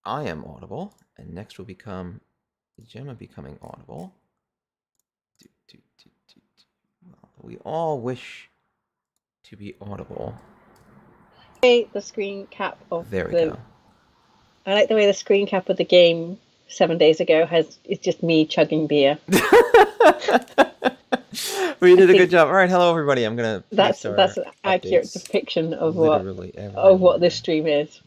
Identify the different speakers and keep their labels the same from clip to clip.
Speaker 1: I am audible, and next will become Gemma becoming audible. Well, we all wish to be audible.
Speaker 2: The screen cap of
Speaker 1: There we
Speaker 2: the
Speaker 1: go.
Speaker 2: I like the way the screen cap of the game 7 days ago is just me chugging beer.
Speaker 1: We
Speaker 2: I
Speaker 1: did a good
Speaker 2: think
Speaker 1: job. All right, hello everybody. I'm gonna paste
Speaker 2: that's
Speaker 1: our
Speaker 2: an accurate
Speaker 1: updates
Speaker 2: depiction of
Speaker 1: literally
Speaker 2: what this
Speaker 1: everywhere.
Speaker 2: stream is.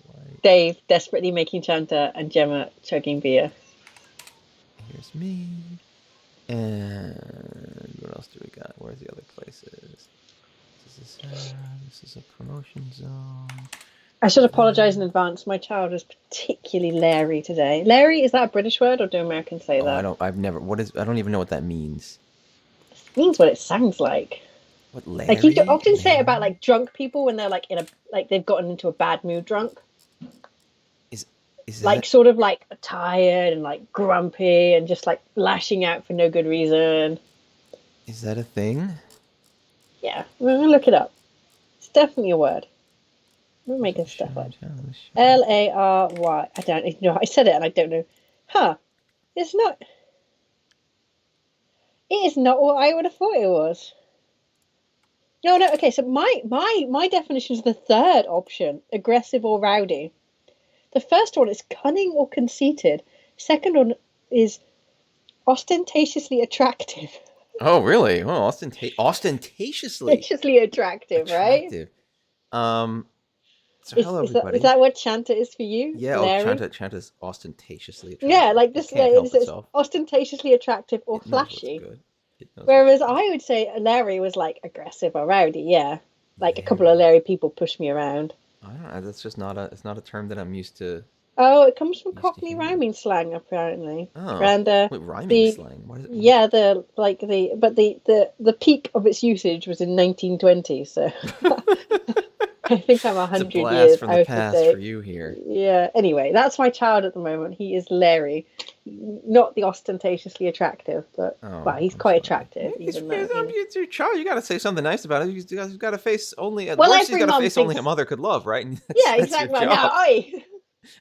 Speaker 1: Right.
Speaker 2: Dave desperately making Chanta and Gemma chugging beer.
Speaker 1: Here's me. And what else do we got? Where's the other places? This is a promotion zone.
Speaker 2: I should apologize in advance. My child is particularly Larry today. Larry, is that a British word or do Americans say
Speaker 1: Oh,
Speaker 2: that?
Speaker 1: I don't even know what that means.
Speaker 2: It means what it sounds like.
Speaker 1: What,
Speaker 2: Like you
Speaker 1: Larry?
Speaker 2: often say it about
Speaker 1: Larry?
Speaker 2: like drunk people when they're like they've gotten into a bad mood drunk.
Speaker 1: Is is
Speaker 2: Like
Speaker 1: that
Speaker 2: sort of like tired and like grumpy and just like lashing out for no good reason.
Speaker 1: is that a thing?
Speaker 2: Yeah, we're gonna look it up. It's definitely a word. We're making stuff up. Lary. I don't know. I said it and I don't know. Huh? It's not. It is not what I would have thought it was. No, no. Okay, so my definition is the third option: aggressive or rowdy. The first one is cunning or conceited. Second one is ostentatiously attractive.
Speaker 1: Oh, really? Oh, ostentatiously
Speaker 2: Ostentatiously attractive, right?
Speaker 1: attractive. So hello
Speaker 2: Is
Speaker 1: everybody.
Speaker 2: that what Chanta is for you,
Speaker 1: Yeah, oh,
Speaker 2: Larry?
Speaker 1: Chanta's ostentatiously
Speaker 2: Yeah,
Speaker 1: attractive.
Speaker 2: like
Speaker 1: It
Speaker 2: this.
Speaker 1: can't help
Speaker 2: It's
Speaker 1: itself.
Speaker 2: ostentatiously attractive or
Speaker 1: It knows what's
Speaker 2: flashy.
Speaker 1: good. It knows what's
Speaker 2: Whereas
Speaker 1: good.
Speaker 2: I would say Larry was like aggressive or rowdy. Yeah, like a couple of
Speaker 1: Larry.
Speaker 2: Larry people pushed me around.
Speaker 1: I don't know. That's just not a. It's not a term that I'm
Speaker 2: Oh, it comes from
Speaker 1: used to
Speaker 2: Cockney
Speaker 1: hearing.
Speaker 2: rhyming slang, apparently.
Speaker 1: Oh,
Speaker 2: And
Speaker 1: wait, rhyming
Speaker 2: the
Speaker 1: slang. What is it?
Speaker 2: yeah, the like the peak of its usage was in 1920. So I think I'm a
Speaker 1: It's a
Speaker 2: hundred
Speaker 1: blast
Speaker 2: years
Speaker 1: from the
Speaker 2: out of
Speaker 1: past for
Speaker 2: date.
Speaker 1: you here.
Speaker 2: Yeah. Anyway, that's my child at the moment. He is Larry, not the ostentatiously attractive, but
Speaker 1: Oh,
Speaker 2: well, he's
Speaker 1: I'm
Speaker 2: quite
Speaker 1: sorry.
Speaker 2: attractive, even though
Speaker 1: It's your child. You got to say something nice about it. He's got a face only. At
Speaker 2: Well,
Speaker 1: worst, he's
Speaker 2: every
Speaker 1: got a
Speaker 2: mum
Speaker 1: face only a
Speaker 2: thinks.
Speaker 1: mother could love, right? And
Speaker 2: Yeah,
Speaker 1: that's your
Speaker 2: exactly. Well, now
Speaker 1: job.
Speaker 2: I.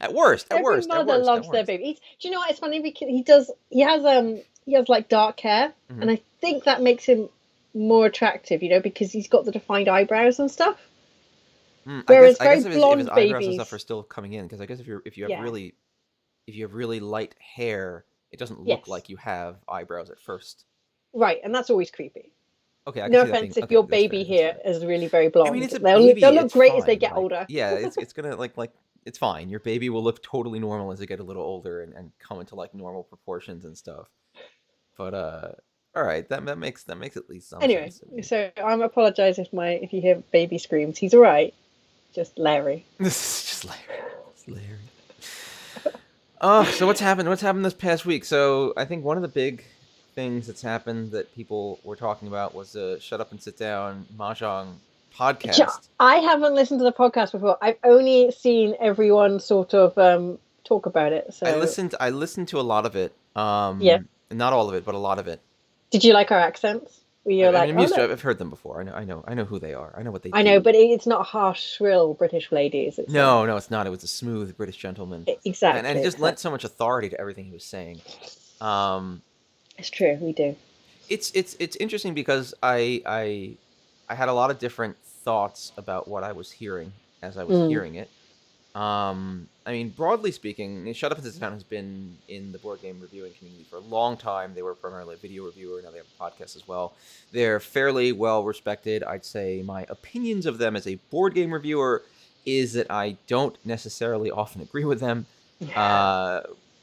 Speaker 1: At worst, at
Speaker 2: Every
Speaker 1: worst, at
Speaker 2: mother
Speaker 1: worst, at
Speaker 2: loves their
Speaker 1: worst.
Speaker 2: baby. Do you know what? It's funny because he has like dark hair,
Speaker 1: Hmm.
Speaker 2: and I think that makes him more attractive. Because he's got the defined eyebrows and stuff. Whereas
Speaker 1: I guess
Speaker 2: very
Speaker 1: if his
Speaker 2: blonde
Speaker 1: eyebrows and stuff are
Speaker 2: babies,
Speaker 1: still coming in, because I guess
Speaker 2: yeah,
Speaker 1: if you have really light hair, it doesn't look
Speaker 2: yes,
Speaker 1: like you have eyebrows at first.
Speaker 2: right, and that's always creepy.
Speaker 1: Okay, I can
Speaker 2: No
Speaker 1: see that being
Speaker 2: offense if
Speaker 1: okay.
Speaker 2: your
Speaker 1: That's fair.
Speaker 2: baby
Speaker 1: That's
Speaker 2: here
Speaker 1: fair.
Speaker 2: is really very
Speaker 1: I mean,
Speaker 2: blonde.
Speaker 1: it's a
Speaker 2: They'll
Speaker 1: baby.
Speaker 2: look
Speaker 1: It's
Speaker 2: great as they
Speaker 1: fine.
Speaker 2: get older.
Speaker 1: Yeah, it's gonna it's fine. Your baby will look totally normal as they get a little older and come into like normal proportions and stuff. But all right, that makes at least some
Speaker 2: Anyway,
Speaker 1: sense to me.
Speaker 2: so I'm apologise if you hear baby screams. He's all right, just Larry.
Speaker 1: This is just Larry. It's Larry. Oh, so what's happened? What's happened this past week? So I think one of the big things that's happened that people were talking about was the Shut Up and Sit Down Mahjong podcast.
Speaker 2: I haven't listened to the podcast before. I've only seen everyone sort of talk about it. So
Speaker 1: I listened to a lot of it.
Speaker 2: yeah,
Speaker 1: Not all of it, but a lot of it.
Speaker 2: did you like our accents? Were you
Speaker 1: I mean,
Speaker 2: like,
Speaker 1: I'm
Speaker 2: oh
Speaker 1: used to
Speaker 2: look,
Speaker 1: it. I've heard them before. I know who they are. I know what they
Speaker 2: I know,
Speaker 1: do.
Speaker 2: but it's not harsh, shrill British ladies. It's
Speaker 1: No, no, it's not. It was a smooth British gentleman, and he
Speaker 2: exactly,
Speaker 1: just lent
Speaker 2: exactly.
Speaker 1: so much authority to everything he was saying. Um,
Speaker 2: It's true, we do.
Speaker 1: it's interesting because I had a lot of different thoughts about what I was hearing as I was
Speaker 2: Mm.
Speaker 1: hearing it. I mean, broadly speaking, Shut Up and Sit Down has been in the board game reviewing community for a long time. They were primarily a video reviewer. Now they have a podcast as well. They're fairly well respected. I'd say my opinions of them as a board game reviewer is that I don't necessarily often agree with them, uh,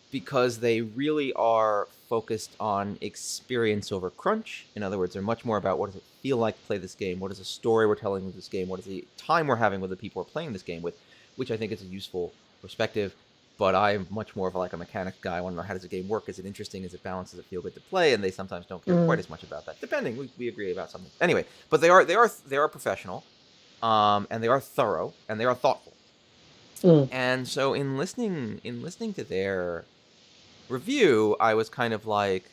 Speaker 1: because they really are focused on experience over crunch. In other words, they're much more about what does it feel like to play this game, what is the story we're telling with this game, what is the time we're having with the people we're playing this game with, which I think is a useful perspective. But I'm much more of like a mechanic guy. I want to know, how does the game work? Is it interesting? Is it balanced? Does it feel good to play? And they sometimes don't care quite
Speaker 2: Mm.
Speaker 1: as much about that. Depending, we agree about something. Anyway, but they are professional, and they are thorough, and they are thoughtful.
Speaker 2: Mm.
Speaker 1: And so in listening to their review, I was kind of like,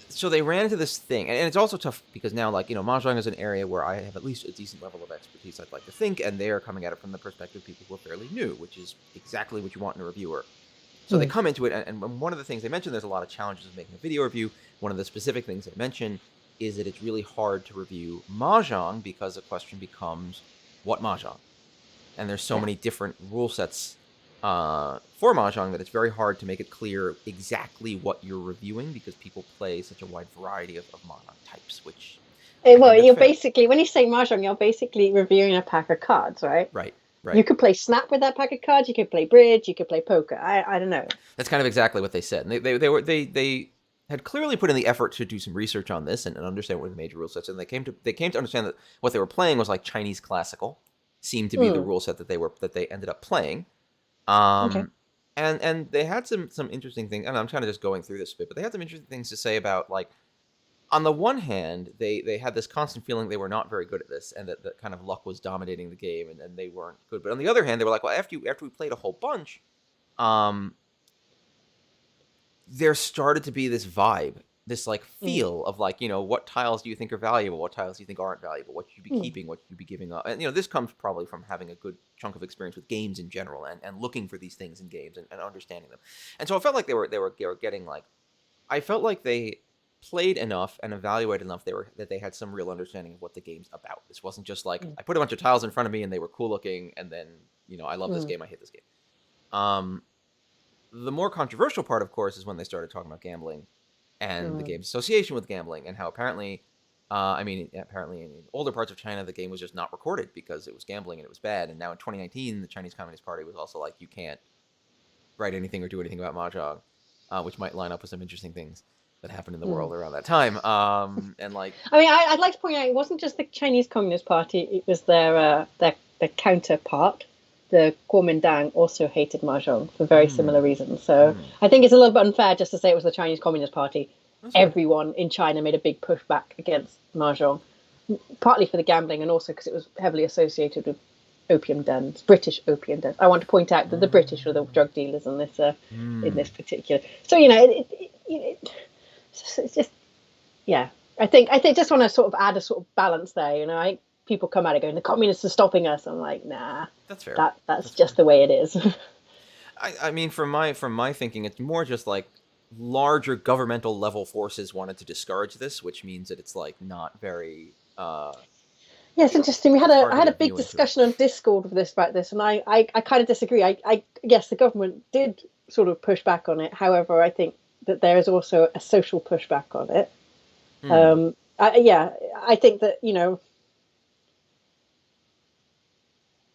Speaker 1: so they ran into this thing, and it's also tough because now, like, Mahjong is an area where I have at least a decent level of expertise, I'd like to think, and they are coming at it from the perspective of people who are fairly new, which is exactly what you want in a reviewer. So they come into it, and one of the things they mentioned, there's a lot of challenges of making a video review. One of the specific things they mention is that it's really hard to review Mahjong because the question becomes, what Mahjong? And there's so many different rule sets for Mahjong that it's very hard to make it clear exactly what you're reviewing because people play such a wide variety of Mahjong types, which...
Speaker 2: Well, you're basically, when you say Mahjong, you're basically reviewing a pack of cards, right?
Speaker 1: Right.
Speaker 2: You could play Snap with that pack of cards. You could play Bridge. You could play Poker. I don't know.
Speaker 1: That's kind of exactly what they said. And they had clearly put in the effort to do some research on this and understand what the major rule sets. And they came to understand that what they were playing was like Chinese classical, seemed to be the rule set that they ended up playing. Okay. And they had some interesting things. And I'm kind of just going through this a bit, but they had some interesting things to say about, like, on the one hand, they had this constant feeling they were not very good at this, and that kind of luck was dominating the game, and they weren't good. But on the other hand, they were like, well, after we played a whole bunch, there started to be this vibe, this like feel of like, what tiles do you think are valuable, what tiles do you think aren't valuable, what should you be keeping, what should you be giving up, and this comes probably from having a good chunk of experience with games in general, and looking for these things in games and understanding them. And so I felt like they were getting, like, I felt like they played enough and evaluated enough that they had some real understanding of what the game's about. This wasn't just like, I put a bunch of tiles in front of me and they were cool looking, and then, I love this game, I hate this game. The more controversial part, of course, is when they started talking about gambling and the game's association with gambling, and how apparently in older parts of China, the game was just not recorded because it was gambling and it was bad. And now in 2019, the Chinese Communist Party was also like, you can't write anything or do anything about Mahjong, which might line up with some interesting things that happened in the world around that time. And like,
Speaker 2: I'd like to point out, it wasn't just the Chinese Communist Party; it was their counterpart, the Kuomintang, also hated Mahjong for very similar reasons. So I think it's a little bit unfair just to say it was the Chinese Communist Party. Everyone in China made a big pushback against Mahjong, partly for the gambling and also because it was heavily associated with opium dens, British opium dens. I want to point out that the British were the drug dealers in this particular. So it's just, yeah. I think just want to sort of add a sort of balance there. People come at it going, the communists are stopping us. I'm like, nah.
Speaker 1: That's fair.
Speaker 2: That's just the way it is.
Speaker 1: I mean, from my thinking, it's more just like larger governmental level forces wanted to discourage this, which means that it's like not very. Yeah,
Speaker 2: it's interesting. I had a big discussion on Discord about this, and I kind of disagree. I guess the government did sort of push back on it. However, I think that there is also a social pushback on it. I think that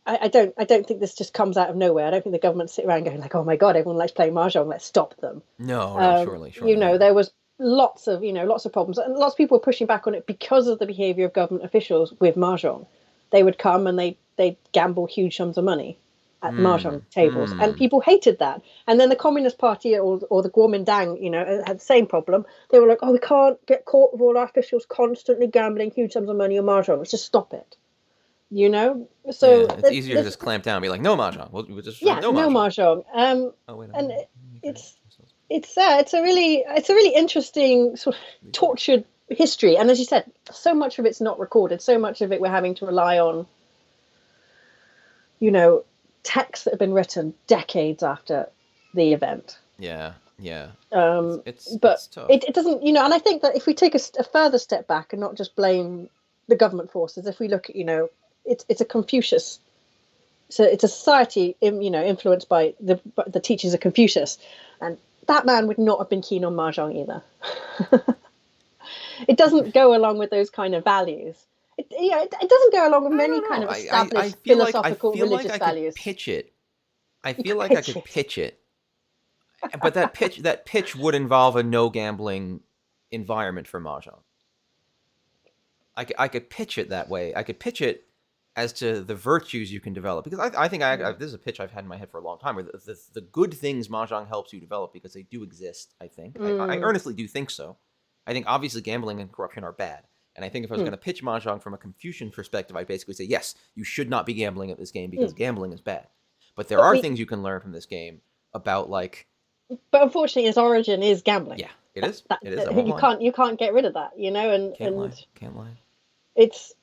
Speaker 2: I don't think this just comes out of nowhere. I don't think the government sit around going like, oh my god, everyone likes playing Mahjong, let's stop them.
Speaker 1: No, surely.
Speaker 2: There was lots of problems, and lots of people were pushing back on it because of the behaviour of government officials with Mahjong. They would come and they'd gamble huge sums of money at Mahjong tables, and people hated that. And then the Communist Party or the Kuomintang, had the same problem. They were like, oh, we can't get caught with all our officials constantly gambling huge sums of money on Mahjong. Let's just stop it. So
Speaker 1: it's easier to just clamp down and be like, no Mahjong. We'll just no
Speaker 2: Mahjong. And it's a really interesting sort of tortured history. And as you said, so much of it's not recorded. So much of it we're having to rely on, texts that have been written decades after the event.
Speaker 1: Yeah.
Speaker 2: It's tough. It doesn't, and I think that if we take a further step back and not just blame the government forces, if we look at, it's a Confucius. So it's a society, influenced by the teachings of Confucius, and that man would not have been keen on Mahjong either. It doesn't go along with those kind of values. It doesn't go along with many kind of established philosophical, religious values.
Speaker 1: I feel like I could pitch it, but that pitch would involve a no gambling environment for Mahjong. I could pitch it that way. I could pitch it as to the virtues you can develop, because I think this is a pitch I've had in my head for a long time, where the good things Mahjong helps you develop, because they do exist. I think I earnestly do think so. I think obviously gambling and corruption are bad, and I think if I was going to pitch Mahjong from a Confucian perspective, I'd basically say, yes, you should not be gambling at this game because gambling is bad, but there are things you can learn from this game about, like,
Speaker 2: but unfortunately, its origin is gambling.
Speaker 1: Yeah, it is.
Speaker 2: That,
Speaker 1: It is. I
Speaker 2: that
Speaker 1: won't lie.
Speaker 2: you can't get rid of that, you know,
Speaker 1: Can't
Speaker 2: and
Speaker 1: lie. Can't lie.
Speaker 2: it's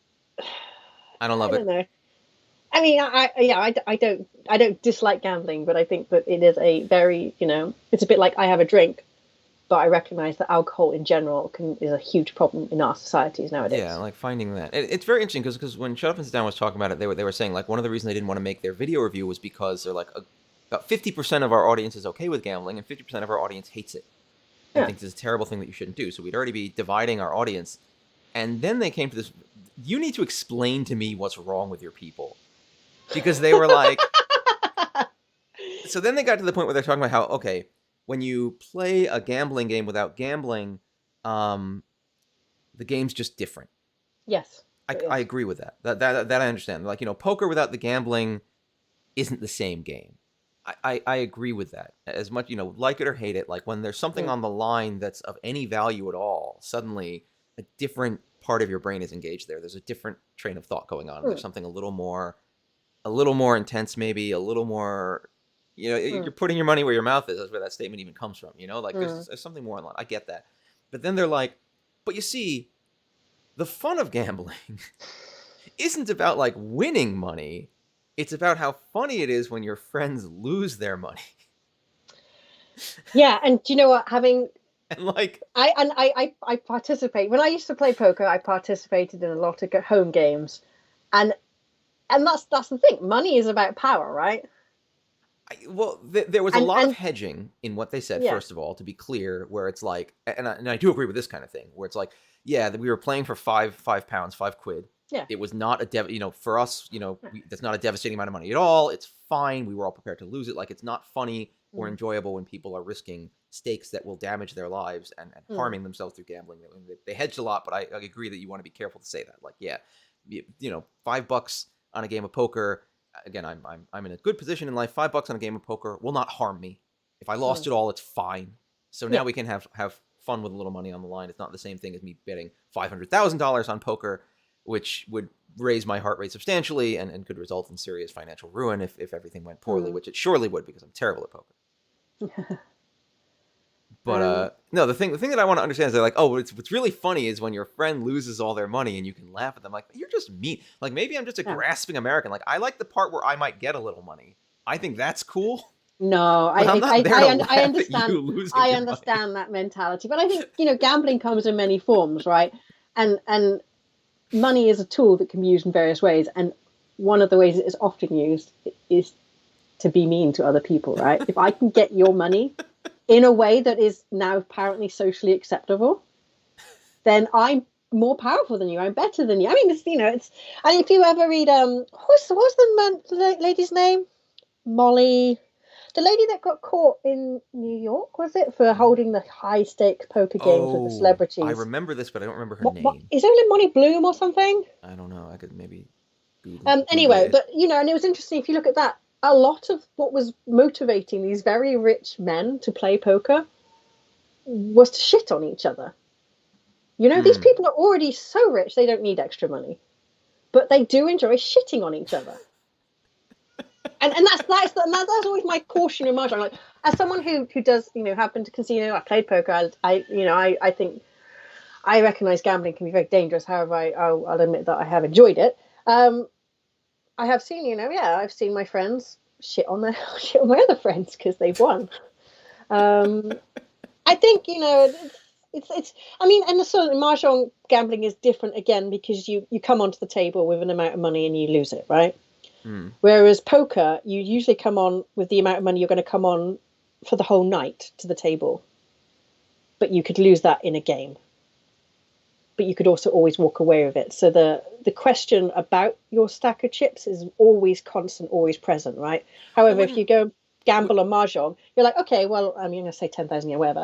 Speaker 1: I don't
Speaker 2: I
Speaker 1: love
Speaker 2: don't
Speaker 1: it.
Speaker 2: know. I mean, yeah, I don't dislike gambling, but I think that it is a very, you know, it's a bit like I have a drink, but I recognize that alcohol in general is a huge problem in our societies
Speaker 1: Yeah,
Speaker 2: nowadays.
Speaker 1: like finding that. It's very interesting because when Shut Up and Sit Down was talking about it, they were saying like one of the reasons they didn't want to make their video review was because they're like about 50% of our audience is okay with gambling and 50% of our audience hates it and
Speaker 2: Yeah.
Speaker 1: thinks it's a terrible thing that you shouldn't do. So we'd already be dividing our audience. And then they came to this. You need to explain to me what's wrong with your people because they were like. So then they got to the point where they're talking about how okay, when you play a gambling game without gambling, um, the game's just different.
Speaker 2: Yes,
Speaker 1: I,
Speaker 2: it
Speaker 1: I
Speaker 2: is.
Speaker 1: agree with that. That I understand. Like poker without the gambling isn't the same game. I agree with that. As much like it or hate it, like when there's something
Speaker 2: Mm,
Speaker 1: on the line that's of any value at all, suddenly a different part of your brain is engaged there. There's a different train of thought going on. There's
Speaker 2: mm,
Speaker 1: something a little more intense, maybe a little more. You're
Speaker 2: mm,
Speaker 1: putting your money where your mouth is. That's where that statement even comes from. Like
Speaker 2: mm.
Speaker 1: there's something more in line. I get that, but then they're like, but you see, the fun of gambling isn't about like winning money. It's about how funny it is when your friends lose their money.
Speaker 2: Yeah, and do you know what? Having
Speaker 1: And like,
Speaker 2: I participate when I used to play poker. I participated in a lot of home games, and that's the thing. Money is about power, right?
Speaker 1: there was a lot of
Speaker 2: And
Speaker 1: hedging in what they said.
Speaker 2: yeah,
Speaker 1: First of all, to be clear, where it's like, and I do agree with this kind of thing, where it's like, yeah, we were playing for £5, £5.
Speaker 2: yeah,
Speaker 1: It was not for us, that's not a devastating amount of money at all. It's fine. We were all prepared to lose it. Like, it's not funny or
Speaker 2: mm,
Speaker 1: enjoyable when people are risking stakes that will damage their lives and
Speaker 2: mm,
Speaker 1: harming themselves through gambling. They hedged a lot, but I agree that you want to be careful to say that. Like, yeah, $5 on a game of poker. Again, I'm in a good position in life. $5 on a game of poker will not harm me. If I lost
Speaker 2: mm,
Speaker 1: it all, it's fine. So now
Speaker 2: yeah.
Speaker 1: we can have fun with a little money on the line. It's not the same thing as me betting $500,000 on poker, which would raise my heart rate substantially and could result in serious financial ruin if everything went poorly,
Speaker 2: Mm.
Speaker 1: which it surely would because I'm terrible at poker. But
Speaker 2: um,
Speaker 1: no, the thing that I want to understand is they're like, oh, what's really funny is when your friend loses all their money and you can laugh at them. Like, you're just mean. Like, maybe I'm just a
Speaker 2: yeah.
Speaker 1: grasping American. Like, I like the part where I might get a little money. I think that's cool,
Speaker 2: No,
Speaker 1: but I'm not there to laugh at you losing
Speaker 2: I
Speaker 1: your money.
Speaker 2: understand that mentality, but I think gambling comes in many forms, right? And money is a tool that can be used in various ways, and one of the ways it is often used is to be mean to other people, right? If I can get your money in a way that is now apparently socially acceptable, then I'm more powerful than you. I'm better than you. I mean, it's. And if you ever read what's the lady's name? Molly, the lady that got caught in New York, was it, for holding the high stakes poker games with the
Speaker 1: Oh, I
Speaker 2: celebrities?
Speaker 1: remember this, but I don't remember her
Speaker 2: What
Speaker 1: name.
Speaker 2: is it, Molly Bloom or something?
Speaker 1: I don't know. I could maybe Google
Speaker 2: Anyway,
Speaker 1: it.
Speaker 2: but and it was interesting if you look at that. A lot of what was motivating these very rich men to play poker was to shit on each other. These
Speaker 1: Hmm.
Speaker 2: people are already so rich they don't need extra money, but they do enjoy shitting on each other. And that's always my caution in Mahjong. Like, as someone who does happen to casino, I played poker. I think I recognise gambling can be very dangerous. However, I'll admit that I have enjoyed it. I have seen I've seen my friends shit on their shit on my other friends because they've won. Um, I think it's I mean, and so Mahjong gambling is different again because you come onto the table with an amount of money and you lose it, right?
Speaker 1: Hmm.
Speaker 2: Whereas poker, you usually come on with the amount of money you're going to come on for the whole night to the table, but you could lose that in a game. But you could also always walk away with it. So the question about your stack of chips is always constant, always present, right?
Speaker 1: Well,
Speaker 2: However, if
Speaker 1: when
Speaker 2: you go gamble on mahjong, you're like, okay, well, I'm going to say 10,000, yeah, whatever,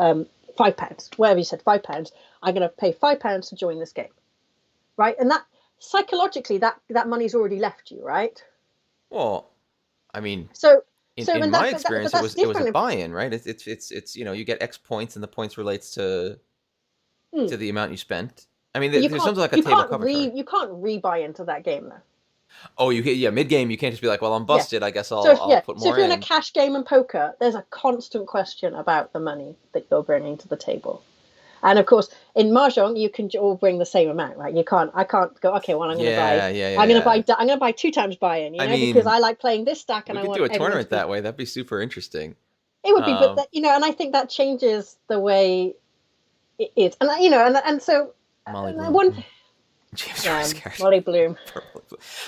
Speaker 2: £5, whatever you said, £5. I'm going to pay £5 to join this game, right? And that psychologically, that money's already left you, right?
Speaker 1: well, I mean,
Speaker 2: So
Speaker 1: in
Speaker 2: and
Speaker 1: my
Speaker 2: but
Speaker 1: experience, it
Speaker 2: that's
Speaker 1: was a
Speaker 2: different.
Speaker 1: buy-in, right? It's you get X points, and the points relates to
Speaker 2: Mm.
Speaker 1: the amount you spent. I mean,
Speaker 2: But
Speaker 1: there's something like a table cover chart.
Speaker 2: you can't rebuy into that game though.
Speaker 1: Oh, mid game you can't just be like, well, I'm
Speaker 2: Yeah.
Speaker 1: busted. I guess
Speaker 2: So
Speaker 1: I'll put
Speaker 2: so if
Speaker 1: more
Speaker 2: you're in a
Speaker 1: in.
Speaker 2: cash game and poker, there's a constant question about the money that you're bringing to the table. And of course, in Mahjong, you can all bring the same amount, right? You can't. I can't go. Okay, well, I'm going to buy.
Speaker 1: Yeah, yeah, yeah,
Speaker 2: I'm going to buy.
Speaker 1: yeah.
Speaker 2: I'm going to buy 2 times buy-in,
Speaker 1: I
Speaker 2: because
Speaker 1: mean,
Speaker 2: I like playing this stack and
Speaker 1: we
Speaker 2: I
Speaker 1: could
Speaker 2: want
Speaker 1: do a
Speaker 2: everyone to
Speaker 1: tournament
Speaker 2: be.
Speaker 1: that way. That'd be super interesting.
Speaker 2: It would be, but
Speaker 1: Um,
Speaker 2: and I think that changes the way it is, and and so
Speaker 1: Molly Bloom,
Speaker 2: one,
Speaker 1: James
Speaker 2: yeah,
Speaker 1: Joyce character.
Speaker 2: Molly Bloom.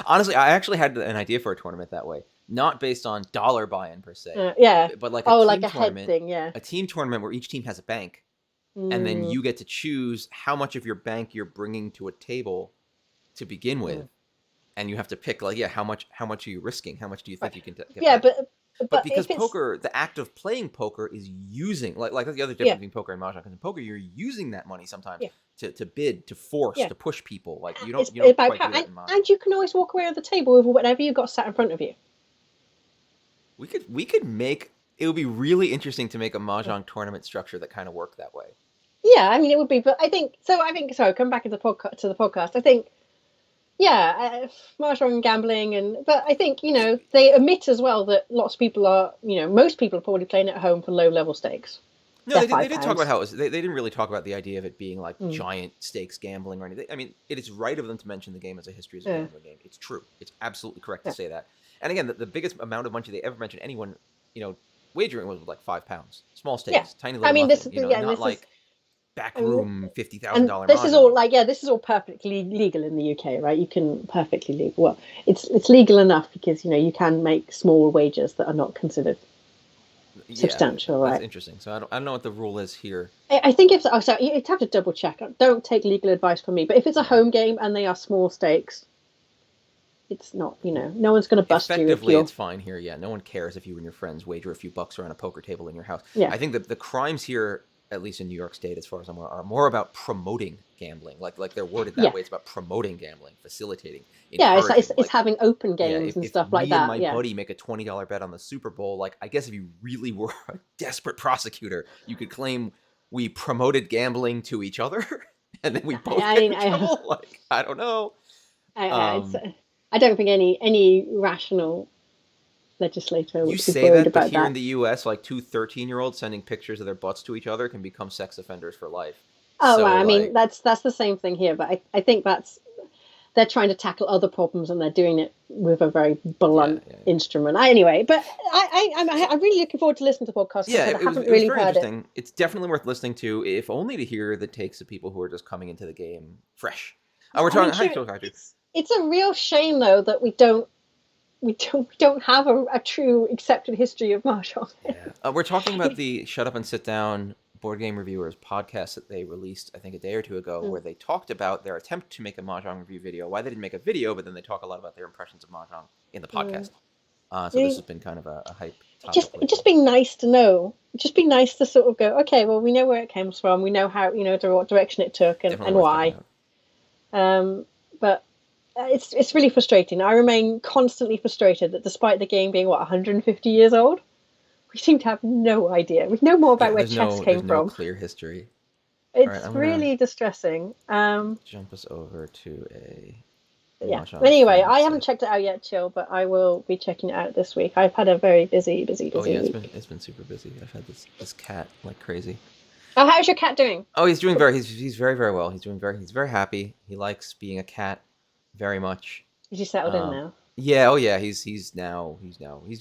Speaker 1: Honestly, I actually had an idea for a tournament that way, not based on dollar buy-in per se,
Speaker 2: Yeah.
Speaker 1: but like a
Speaker 2: Oh, like
Speaker 1: team
Speaker 2: a head
Speaker 1: tournament,
Speaker 2: thing. Yeah.
Speaker 1: where each team has a bank, and then
Speaker 2: Mm,
Speaker 1: you get to choose how much of your bank you're bringing to a table to begin with,
Speaker 2: mm.
Speaker 1: and you have to pick like, yeah, how much are you risking? How much do you
Speaker 2: Right.
Speaker 1: think you can get
Speaker 2: Yeah,
Speaker 1: back? But
Speaker 2: but
Speaker 1: because
Speaker 2: if it's
Speaker 1: poker, the act of playing poker is using like that's the other
Speaker 2: yeah
Speaker 1: difference between poker and mahjong. Because in poker, you're using that money sometimes
Speaker 2: yeah
Speaker 1: to bid, to force,
Speaker 2: yeah
Speaker 1: to push people. Like you
Speaker 2: it's
Speaker 1: don't
Speaker 2: about
Speaker 1: quite
Speaker 2: power,
Speaker 1: do that in mahjong.
Speaker 2: and you can always walk away with the table with whatever you got sat in front of you.
Speaker 1: We could make it would be really interesting to make a mahjong tournament structure that kind of worked that way.
Speaker 2: Yeah, I mean it would be, but I think so. I think so. Come back to the podcast. I think yeah, mahjong and gambling, and but I think they admit as well that lots of people are most people are probably playing at home for low level stakes.
Speaker 1: No,
Speaker 2: They're
Speaker 1: they
Speaker 2: five
Speaker 1: did talk about
Speaker 2: pounds.
Speaker 1: how it was. They didn't really talk about the idea of it being like
Speaker 2: Mm,
Speaker 1: giant stakes gambling or anything. I mean, it is right of them to mention the game as a history as a
Speaker 2: yeah,
Speaker 1: gambling game. It's true. It's absolutely correct to
Speaker 2: yeah.
Speaker 1: say that. And again, the biggest amount of money they ever mentioned anyone, you know, wagering was like £5, small
Speaker 2: Yeah.
Speaker 1: stakes, tiny
Speaker 2: I
Speaker 1: little
Speaker 2: mean, this
Speaker 1: nothing.
Speaker 2: is yeah, and
Speaker 1: Not
Speaker 2: this is
Speaker 1: like
Speaker 2: and
Speaker 1: backroom fifty thousand
Speaker 2: and
Speaker 1: dollar
Speaker 2: this is all
Speaker 1: mahjong.
Speaker 2: like this is all perfectly legal in the UK, right? You can perfectly legal. Well, it's legal enough because you can make small wagers that are not considered
Speaker 1: Yeah,
Speaker 2: substantial,
Speaker 1: that's
Speaker 2: right?
Speaker 1: interesting. So I don't know what the rule is here.
Speaker 2: I think if oh, sorry, you'd have to double check. Don't take legal advice from me, but if it's a
Speaker 1: Yeah.
Speaker 2: home game and they are small stakes, it's not. No one's going to bust you if
Speaker 1: Effectively,
Speaker 2: you're.
Speaker 1: it's fine here. Yeah, no one cares if you and your friends wager a few bucks around a poker table in your house.
Speaker 2: Yeah,
Speaker 1: I think that the crimes here, at least in New York State, as far as I'm aware, are more about promoting gambling. Like they're worded that
Speaker 2: yeah,
Speaker 1: way. It's about promoting gambling, facilitating,
Speaker 2: yeah. It's
Speaker 1: encouraging.
Speaker 2: it's
Speaker 1: Like,
Speaker 2: having open
Speaker 1: yeah,
Speaker 2: games and
Speaker 1: if
Speaker 2: stuff like
Speaker 1: me and
Speaker 2: that.
Speaker 1: my
Speaker 2: Yeah,
Speaker 1: buddy make a $20 bet on the Super Bowl, like I guess if you really were a desperate prosecutor, you could claim we promoted gambling to each other, and then we both
Speaker 2: I
Speaker 1: get
Speaker 2: mean,
Speaker 1: in trouble. Like I don't know.
Speaker 2: it's.
Speaker 1: Um,
Speaker 2: I don't think any rational legislator
Speaker 1: You
Speaker 2: would be
Speaker 1: say
Speaker 2: worried
Speaker 1: that, but
Speaker 2: about
Speaker 1: here in
Speaker 2: that.
Speaker 1: the U.S., like two 13-year-olds sending pictures of their butts to each other can become sex offenders for life.
Speaker 2: Oh, well,
Speaker 1: So,
Speaker 2: I mean
Speaker 1: like,
Speaker 2: that's the same thing here, but I think they're trying to tackle other problems and they're doing it with a very
Speaker 1: yeah,
Speaker 2: blunt
Speaker 1: yeah, yeah.
Speaker 2: instrument. Anyway, but
Speaker 1: So,
Speaker 2: I'm really looking forward to listening to the podcast because
Speaker 1: yeah,
Speaker 2: I
Speaker 1: it was
Speaker 2: haven't
Speaker 1: it was
Speaker 2: really
Speaker 1: very
Speaker 2: heard it.
Speaker 1: interesting. It's definitely worth listening to, if only to hear the takes of people who are just coming into the game fresh. We're
Speaker 2: I mean,
Speaker 1: talking. Hi,
Speaker 2: sure,
Speaker 1: Phil Carter.
Speaker 2: it's a real shame though that we don't have a true accepted history of mahjong.
Speaker 1: Yeah, we're talking about the Shut Up and Sit Down board game reviewers podcast that they released, I think, a day or two ago, where they talked about their attempt to make a mahjong review video. Why they didn't make a video, but then they talk a lot about their impressions of mahjong in the podcast. So this has been kind of a hype topic
Speaker 2: It
Speaker 1: lately.
Speaker 2: just be nice to know. Just be nice to sort of go, okay, well, we know where it comes from. We know how, what direction it took
Speaker 1: Definitely
Speaker 2: and
Speaker 1: worth checking
Speaker 2: why.
Speaker 1: out.
Speaker 2: But it's really frustrating. I remain constantly frustrated that despite the game being 150 years old, we seem to have no idea. We know more about
Speaker 1: Yeah,
Speaker 2: where
Speaker 1: there's
Speaker 2: chess
Speaker 1: no
Speaker 2: came from.
Speaker 1: clear history. All right,
Speaker 2: It's
Speaker 1: I'm gonna
Speaker 2: really distressing.
Speaker 1: jump us over to a
Speaker 2: Yeah. But
Speaker 1: mahjong
Speaker 2: anyway,
Speaker 1: themed
Speaker 2: I haven't
Speaker 1: site.
Speaker 2: checked it out yet, Chill, but I will be checking it out this week. I've had a very busy, busy,
Speaker 1: Oh
Speaker 2: busy
Speaker 1: yeah,
Speaker 2: week.
Speaker 1: it's been super busy. I've had this cat like crazy.
Speaker 2: Oh, how's your cat doing?
Speaker 1: Oh, he's very very well. He's very happy. He likes being a cat very much.
Speaker 2: Is he settled in
Speaker 1: Um,
Speaker 2: now?
Speaker 1: yeah, oh yeah, he's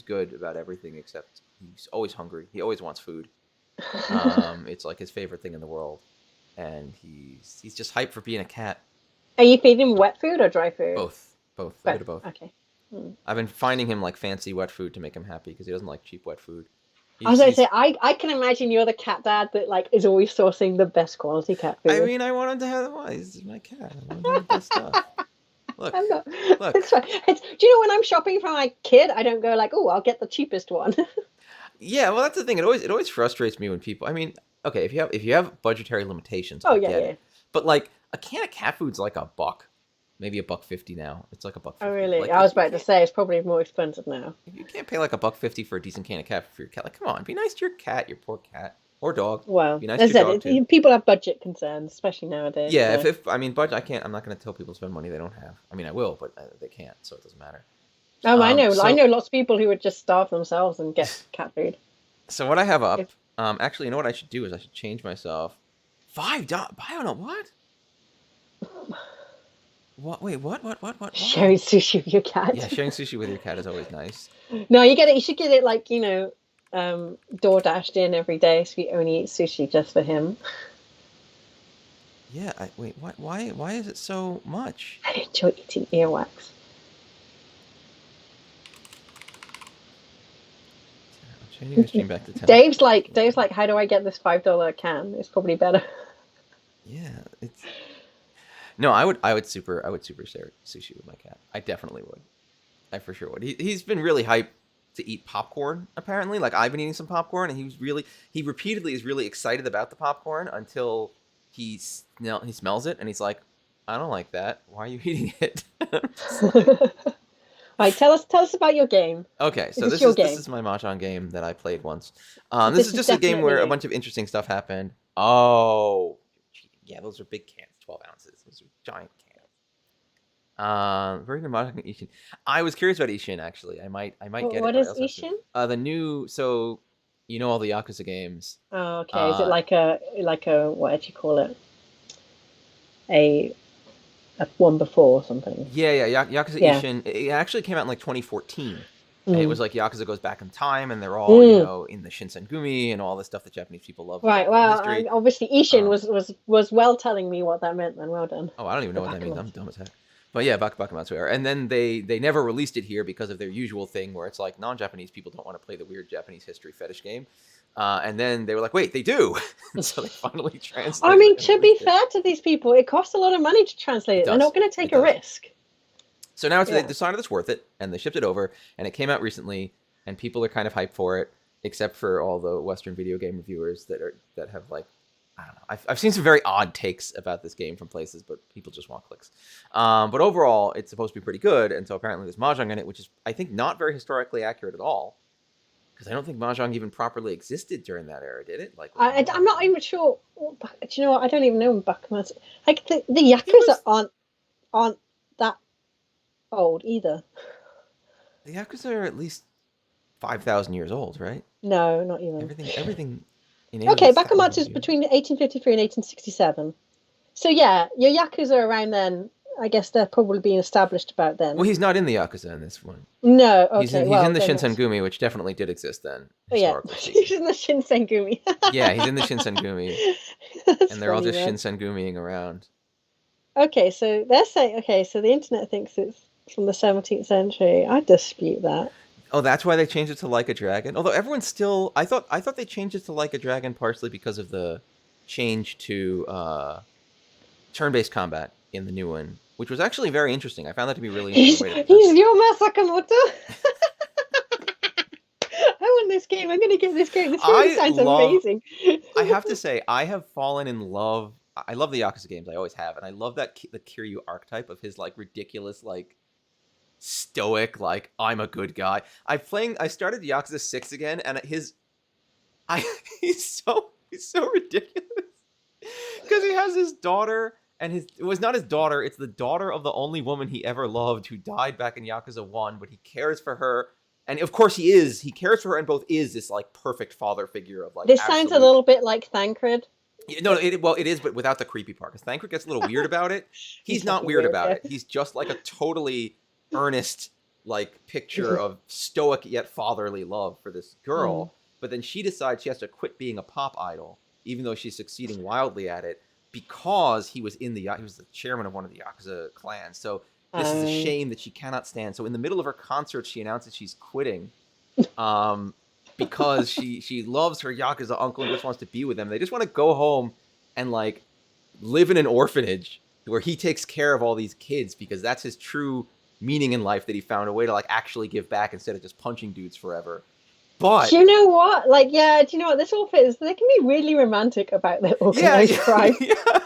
Speaker 1: good about everything except he's always hungry. He always wants food. It's like his favorite thing in the world, and he's just hyped for being a cat.
Speaker 2: Are you feeding him wet food or dry food?
Speaker 1: Both, a bit
Speaker 2: Both.
Speaker 1: of both.
Speaker 2: Okay. Hmm.
Speaker 1: I've been finding him like fancy wet food to make him happy because he doesn't like cheap wet food.
Speaker 2: I was
Speaker 1: He's
Speaker 2: going to
Speaker 1: he's.
Speaker 2: say, I can imagine you're the cat dad that like is always sourcing the best quality cat
Speaker 1: I
Speaker 2: food.
Speaker 1: mean, I want him to have. Well, he's my cat. I want him to have the best stuff. Look,
Speaker 2: I'm not.
Speaker 1: look.
Speaker 2: It's fine. Do you know when I'm shopping for my kid, I don't go like, oh, I'll get the cheapest one.
Speaker 1: Yeah, well, that's the thing. It always frustrates me when people. I mean, okay, if you have budgetary limitations,
Speaker 2: Oh
Speaker 1: I
Speaker 2: yeah,
Speaker 1: get
Speaker 2: yeah.
Speaker 1: it. But like a can of cat food's like $1, maybe $1.50 now. It's like
Speaker 2: Oh
Speaker 1: $1.50.
Speaker 2: really?
Speaker 1: Like
Speaker 2: I was about to say it's probably more expensive now.
Speaker 1: if you can't pay like $1.50 for a decent can of cat for your cat, like come on, be nice to your cat, your poor cat. or dog.
Speaker 2: Well,
Speaker 1: Be nice to
Speaker 2: as
Speaker 1: your
Speaker 2: I
Speaker 1: dog
Speaker 2: said,
Speaker 1: too.
Speaker 2: people have budget concerns, especially nowadays.
Speaker 1: Yeah,
Speaker 2: So.
Speaker 1: if I mean budget, I can't. I'm not going to tell people to spend money they don't have. I mean, I will, but they can't, so it doesn't matter.
Speaker 2: I know. I
Speaker 1: So
Speaker 2: know lots of people who would just starve themselves and get cat food.
Speaker 1: so what I have
Speaker 2: If
Speaker 1: up, actually, you know what I should do is I should change myself. $5. I don't know what. What? Wait, what? Why?
Speaker 2: sharing sushi with your
Speaker 1: Yeah,
Speaker 2: cat.
Speaker 1: sharing sushi with your cat is always nice.
Speaker 2: No, you get it. You should get it like door dashed in every day, so you only eat sushi just for him.
Speaker 1: Yeah, wait, what? Why is it so much?
Speaker 2: I enjoy eating earwax.
Speaker 1: I'm changing the stream back to 10.
Speaker 2: Dave's like, how do I get this $5 can? It's probably better.
Speaker 1: Yeah, it's no. I would super share sushi with my cat. I definitely would. I for sure would. He's been really hyped to eat popcorn. Apparently, like I've been eating some popcorn, and he repeatedly is really excited about the popcorn until he smells it, and he's like, I don't like that. Why are you eating it?
Speaker 2: Right, tell us about your game.
Speaker 1: Okay,
Speaker 2: Is
Speaker 1: so
Speaker 2: this your
Speaker 1: this
Speaker 2: game?
Speaker 1: is my Mahjong game that I played once.
Speaker 2: So
Speaker 1: This
Speaker 2: this
Speaker 1: is
Speaker 2: is
Speaker 1: just a game
Speaker 2: definitely
Speaker 1: where a
Speaker 2: you.
Speaker 1: bunch of interesting stuff happened. Oh, yeah, those are big cans, 12 ounces. Those are giant cans. Very good Mahjong Ishin. I was curious about Ishin actually. I might get it,
Speaker 2: What
Speaker 1: but I
Speaker 2: is
Speaker 1: also have to.
Speaker 2: Ishin?
Speaker 1: The new so you know all the Yakuza games.
Speaker 2: Oh, okay. Is it
Speaker 1: Uh,
Speaker 2: like a what do you call it? A one before or something?
Speaker 1: yeah, Yakuza
Speaker 2: Yeah.
Speaker 1: Ishin. It actually came out in like 2014. And it
Speaker 2: Mm.
Speaker 1: was like Yakuza goes back in time, and they're all,
Speaker 2: Mm.
Speaker 1: in the Shinsengumi and all this stuff that Japanese people love
Speaker 2: Right.
Speaker 1: about the
Speaker 2: Well,
Speaker 1: history.
Speaker 2: obviously Ishin
Speaker 1: Um,
Speaker 2: was well telling me what that meant. Then well done.
Speaker 1: oh, I don't even
Speaker 2: The
Speaker 1: know what that means. I'm
Speaker 2: Bakumatsu.
Speaker 1: dumb as heck. But yeah, Bakumatsu era. And then they never released it here because of their usual thing where it's like non-Japanese people don't want to play the weird Japanese history fetish game. And then they were like, wait, they do. And so they finally
Speaker 2: I
Speaker 1: translated
Speaker 2: mean,
Speaker 1: it and
Speaker 2: to be
Speaker 1: released it.
Speaker 2: fair to these people, it costs a lot of money to translate
Speaker 1: It
Speaker 2: it. They're
Speaker 1: does.
Speaker 2: not going to take
Speaker 1: It
Speaker 2: a
Speaker 1: does.
Speaker 2: risk.
Speaker 1: So now they
Speaker 2: Yeah.
Speaker 1: decided it's worth it, and they shipped it over, and it came out recently, and people are kind of hyped for it, except for all the Western video game reviewers that have like, I don't know. I've seen some very odd takes about this game from places, but people just want clicks. But overall, it's supposed to be pretty good, and so apparently there's Mahjong in it, which is I think not very historically accurate at all, because I don't think Mahjong even properly existed during that era, did it? Like,
Speaker 2: I'm not even sure. Do you know what? I don't even know Bakumatsu. Like the
Speaker 1: it
Speaker 2: Yakuza
Speaker 1: was
Speaker 2: aren't that old either.
Speaker 1: the Yakuza are at least 5,000 years old, right?
Speaker 2: No, not even.
Speaker 1: Everything in
Speaker 2: Okay,
Speaker 1: alien's
Speaker 2: Bakumatsu
Speaker 1: thousands
Speaker 2: is
Speaker 1: of years.
Speaker 2: between 1853 and 1867. So yeah, your Yakuza around then. I guess they're probably being established about then.
Speaker 1: Well, he's not in the Yakuza in this one.
Speaker 2: No,
Speaker 1: He's
Speaker 2: okay,
Speaker 1: in
Speaker 2: well
Speaker 1: the
Speaker 2: then that's.
Speaker 1: Shinsengumi, which definitely did exist then,
Speaker 2: Oh yeah,
Speaker 1: historically
Speaker 2: he's
Speaker 1: speaking.
Speaker 2: in the Shinsengumi.
Speaker 1: Yeah, he's in the Shinsengumi,
Speaker 2: That's
Speaker 1: and they're all
Speaker 2: funny,
Speaker 1: just
Speaker 2: man.
Speaker 1: Shinsengumiing around.
Speaker 2: Okay, so they're saying okay, so the internet thinks it's from the 17th century. I dispute that.
Speaker 1: Oh, that's why they changed it to Like a Dragon. Although everyone's still, I thought they changed it to Like a Dragon partially because of the change to turn-based combat in the new one, which was actually very interesting. I found that to be a really
Speaker 2: He's
Speaker 1: interesting way to present
Speaker 2: he's
Speaker 1: it.
Speaker 2: Yoma Sakamoto. I want this game. I'm gonna get this game. This game sounds amazing.
Speaker 1: I have to say, I have fallen in love. I love the Yakuza games. I always have, and I love the Kiryu archetype of his like ridiculous, like stoic, like I'm a good guy. I started Yakuza 6 again, and I he's so ridiculous because he has his daughter. And it was not his daughter, it's the daughter of the only woman he ever loved who died back in Yakuza 1, but he cares for her. And of course he cares for her and both is this like perfect father figure of like
Speaker 2: This sounds a
Speaker 1: absolute.
Speaker 2: little bit like Thancred.
Speaker 1: No, it is, but without the creepy part. Because Thancred gets a little weird about it. He's not
Speaker 2: fucking
Speaker 1: weird
Speaker 2: weird,
Speaker 1: about
Speaker 2: yeah.
Speaker 1: it. He's just like a totally earnest like picture of stoic yet fatherly love for this girl. But then she decides she has to quit being a pop idol, even though she's succeeding wildly at it, because he was he was the chairman of one of the Yakuza clans. So this is a shame that she cannot stand. So in the middle of her concert, she announces she's quitting, because she loves her Yakuza uncle and just wants to be with him. They just want to go home and like live in an orphanage where he takes care of all these kids because that's his true meaning in life, that he found a way to like actually give back instead of just punching dudes forever. But
Speaker 2: Do you know what? Like, yeah, do you know what? This all fits. They can be really romantic about their organized crime.
Speaker 1: yeah.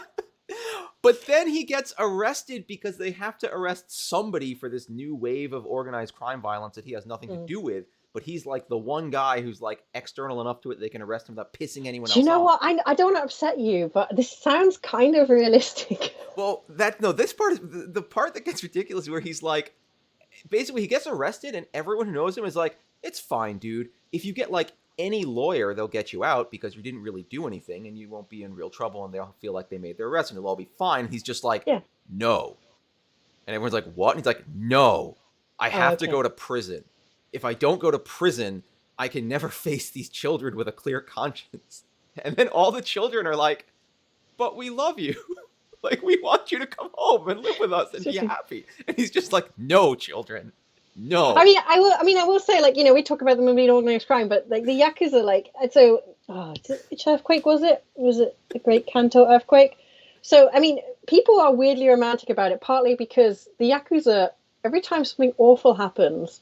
Speaker 1: But then he gets arrested because they have to arrest somebody for this new wave of organized crime violence that he has nothing to do with. but he's like the one guy who's like external enough to it they can arrest him without pissing anyone
Speaker 2: Do you
Speaker 1: else
Speaker 2: know
Speaker 1: off.
Speaker 2: what? I don't want to upset you, but this sounds kind of realistic.
Speaker 1: Well, this part is the part that gets ridiculous where he's like, basically he gets arrested and everyone who knows him is like, it's fine, dude. If you get like any lawyer, they'll get you out because you didn't really do anything and you won't be in real trouble and they'll feel like they made their arrest and it'll all be fine. He's just like,
Speaker 2: Yeah.
Speaker 1: no. And everyone's like, what? And he's like, no. I have to
Speaker 2: Okay.
Speaker 1: go to prison. If I don't go to prison, I can never face these children with a clear conscience. And then all the children are like, but we love you. Like, we want you to come home and live with us and be happy. And he's just like, no, children. No.
Speaker 2: I mean, I will say, like, we talk about the movie organized crime, but like the Yakuza, like, so, which earthquake was it? Was it the Great Kanto earthquake? So, I mean, people are weirdly romantic about it, partly because the Yakuza, every time something awful happens,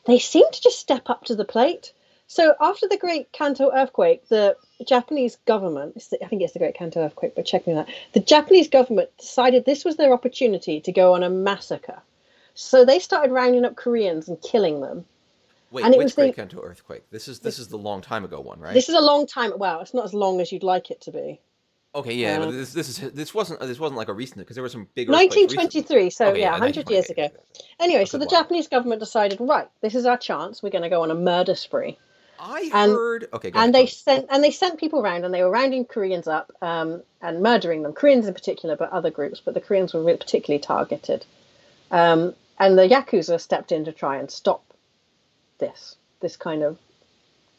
Speaker 2: they seem to just step up to the plate. So after the Great Kanto earthquake, the Japanese government, I think it's the Great Kanto earthquake, but check me that, the Japanese government decided this was their opportunity to go on a massacre. So they started rounding up Koreans and killing them.
Speaker 1: Wait,
Speaker 2: and it
Speaker 1: which
Speaker 2: was
Speaker 1: Great Kanto earthquake? This is the long time ago one, right?
Speaker 2: This is a long time. Well, it's not as long as you'd like it to be.
Speaker 1: Okay, yeah, but this wasn't like a recent, because there were some big
Speaker 2: 1923, so
Speaker 1: okay,
Speaker 2: yeah, 100 years ago. Anyway, so the Japanese government decided, right, this is our chance. We're going to go on a murder spree.
Speaker 1: Heard. Okay,
Speaker 2: and they sent people around, and they were rounding Koreans up and murdering them. Koreans in particular, but other groups. But the Koreans were particularly targeted. And the Yakuza stepped in to try and stop this kind of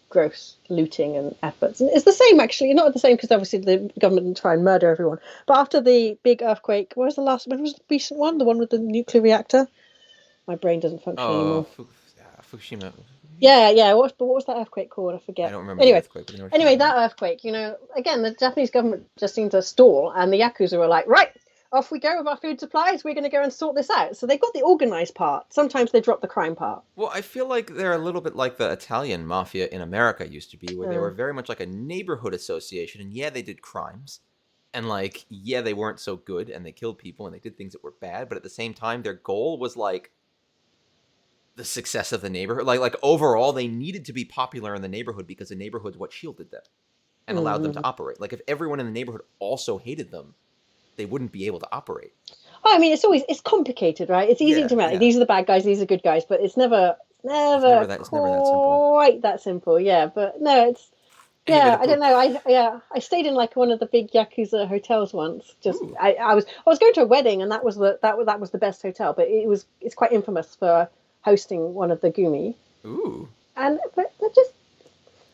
Speaker 2: gross looting and efforts. And it's the same, actually, not the same because obviously the government didn't try and murder everyone. But after the big earthquake, when was the recent one? The one with the nuclear reactor? My brain doesn't function anymore.
Speaker 1: Fukushima.
Speaker 2: Yeah. What was that earthquake called? I forget.
Speaker 1: I don't remember
Speaker 2: Anyway,
Speaker 1: the earthquake.
Speaker 2: Anyway, that earthquake, again, the Japanese government just seemed to stall, and the Yakuza were like, right, off we go with our food supplies. We're going to go and sort this out. So they got the organized part. Sometimes they drop the crime part.
Speaker 1: Well, I feel like they're a little bit like the Italian mafia in America used to be, where they were very much like a neighborhood association. And yeah, they did crimes. And like, yeah, they weren't so good and they killed people and they did things that were bad. But at the same time, their goal was like the success of the neighborhood. Like overall, they needed to be popular in the neighborhood because the neighborhood's what shielded them and allowed them to operate. Like if everyone in the neighborhood also hated them, they wouldn't be able to operate.
Speaker 2: Oh, I mean, it's complicated, right? It's easy to imagine. These are the bad guys, these are good guys, but it's never that simple. Quite that simple, yeah. But no, it's I don't know. I stayed in like one of the big Yakuza hotels once. I was going to a wedding, and that was the best hotel, but it's quite infamous for hosting one of the gumi.
Speaker 1: Ooh.
Speaker 2: But just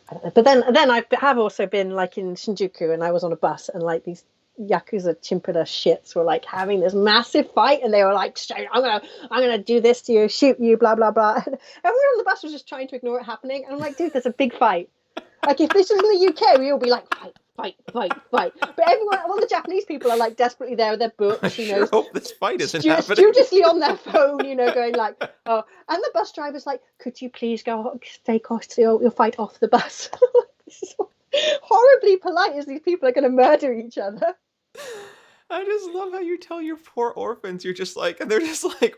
Speaker 2: I don't know. But then I have also been like in Shinjuku, and I was on a bus, and like these Yakuza Chimpida shits were like having this massive fight, and they were like, I'm gonna do this to you, shoot you, blah blah blah. And everyone on the bus was just trying to ignore it happening, and I'm like, dude, there's a big fight. Like if this was in the UK, we all be like, fight. But everyone, all the Japanese people are like desperately there with their books,
Speaker 1: I hope this fight isn't happening.
Speaker 2: Studiously on their phone, going like, oh. And the bus driver's like, could you please take off your fight off the bus? This is horribly polite as these people are going to murder each other.
Speaker 1: I just love how you tell your poor orphans, you're just like, and they're just like,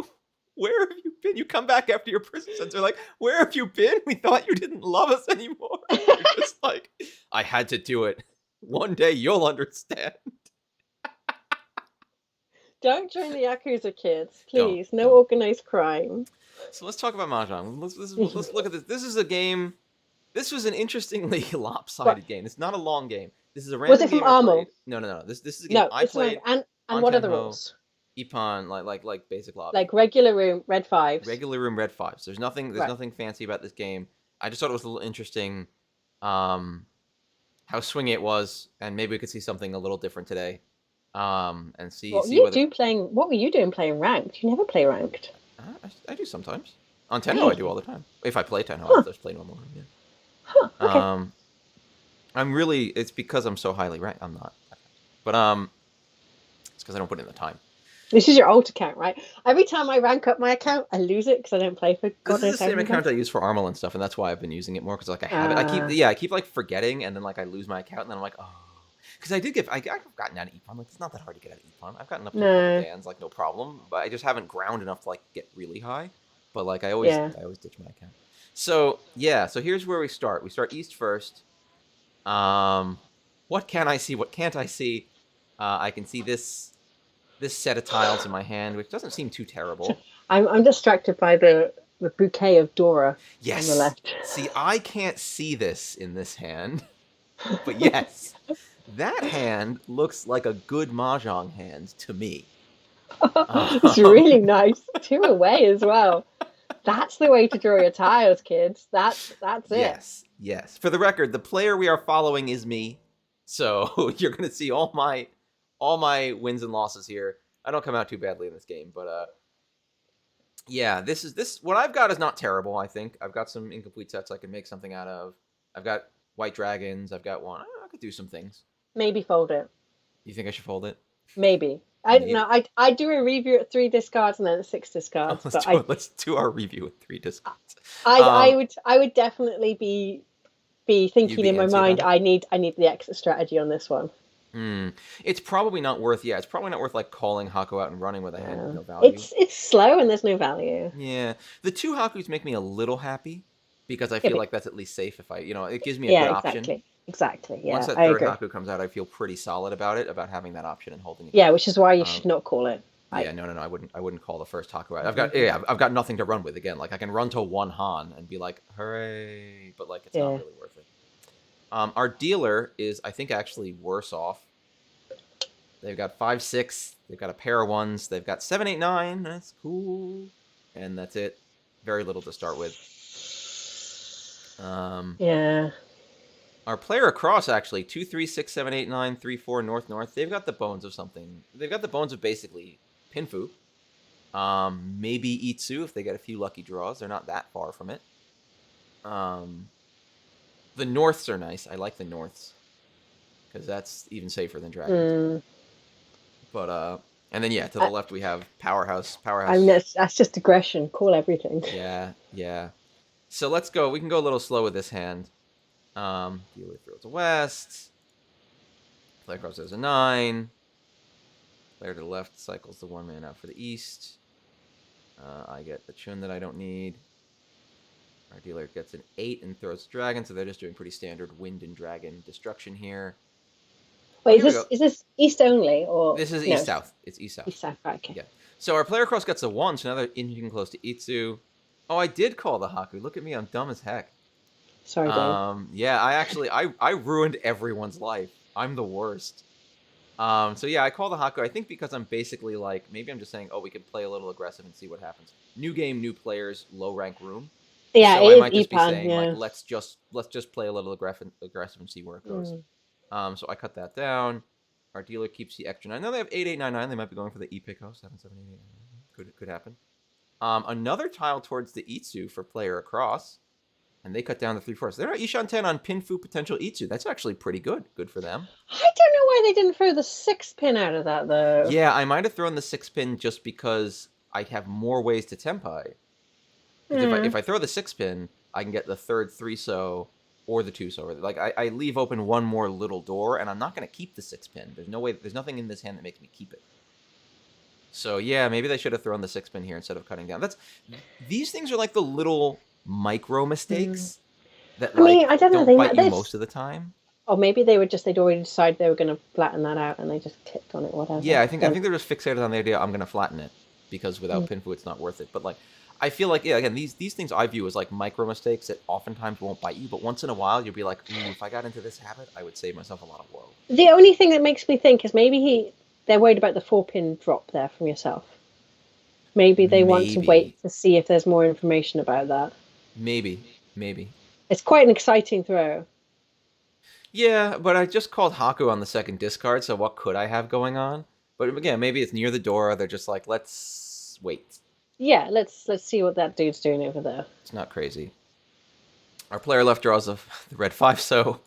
Speaker 1: where have you been? You come back after your prison sentence. They're like, where have you been? We thought you didn't love us anymore. You're just like, I had to do it. One day you'll understand.
Speaker 2: Don't join the Yakuza, kids. Please. No organized crime.
Speaker 1: So let's talk about Mahjong. Let's look at this. This is a game. This was an interestingly lopsided game. It's not a long game. This is a random game. Was it from Armo? No. This is a game I played.
Speaker 2: And what are the rules?
Speaker 1: Ippon, like basic lobby.
Speaker 2: Like regular room, red fives.
Speaker 1: Regular room, red fives. There's nothing fancy about this game. I just thought it was a little interesting how swingy it was, and maybe we could see something a little different today. And see
Speaker 2: what were you doing playing ranked? You never play ranked.
Speaker 1: I do sometimes. On Tenno I do all the time. If I play Tenno, I just play normal. Yeah.
Speaker 2: Huh, okay.
Speaker 1: It's because I'm so highly ranked. I'm not. But it's because I don't put in the time.
Speaker 2: This is your old account, right? Every time I rank up my account, I lose it because I don't play for God.
Speaker 1: This is the same account I use for Armel and stuff, and that's why I've been using it more, because like I have it. I keep like forgetting, and then like I lose my account, and then I'm like, oh. Because I've gotten out of Ippon. Like, it's not that hard to get out of Ippon. I've gotten up to a couple bands, like, no problem. But I just haven't ground enough to, like, get really high. But, like, I always ditch my account. So yeah, so here's where we start. We start east first. Um, what can I see? What can't I see? I can see this set of tiles in my hand, which doesn't seem too terrible.
Speaker 2: I'm distracted by the bouquet of Dora on the
Speaker 1: Yes.
Speaker 2: left.
Speaker 1: See, I can't see this in this hand, but yes, that hand looks like a good mahjong hand to me.
Speaker 2: It's
Speaker 1: Um,
Speaker 2: really nice. Two away as well. That's the way to draw your tiles, kids. That's it.
Speaker 1: yes, yes. For the record, the player we are following is me, so you're gonna see all my wins and losses here. I don't come out too badly in this game, but yeah, this what I've got is not terrible. I think I've got some incomplete sets I can make something out of. I've got white dragons. I've got one. I could do some things.
Speaker 2: Maybe fold it.
Speaker 1: You think I should fold it?
Speaker 2: Maybe. I don't
Speaker 1: Maybe.
Speaker 2: know. I do a review at 3 discards and then at 6 discards,
Speaker 1: let's
Speaker 2: but
Speaker 1: do it. Let's do our review with 3 discards.
Speaker 2: I
Speaker 1: Um,
Speaker 2: would definitely be
Speaker 1: you'd
Speaker 2: thinking
Speaker 1: be
Speaker 2: in my
Speaker 1: antsy about
Speaker 2: mind,
Speaker 1: it.
Speaker 2: I need the exit strategy on this one.
Speaker 1: Hmm. It's probably not worth. Yeah, it's probably not worth like calling Haku out and running with a hand with
Speaker 2: Yeah.
Speaker 1: no value.
Speaker 2: It's slow and there's no value.
Speaker 1: Yeah, the two Hakus make me a little happy because I
Speaker 2: Yeah,
Speaker 1: feel
Speaker 2: but,
Speaker 1: like that's at least safe. If it gives me a
Speaker 2: yeah,
Speaker 1: good option.
Speaker 2: exactly. Exactly.
Speaker 1: Once
Speaker 2: Yeah,
Speaker 1: that
Speaker 2: I
Speaker 1: third
Speaker 2: agree.
Speaker 1: Haku comes out, I feel pretty solid about it, about having that option and holding it.
Speaker 2: Yeah, which is why you
Speaker 1: Um,
Speaker 2: should not call it.
Speaker 1: yeah, no, I wouldn't. I wouldn't call the first Haku out.
Speaker 2: Mhm.
Speaker 1: I've got nothing to run with again. Like I can run to one Han and be like, hooray! But like, it's not
Speaker 2: Yeah.
Speaker 1: really worth it. Our dealer is, I think, actually worse off. They've got 5-6. They've got a pair of ones. They've got 7-8-9. That's cool, and that's it. Very little to start with. Um,
Speaker 2: Yeah.
Speaker 1: our player across actually 2-3-6-7-8-9-3-4 north north. They've got the bones of something. They've got the bones of basically Pinfu. Maybe Itsu if they get a few lucky draws. They're not that far from it. The Norths are nice. I like the Norths because that's even safer than Dragons.
Speaker 2: Mm.
Speaker 1: But and then yeah, to the
Speaker 2: I,
Speaker 1: left we have Powerhouse.
Speaker 2: I mean,
Speaker 1: Powerhouse.
Speaker 2: that's just aggression. Call everything.
Speaker 1: Yeah, yeah. So let's go. We can go a little slow with this hand. Dealer throws a west. Player cross has a 9. Player to the left cycles the 1 man out for the east. I get the Chun that I don't need. Our dealer gets an 8 and throws dragon, so they're just doing pretty standard wind and dragon destruction here. Oh,
Speaker 2: Wait,
Speaker 1: here we go.
Speaker 2: is this east only or
Speaker 1: This is
Speaker 2: no?
Speaker 1: east south. It's east south.
Speaker 2: East south. Right, okay.
Speaker 1: Yeah. So our player cross gets a 1, so now they're inching close to Itsu. Oh, I did call the Haku. Look at me, I'm dumb as heck.
Speaker 2: Sorry, Dave.
Speaker 1: Yeah, I ruined everyone's life. I'm the worst. So yeah, I call the Haku. I think because I'm basically like, maybe I'm just saying, oh, we could play a little aggressive and see what happens. New game, new players, low rank room.
Speaker 2: Yeah,
Speaker 1: So
Speaker 2: it
Speaker 1: I
Speaker 2: is
Speaker 1: might just be
Speaker 2: Ipan.
Speaker 1: saying
Speaker 2: Yeah.
Speaker 1: like, let's just play a little aggressive and see where it goes.
Speaker 2: Mm.
Speaker 1: So I cut that down. Our dealer keeps the extra 9. Now they have 8-8-9-9. They might be going for the E-Pico. 7-7-8-8-9. Could happen. Another tile towards the Itsu for player across. And they cut down the 3/4. They're at Ishan 10 on Pinfu potential Itsu. That's actually pretty good. Good for them.
Speaker 2: I don't know why they didn't throw the 6 pin out of that though.
Speaker 1: Yeah, I might have thrown the 6 pin just because I have more ways to tempai. Because if I throw the 6 pin, I can get the third 3-so or the 2-so. Like I leave open one more little door, and I'm not going to keep the 6 pin. There's no way. There's nothing in this hand that makes me keep it. So yeah, maybe they should have thrown the 6 pin here instead of cutting down. These things are like the little micro mistakes that
Speaker 2: I mean,
Speaker 1: like
Speaker 2: I don't know.
Speaker 1: don't bite you most of the time.
Speaker 2: Or maybe they'd already decided they were going to flatten that out and they just tipped on it. Whatever.
Speaker 1: Yeah, I think they're just fixated on the idea I'm going to flatten it because without Pinfu it's not worth it. But like, I feel like again these things I view as like micro mistakes that oftentimes won't bite you, but once in a while you'll be like, ooh, if I got into this habit, I would save myself a lot of woe.
Speaker 2: The only thing that makes me think is maybe they're worried about the 4 pin drop there from yourself. Maybe they want to wait to see if there's more information about that.
Speaker 1: Maybe.
Speaker 2: It's quite an exciting throw.
Speaker 1: Yeah, but I just called Haku on the second discard, so what could I have going on? But again, maybe it's near the door. They're just like, let's wait.
Speaker 2: Yeah, let's see what that dude's doing over there.
Speaker 1: It's not crazy. Our player left draws the red 5-so.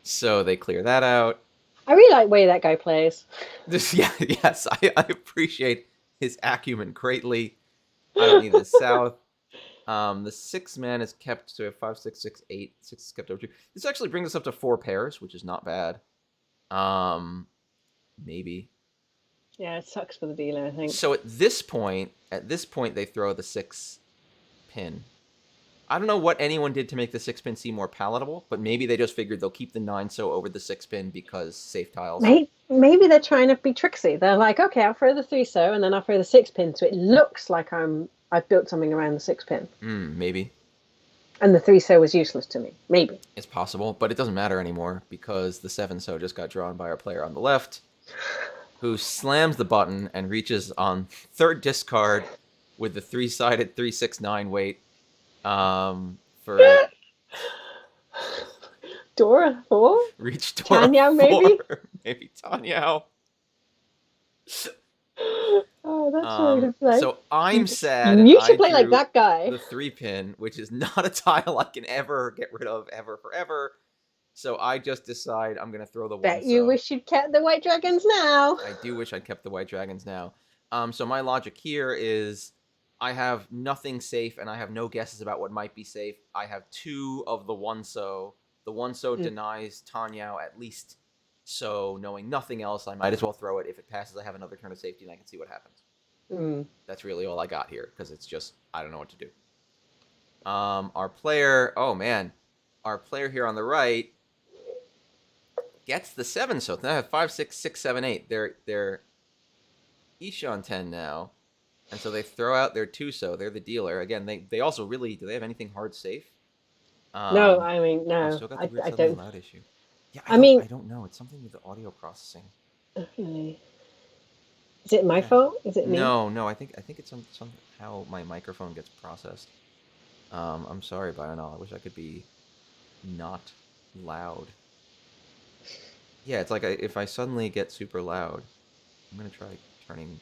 Speaker 1: So they clear that out.
Speaker 2: I really like the way that guy plays.
Speaker 1: Yes, I appreciate his acumen greatly. I don't need the south. The 6-man is kept to a 5, 6, 6, 8. 6 is kept over 2. This actually brings us up to 4 pairs, which is not bad. Maybe.
Speaker 2: Yeah, it sucks for the dealer, I think.
Speaker 1: So at this point, they throw the 6 pin. I don't know what anyone did to make the 6-pin seem more palatable, but maybe they just figured they'll keep the 9-so over the 6-pin because safe tiles.
Speaker 2: Maybe they're trying to be tricksy. They're like, okay, I'll throw the 3-so and then I'll throw the 6-pin, so it looks like I've built something around the 6-pin.
Speaker 1: Maybe.
Speaker 2: And the 3-so was useless to me. Maybe.
Speaker 1: It's possible, but it doesn't matter anymore because the 7-so just got drawn by our player on the left, who slams the button and reaches on third discard with the 3-sided 3/6/9 weight for
Speaker 2: Dora 4?
Speaker 1: reach Dora
Speaker 2: Tanya,
Speaker 1: 4.
Speaker 2: maybe?
Speaker 1: Maybe Tanya.
Speaker 2: Oh, that's really good play.
Speaker 1: So I'm sad.
Speaker 2: You should
Speaker 1: I
Speaker 2: play like
Speaker 1: drew
Speaker 2: that guy.
Speaker 1: the 3-pin, which is not a tile I can ever get rid of ever forever. So I just decide I'm gonna throw the 1-so.
Speaker 2: Bet you wish you'd kept the white dragons now.
Speaker 1: I do wish I'd kept the white dragons now. So my logic here is I have nothing safe and I have no guesses about what might be safe. I have 2 of the 1-so. The 1-so denies Tanya at least. So knowing nothing else, I might as well throw it. If it passes, I have another turn of safety and I can see what happens. That's really all I got here because it's just I don't know what to do. Our player, our player here on the right gets the 7-so. Now I have 5, 6, 6, 7, 8. They're each on 10 now, and so they throw out their 2-so. They're the dealer again. They also really do they have anything hard safe?
Speaker 2: No, I mean no.
Speaker 1: I've still got the weird
Speaker 2: I
Speaker 1: suddenly
Speaker 2: don't.
Speaker 1: loud issue. Yeah,
Speaker 2: I mean,
Speaker 1: I don't know. It's something with the audio processing.
Speaker 2: Okay. Is it my fault? Is it me?
Speaker 1: No. I think it's somehow my microphone gets processed. I'm sorry, Bional. I wish I could be not loud. Yeah, it's like if I suddenly get super loud, I'm gonna try turning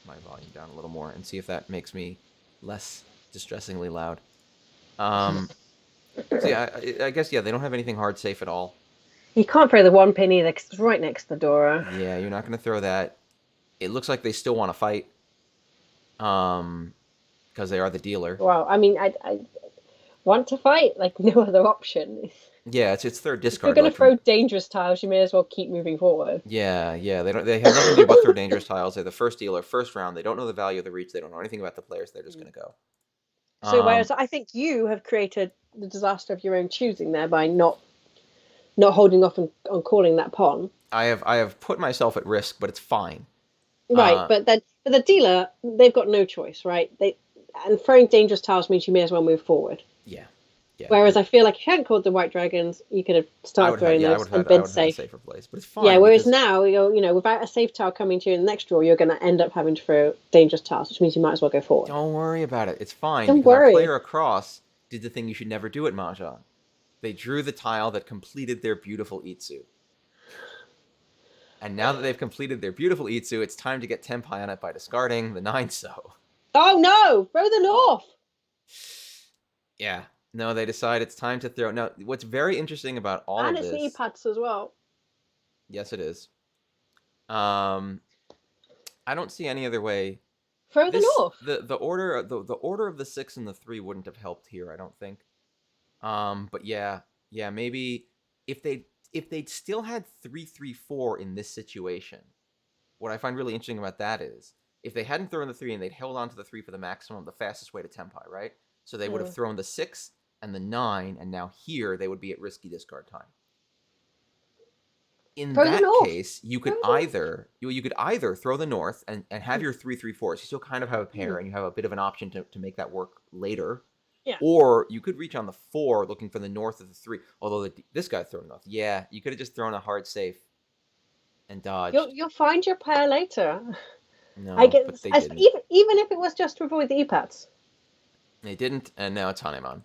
Speaker 1: my volume down a little more and see if that makes me less distressingly loud. So yeah, I guess they don't have anything hard safe at all.
Speaker 2: You can't throw the 1-pin either because it's right next to the Dora.
Speaker 1: Yeah, you're not gonna throw that. It looks like they still want to fight. Because they are the dealer.
Speaker 2: Well, I mean, I want to fight, like no other option.
Speaker 1: Yeah, it's third discard.
Speaker 2: If you're going to throw dangerous tiles, you may as well keep moving forward.
Speaker 1: Yeah. They have nothing to do about throw dangerous tiles. They're the first dealer, first round. They don't know the value of the reach. They don't know anything about the players. They're just gonna go.
Speaker 2: So whereas I think you have created the disaster of your own choosing there by not holding off on calling that pawn.
Speaker 1: I have put myself at risk, but it's fine.
Speaker 2: Right, but the dealer, they've got no choice, right? And throwing dangerous tiles means you may as well move forward.
Speaker 1: Yeah.
Speaker 2: Whereas I feel like if you hadn't called the white dragons, you could have started throwing those and been safe.
Speaker 1: A safer place, but it's fine.
Speaker 2: Yeah, whereas now you're without a safe tile coming to you in the next draw, you're going to end up having to throw dangerous tiles, which means you might as well go forward.
Speaker 1: Don't worry about it. It's fine.
Speaker 2: Don't
Speaker 1: because
Speaker 2: worry.
Speaker 1: Our player across did the thing you should never do at Mahjong. They drew the tile that completed their beautiful Itsu. And now that they've completed their beautiful Itsu, it's time to get Tenpai on it by discarding the 9-so.
Speaker 2: Oh no! Throw the north!
Speaker 1: Yeah. No, they decide it's time to throw. Now, what's very interesting about all of this...
Speaker 2: And it's the E-pads as well.
Speaker 1: Yes, it is. I don't see any other way.
Speaker 2: Throw the north.
Speaker 1: The order of the 6 and the 3 wouldn't have helped here, I don't think. But yeah, maybe if they'd still had 3/3/4 in this situation, what I find really interesting about that is if they hadn't thrown the 3 and they'd held on to the 3 for the maximum, the fastest way to Tenpai, right? So they would have thrown the 6 and the 9, and now here they would be at risky discard time. In that case, you could either throw the north and have your 3/3/4. So you still kind of have a pair, and you have a bit of an option to make that work later.
Speaker 2: Yeah.
Speaker 1: Or you could reach on the 4 looking for the north of the 3. Although this guy thrown north. Yeah, you could have just thrown a hard safe and dodged.
Speaker 2: You'll find your pair later.
Speaker 1: No,
Speaker 2: but
Speaker 1: they didn't.
Speaker 2: Even if it was just to avoid the E-pads.
Speaker 1: They didn't, and now it's Haneman.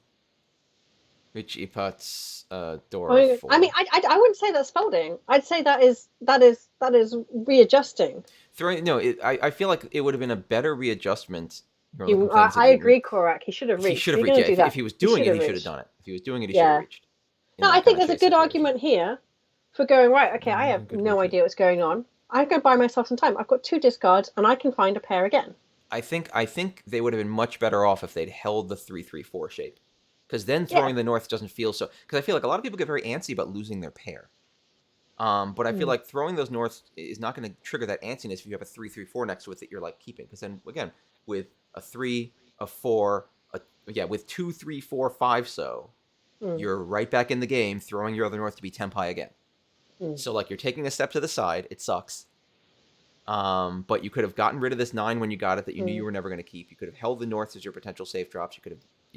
Speaker 1: Which E-pads Dora 4.
Speaker 2: I mean, I wouldn't say that's folding. I'd say that is readjusting.
Speaker 1: I feel like it would have been a better readjustment.
Speaker 2: I agree, Korak. He should have reached.
Speaker 1: If he was doing it, he should have done it. If he was doing it, he should have reached.
Speaker 2: No, I think there's a good argument here for going, right, okay, I have no idea what's going on. I'm going to buy myself some time. I've got 2 discards, and I can find a pair again.
Speaker 1: I think they would have been much better off if they'd held the 3/3/4 shape. Because then throwing the north doesn't feel so... Because I feel like a lot of people get very antsy about losing their pair. But I feel like throwing those norths is not going to trigger that antsiness if you have a 3/3/4 next to it that you're like keeping. Because then, again, with a 3, a 4, yeah, with 2, 3, 4, 5 so,
Speaker 2: Mm,
Speaker 1: you're right back in the game, throwing your other north to be temp high again.
Speaker 2: mm,
Speaker 1: So like you're taking a step to the side. It sucks. But you could have gotten rid of this 9 when you got it that you knew you
Speaker 2: mm.
Speaker 1: were never going to keep. You could have held the norths as your potential safe drops. You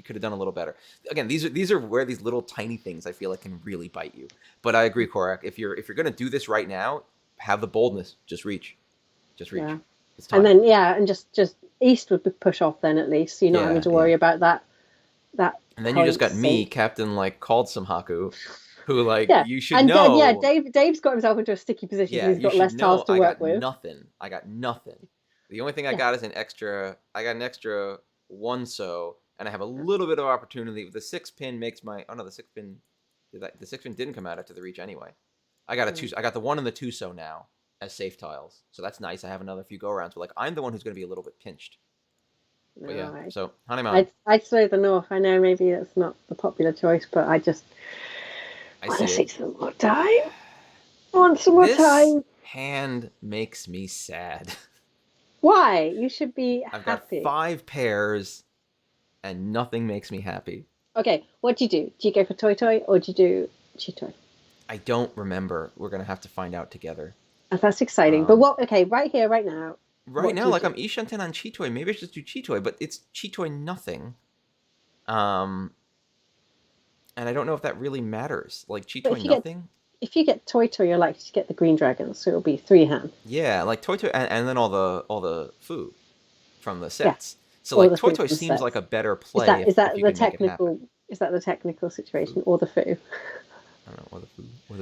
Speaker 1: could have done a little better. Again, these are where these little tiny things I feel like can really bite you. But I agree, Korak. If you're going to do this right now, have the boldness. Just reach.
Speaker 2: Yeah.
Speaker 1: It's
Speaker 2: And
Speaker 1: time.
Speaker 2: then yeah, and just east would be push off then at least. So you're not having
Speaker 1: Yeah,
Speaker 2: to
Speaker 1: yeah.
Speaker 2: worry about that
Speaker 1: And then you just
Speaker 2: point
Speaker 1: got me,
Speaker 2: sink.
Speaker 1: Captain like called some Haku, who like
Speaker 2: Yeah.
Speaker 1: you should
Speaker 2: And yeah,
Speaker 1: know.
Speaker 2: Dave's got himself into a sticky position because
Speaker 1: Yeah,
Speaker 2: he's
Speaker 1: you
Speaker 2: got
Speaker 1: should
Speaker 2: less tiles
Speaker 1: know
Speaker 2: to
Speaker 1: I
Speaker 2: work
Speaker 1: got
Speaker 2: with.
Speaker 1: nothing. I got nothing. The only thing I
Speaker 2: Yeah.
Speaker 1: got is an extra. I got an extra 1 so, and I have a little bit of opportunity. The 6 pin makes my. Oh no, the 6 pin. The 6 pin didn't come out after the reach anyway. I got a
Speaker 2: Mm.
Speaker 1: 2. I got the 1 and the 2 so now as safe tiles, so that's nice. I have another few go rounds, but like I'm the one who's going to be a little bit pinched. But yeah,
Speaker 2: No,
Speaker 1: so Hanuman,
Speaker 2: I'd say the north. I know maybe that's not the popular choice, but I just
Speaker 1: I
Speaker 2: want to
Speaker 1: see
Speaker 2: see
Speaker 1: it.
Speaker 2: some more time. I want some more
Speaker 1: This
Speaker 2: time.
Speaker 1: hand makes me sad.
Speaker 2: Why? You should be
Speaker 1: I've got
Speaker 2: happy.
Speaker 1: 5 pairs, and nothing makes me happy.
Speaker 2: Okay, what do you do? Do you go for Toy Toy or do you do Chitoy?
Speaker 1: I don't remember. We're gonna have to find out together.
Speaker 2: Oh, that's exciting. But
Speaker 1: Um,
Speaker 2: what? Okay, right here, right now.
Speaker 1: right
Speaker 2: What do
Speaker 1: now,
Speaker 2: you
Speaker 1: like
Speaker 2: do?
Speaker 1: I'm Ishanten on Chitoy. Maybe I should just do Chitoy, but it's Chitoy nothing. Um, and I don't know if that really matters. Like
Speaker 2: But
Speaker 1: Chitoy nothing.
Speaker 2: if you get Toy Toy, you're likely to get the green dragon, so it'll be 3 hand.
Speaker 1: Yeah, like Toy Toy, and then all the food from the
Speaker 2: Yeah,
Speaker 1: sets. So
Speaker 2: all
Speaker 1: like
Speaker 2: the
Speaker 1: Toy
Speaker 2: food
Speaker 1: Toy
Speaker 2: from the
Speaker 1: seems like
Speaker 2: sets.
Speaker 1: a better
Speaker 2: Is
Speaker 1: play if
Speaker 2: that
Speaker 1: you
Speaker 2: the
Speaker 1: can make it happen.
Speaker 2: technical? Is that the technical
Speaker 1: Food.
Speaker 2: situation or the foo?
Speaker 1: I don't know, or the foo,
Speaker 2: Or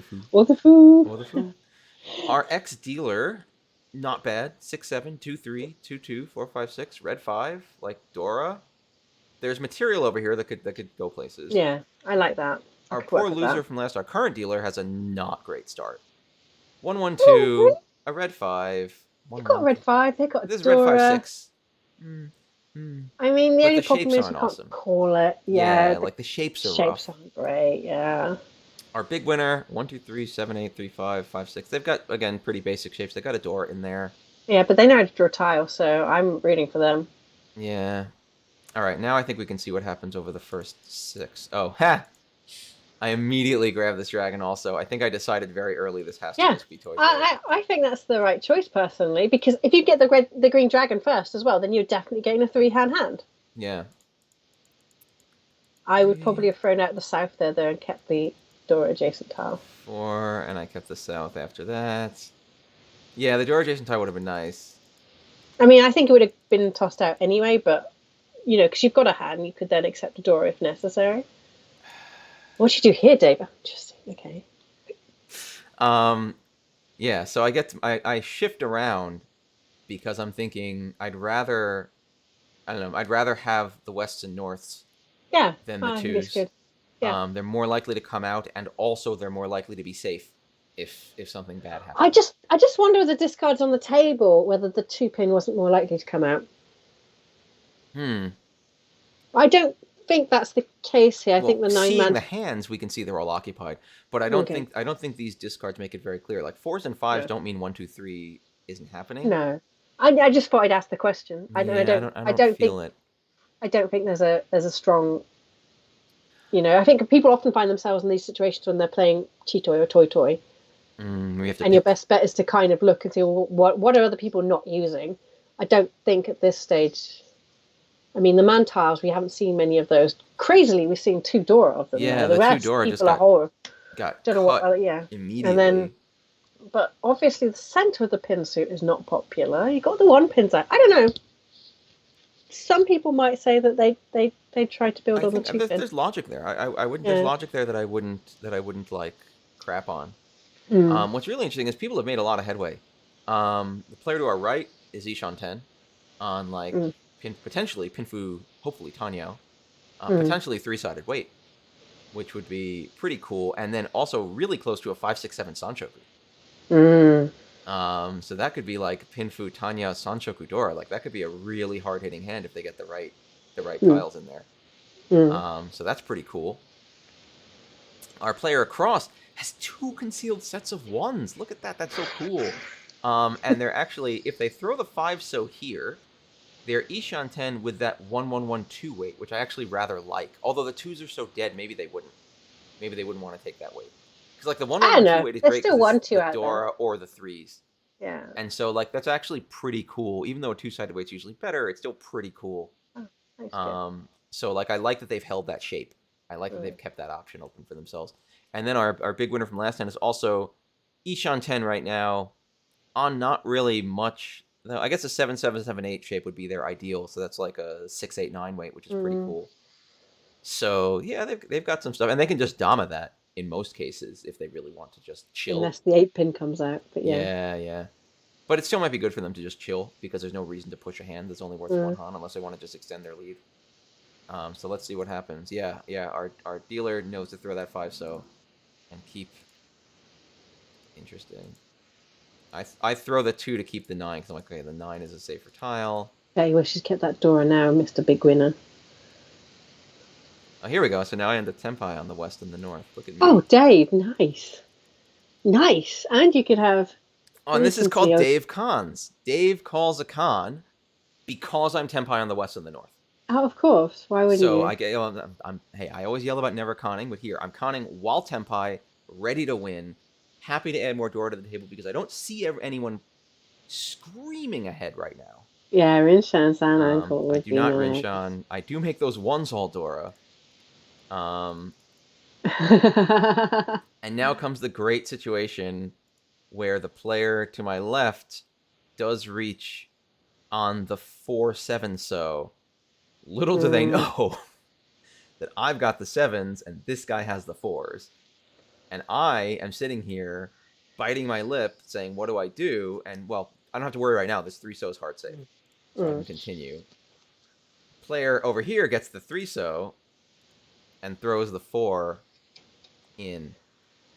Speaker 2: the foo?
Speaker 1: or the foo. Our ex dealer, not bad. 6-7, 2-3, 2-2, 4-5-6, red 5, like Dora. There's material over here that could go places.
Speaker 2: Yeah, I like that. I
Speaker 1: Our
Speaker 2: could
Speaker 1: poor
Speaker 2: work with
Speaker 1: loser
Speaker 2: that.
Speaker 1: from last, our current dealer has a not great start. 1-1-2,
Speaker 2: Oh, really?
Speaker 1: a red 5,
Speaker 2: They've got
Speaker 1: 1-1.
Speaker 2: red five. They've got
Speaker 1: This is red 5
Speaker 2: Dora.
Speaker 1: 6. Mm, mm.
Speaker 2: I mean, the
Speaker 1: But
Speaker 2: only
Speaker 1: the
Speaker 2: problem
Speaker 1: shapes
Speaker 2: is you
Speaker 1: aren't
Speaker 2: can't
Speaker 1: awesome.
Speaker 2: call it. Yeah,
Speaker 1: Yeah,
Speaker 2: the
Speaker 1: like the shapes are
Speaker 2: shapes
Speaker 1: rough.
Speaker 2: aren't great. Yeah.
Speaker 1: Our big winner, 1, 2, 3, 7, 8, 3, 5, 5, 6. They've got, again, pretty basic shapes. They've got a door in there.
Speaker 2: Yeah, but they know how to draw tile, so I'm rooting for them.
Speaker 1: Yeah. All right, now I think we can see what happens over the first 6. Oh, ha! I immediately grabbed this dragon also. I think I decided very early this has to
Speaker 2: Yeah,
Speaker 1: just be Toy Toy.
Speaker 2: I think that's the right choice personally, because if you get the green dragon first as well, then you're definitely getting a 3 hand.
Speaker 1: Yeah.
Speaker 2: I would probably have thrown out the south there though and kept the door adjacent tile.
Speaker 1: 4, and I kept the south after that. Yeah, the door adjacent tile would have been nice.
Speaker 2: I mean, I think it would have been tossed out anyway, but because you've got a hand, you could then accept a door if necessary. What do you do here, Dave? Interesting. Okay.
Speaker 1: Yeah, so I shift around because I'm thinking I don't know, I'd rather have the wests and norths
Speaker 2: Yeah,
Speaker 1: than the
Speaker 2: I think it's
Speaker 1: twos.
Speaker 2: good. Yeah.
Speaker 1: They're more likely to come out, and also they're more likely to be safe if something bad
Speaker 2: I
Speaker 1: happens.
Speaker 2: just I just wonder with the discards on the table whether the 2 pin wasn't more likely to come out.
Speaker 1: Hmm.
Speaker 2: I don't think that's the case here. I
Speaker 1: Well,
Speaker 2: think the 9
Speaker 1: seeing
Speaker 2: man.
Speaker 1: the hands, we can see they're all occupied, but
Speaker 2: Okay.
Speaker 1: I don't think these discards make it very clear. Like 4s and 5s
Speaker 2: No.
Speaker 1: don't mean 1, 2, 3 isn't happening.
Speaker 2: No. I just thought I'd ask the question.
Speaker 1: Yeah, I don't feel it.
Speaker 2: I don't think there's a strong. I think people often find themselves in these situations when they're playing Cheetoy or Toy Toy,
Speaker 1: We have to
Speaker 2: and your
Speaker 1: pick.
Speaker 2: best bet is to kind of look and see, well, what are other people not using. I don't think at this stage. I mean, the man tiles, we haven't seen many of those. Crazily, we've seen 2 Dora of them
Speaker 1: Yeah,
Speaker 2: there. The
Speaker 1: the two
Speaker 2: rest,
Speaker 1: Dora just
Speaker 2: people are whole.
Speaker 1: got
Speaker 2: Don't know what.
Speaker 1: cut
Speaker 2: Yeah, and then,
Speaker 1: immediately.
Speaker 2: but obviously the center of the pin suit is not popular. You got the 1 pins out. I don't know. Some people might say that they tried to build
Speaker 1: I
Speaker 2: on the
Speaker 1: think
Speaker 2: 2 pin.
Speaker 1: there's logic there. I wouldn't. There's
Speaker 2: Yeah.
Speaker 1: logic there that I wouldn't like crap on.
Speaker 2: Mm.
Speaker 1: What's really interesting is people have made a lot of headway. The player to our right is Ishan 10 on like
Speaker 2: Mm.
Speaker 1: potentially Pinfu, hopefully Tanyo,
Speaker 2: Mm.
Speaker 1: potentially 3-sided weight, which would be pretty cool, and then also really close to a 5-6-7 Sanchoku.
Speaker 2: Mm.
Speaker 1: So that could be like Pinfu, Tanya, Sanchoku, Dora. Like that could be a really hard hitting hand if they get the right
Speaker 2: Mm.
Speaker 1: tiles in there.
Speaker 2: Mm.
Speaker 1: So that's pretty cool. Our player across has 2 concealed sets of 1s. Look at that. That's so cool. And they're actually, if they throw the 5 so here, they're Ishan 10 with that 1112 weight, which I actually rather like. Although the twos are so dead, maybe they wouldn't. Maybe they wouldn't want to take that weight. Because like the
Speaker 2: I don't
Speaker 1: 1112
Speaker 2: know.
Speaker 1: weight is
Speaker 2: There's
Speaker 1: great
Speaker 2: still
Speaker 1: because it's
Speaker 2: one two
Speaker 1: the
Speaker 2: out there.
Speaker 1: Dora or the threes.
Speaker 2: Yeah.
Speaker 1: And so like that's actually pretty cool. Even though a two-sided weight's usually better, it's still pretty cool.
Speaker 2: Oh, that's good.
Speaker 1: So like I like that they've held that shape. I like that they've kept that option open for themselves. And then our big winner from last time is also Ishan 10 right now on not really much. No, I guess a 7-7-7-8 shape would be their ideal. So that's like a 6-8-9 weight, which is pretty cool. So yeah, they've got some stuff, and they can just Dama that in most cases if they really want to just chill.
Speaker 2: Unless the 8-pin comes out, but yeah.
Speaker 1: Yeah. But it still might be good for them to just chill because there's no reason to push a hand that's only worth one Han unless they want to just extend their lead. So let's see what happens. Yeah. Our dealer knows to throw that 5-so and keep. Interesting. I throw the 2 to keep the 9 because I'm like, okay, the 9 is a safer tile.
Speaker 2: Yeah, he wishes kept that Dora now, Mr. Big Winner.
Speaker 1: Oh, here we go. So now I end up Tempai on the west and the north. Look at me.
Speaker 2: Oh, Dave, nice. Nice. And you could have...
Speaker 1: Oh, and this is called Dave Cons. Dave calls a con because I'm Tempai on the west and the north.
Speaker 2: Oh, of course. Why wouldn't you?
Speaker 1: So I get, hey, I always yell about never conning, but here I'm conning while Tempai, ready to win, happy to add more Dora to the table because I don't see anyone screaming ahead right now.
Speaker 2: Yeah, Rinshan's and Ankle would
Speaker 1: I do not Rinshan. I do make those ones all Dora. And now comes the great situation where the player to my left does reach on the 4-7-so. Little do they know that I've got the 7s and this guy has the 4s. And I am sitting here biting my lip saying, what do I do? And, well, I don't have to worry right now. This 3-so is hard save. So I can continue. Player over here gets the 3-so and throws the 4 in.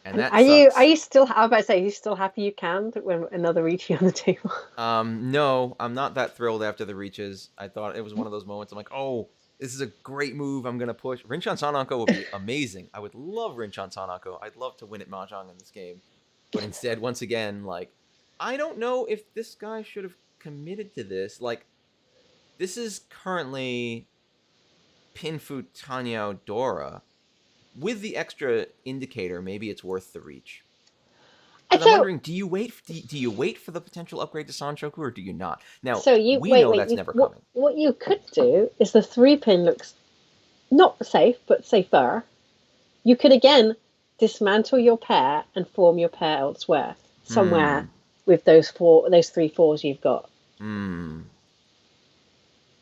Speaker 1: And that
Speaker 2: are you still? I was about to say, are you still happy you canned when another reaching on the table?
Speaker 1: No, I'm not that thrilled after the reaches. I thought it was one of those moments. I'm like, oh, this is a great move. I'm gonna push. Rinchan Sanako would be amazing. I would love Rinchan Sanako. I'd love to win at Mahjong in this game, but instead, once again, like, I don't know if this guy should have committed to this. Like, this is currently Pinfu Tanyao Dora. With the extra indicator, maybe it's worth the reach. And I'm wondering, do you wait? Do you wait for the potential upgrade to Sanshoku, or do you not? Now, we know that's never coming.
Speaker 2: What you could do is the 3-pin looks not safe, but safer. You could again dismantle your pair and form your pair elsewhere, somewhere with those 3 4s you've got.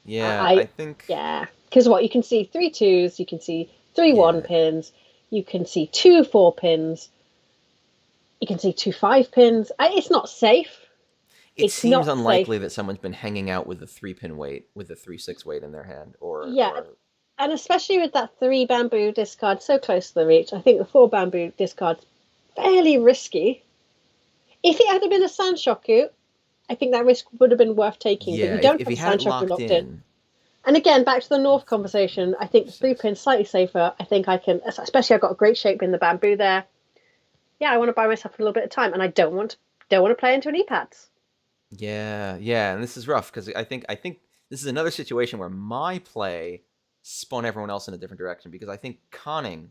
Speaker 1: Yeah, I think.
Speaker 2: Yeah, because what you can see 3 2s, you can see 3 1 pins, you can see 2 4 pins, you can see 2 5 pins. It's not safe.
Speaker 1: It seems unlikely that someone's been hanging out with the 3-pin weight, with the 3-6 weight in their hand,
Speaker 2: and especially with that 3 bamboo discard so close to the reach, I think the 4 bamboo discard's fairly risky. If it had been a Sanshoku, I think that risk would have been worth taking.
Speaker 1: Yeah,
Speaker 2: but you don't
Speaker 1: if
Speaker 2: have Sanshoku locked in. And again, back to the North conversation, I think the 3-pin's slightly safer. I think I can, especially I've got a great shape in the bamboo there. Yeah, I want to buy myself a little bit of time, and I don't want to play into an E-pads.
Speaker 1: Yeah, and this is rough because I think this is another situation where my play spun everyone else in a different direction because I think conning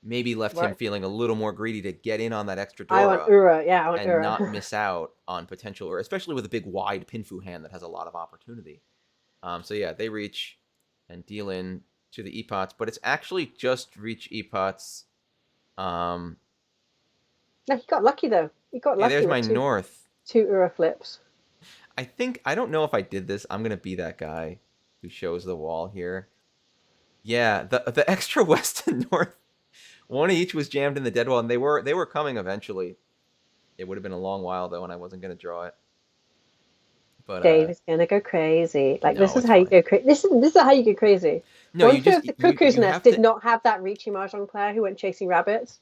Speaker 1: maybe left him feeling a little more greedy to get in on that extra Dora.
Speaker 2: I want Ura,
Speaker 1: and not miss out on potential, or especially with a big wide Pinfu hand that has a lot of opportunity. So yeah, they reach and deal in to the Epots, but it's actually just reach Epots.
Speaker 2: No, he got lucky though. He got lucky.
Speaker 1: There's my north.
Speaker 2: 2 Ura flips.
Speaker 1: I don't know if I did this. I'm gonna be that guy who shows the wall here. Yeah, the extra west and north, one of each was jammed in the dead wall, and they were coming eventually. It would have been a long while though, and I wasn't gonna draw it. But
Speaker 2: Dave is gonna go crazy. Like, this is how you go crazy. This is how you go crazy.
Speaker 1: No,
Speaker 2: you just the Cuckoo's Nest did not have that reachy Mahjong player who went chasing rabbits.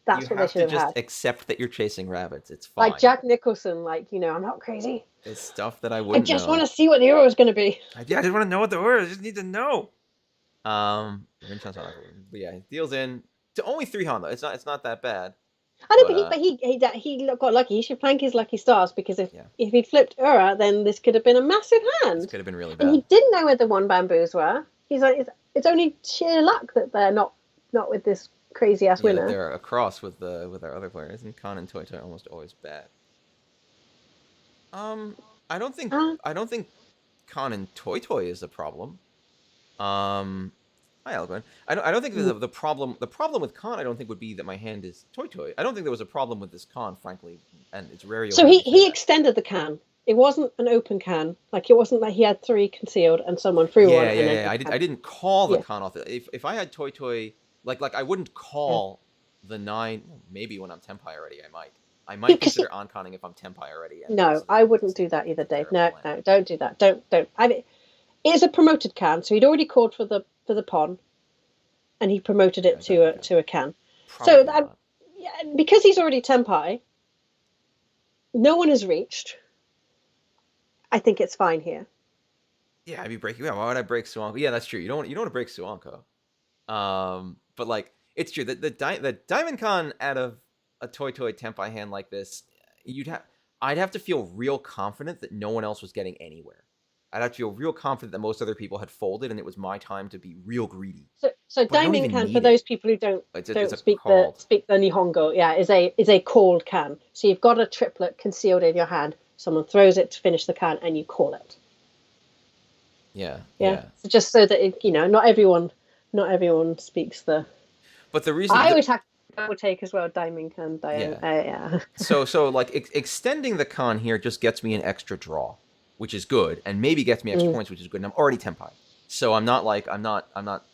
Speaker 2: That's what they should have had. You have to
Speaker 1: just accept that you're chasing rabbits. It's fine.
Speaker 2: Like Jack Nicholson, like, I'm not crazy.
Speaker 1: It's stuff that I wouldn't.
Speaker 2: I just want to see what the Euro is going to be.
Speaker 1: I just want to know what the Euro is. I just need to know. But yeah, he deals in to only 3 Han though. It's not that bad.
Speaker 2: I know,
Speaker 1: But
Speaker 2: but he got lucky. He should thank his lucky stars because
Speaker 1: yeah,
Speaker 2: if he'd flipped Ura, then this could have been a massive
Speaker 1: this
Speaker 2: hand.
Speaker 1: could have been really
Speaker 2: And he
Speaker 1: bad.
Speaker 2: didn't know where the one bamboos were. He's like, it's only sheer luck that they're not with this crazy ass
Speaker 1: Yeah, that
Speaker 2: winner.
Speaker 1: they're across with our other players, and Khan and Toy Toy almost always bad. Um, I don't think
Speaker 2: Uh,
Speaker 1: I don't think Khan and Toy Toy is the problem. Um, Hi, Algren. I don't think the problem with Khan I don't think would be that my hand is Toy Toy. I don't think there was a problem with this Khan, frankly, and it's rare you'll
Speaker 2: so
Speaker 1: hear me say
Speaker 2: he
Speaker 1: that.
Speaker 2: extended the can. It wasn't an open can. Like it wasn't like he had three concealed and someone threw one
Speaker 1: Yeah,
Speaker 2: and
Speaker 1: yeah,
Speaker 2: then
Speaker 1: yeah.
Speaker 2: he
Speaker 1: I didn't call the
Speaker 2: yeah.
Speaker 1: Khan off. If I had Toy Toy, like I wouldn't
Speaker 2: Yeah.
Speaker 1: call the nine. Maybe when I'm Tempai already, I might. I might
Speaker 2: Because
Speaker 1: consider on-conning if I'm Tempai already, and
Speaker 2: no,
Speaker 1: this
Speaker 2: I
Speaker 1: is
Speaker 2: wouldn't
Speaker 1: just
Speaker 2: do that either,
Speaker 1: a
Speaker 2: Dave.
Speaker 1: terrible
Speaker 2: No,
Speaker 1: plan.
Speaker 2: no, don't do that. Don't. I mean, it is a promoted can, so he'd already called for the pawn, and he promoted
Speaker 1: Yeah,
Speaker 2: it
Speaker 1: then I'm good.
Speaker 2: to a can. So
Speaker 1: Probably
Speaker 2: that
Speaker 1: not.
Speaker 2: yeah, because he's already tempai, no one has reached. I think it's fine here.
Speaker 1: Yeah, I'd be breaking. Yeah, why would I break Suanko? Yeah, that's true. You don't want to break Suanko. But like it's true that the Diamond Con out of a Toy Toy Tempai hand like this, you'd have I'd have to feel real confident that no one else was getting anywhere. I'd have to feel real confident that most other people had folded and it was my time to be real greedy.
Speaker 2: So
Speaker 1: But I don't
Speaker 2: daiming
Speaker 1: even
Speaker 2: can for
Speaker 1: need it.
Speaker 2: those people who
Speaker 1: It's
Speaker 2: don't
Speaker 1: a called.
Speaker 2: speak the Nihongo, yeah, is a called can. So you've got a triplet concealed in your hand. Someone throws it to finish the can, and you call it.
Speaker 1: Yeah,
Speaker 2: Yeah.
Speaker 1: yeah.
Speaker 2: So just so that not everyone speaks the.
Speaker 1: But the reason
Speaker 2: I
Speaker 1: that
Speaker 2: always have I would take as well daiming can diam.
Speaker 1: yeah.
Speaker 2: Yeah.
Speaker 1: So like extending the con here just gets me an extra draw, which is good, and maybe gets me extra
Speaker 2: Mm.
Speaker 1: points, which is good. And I'm already Tempai, so I'm not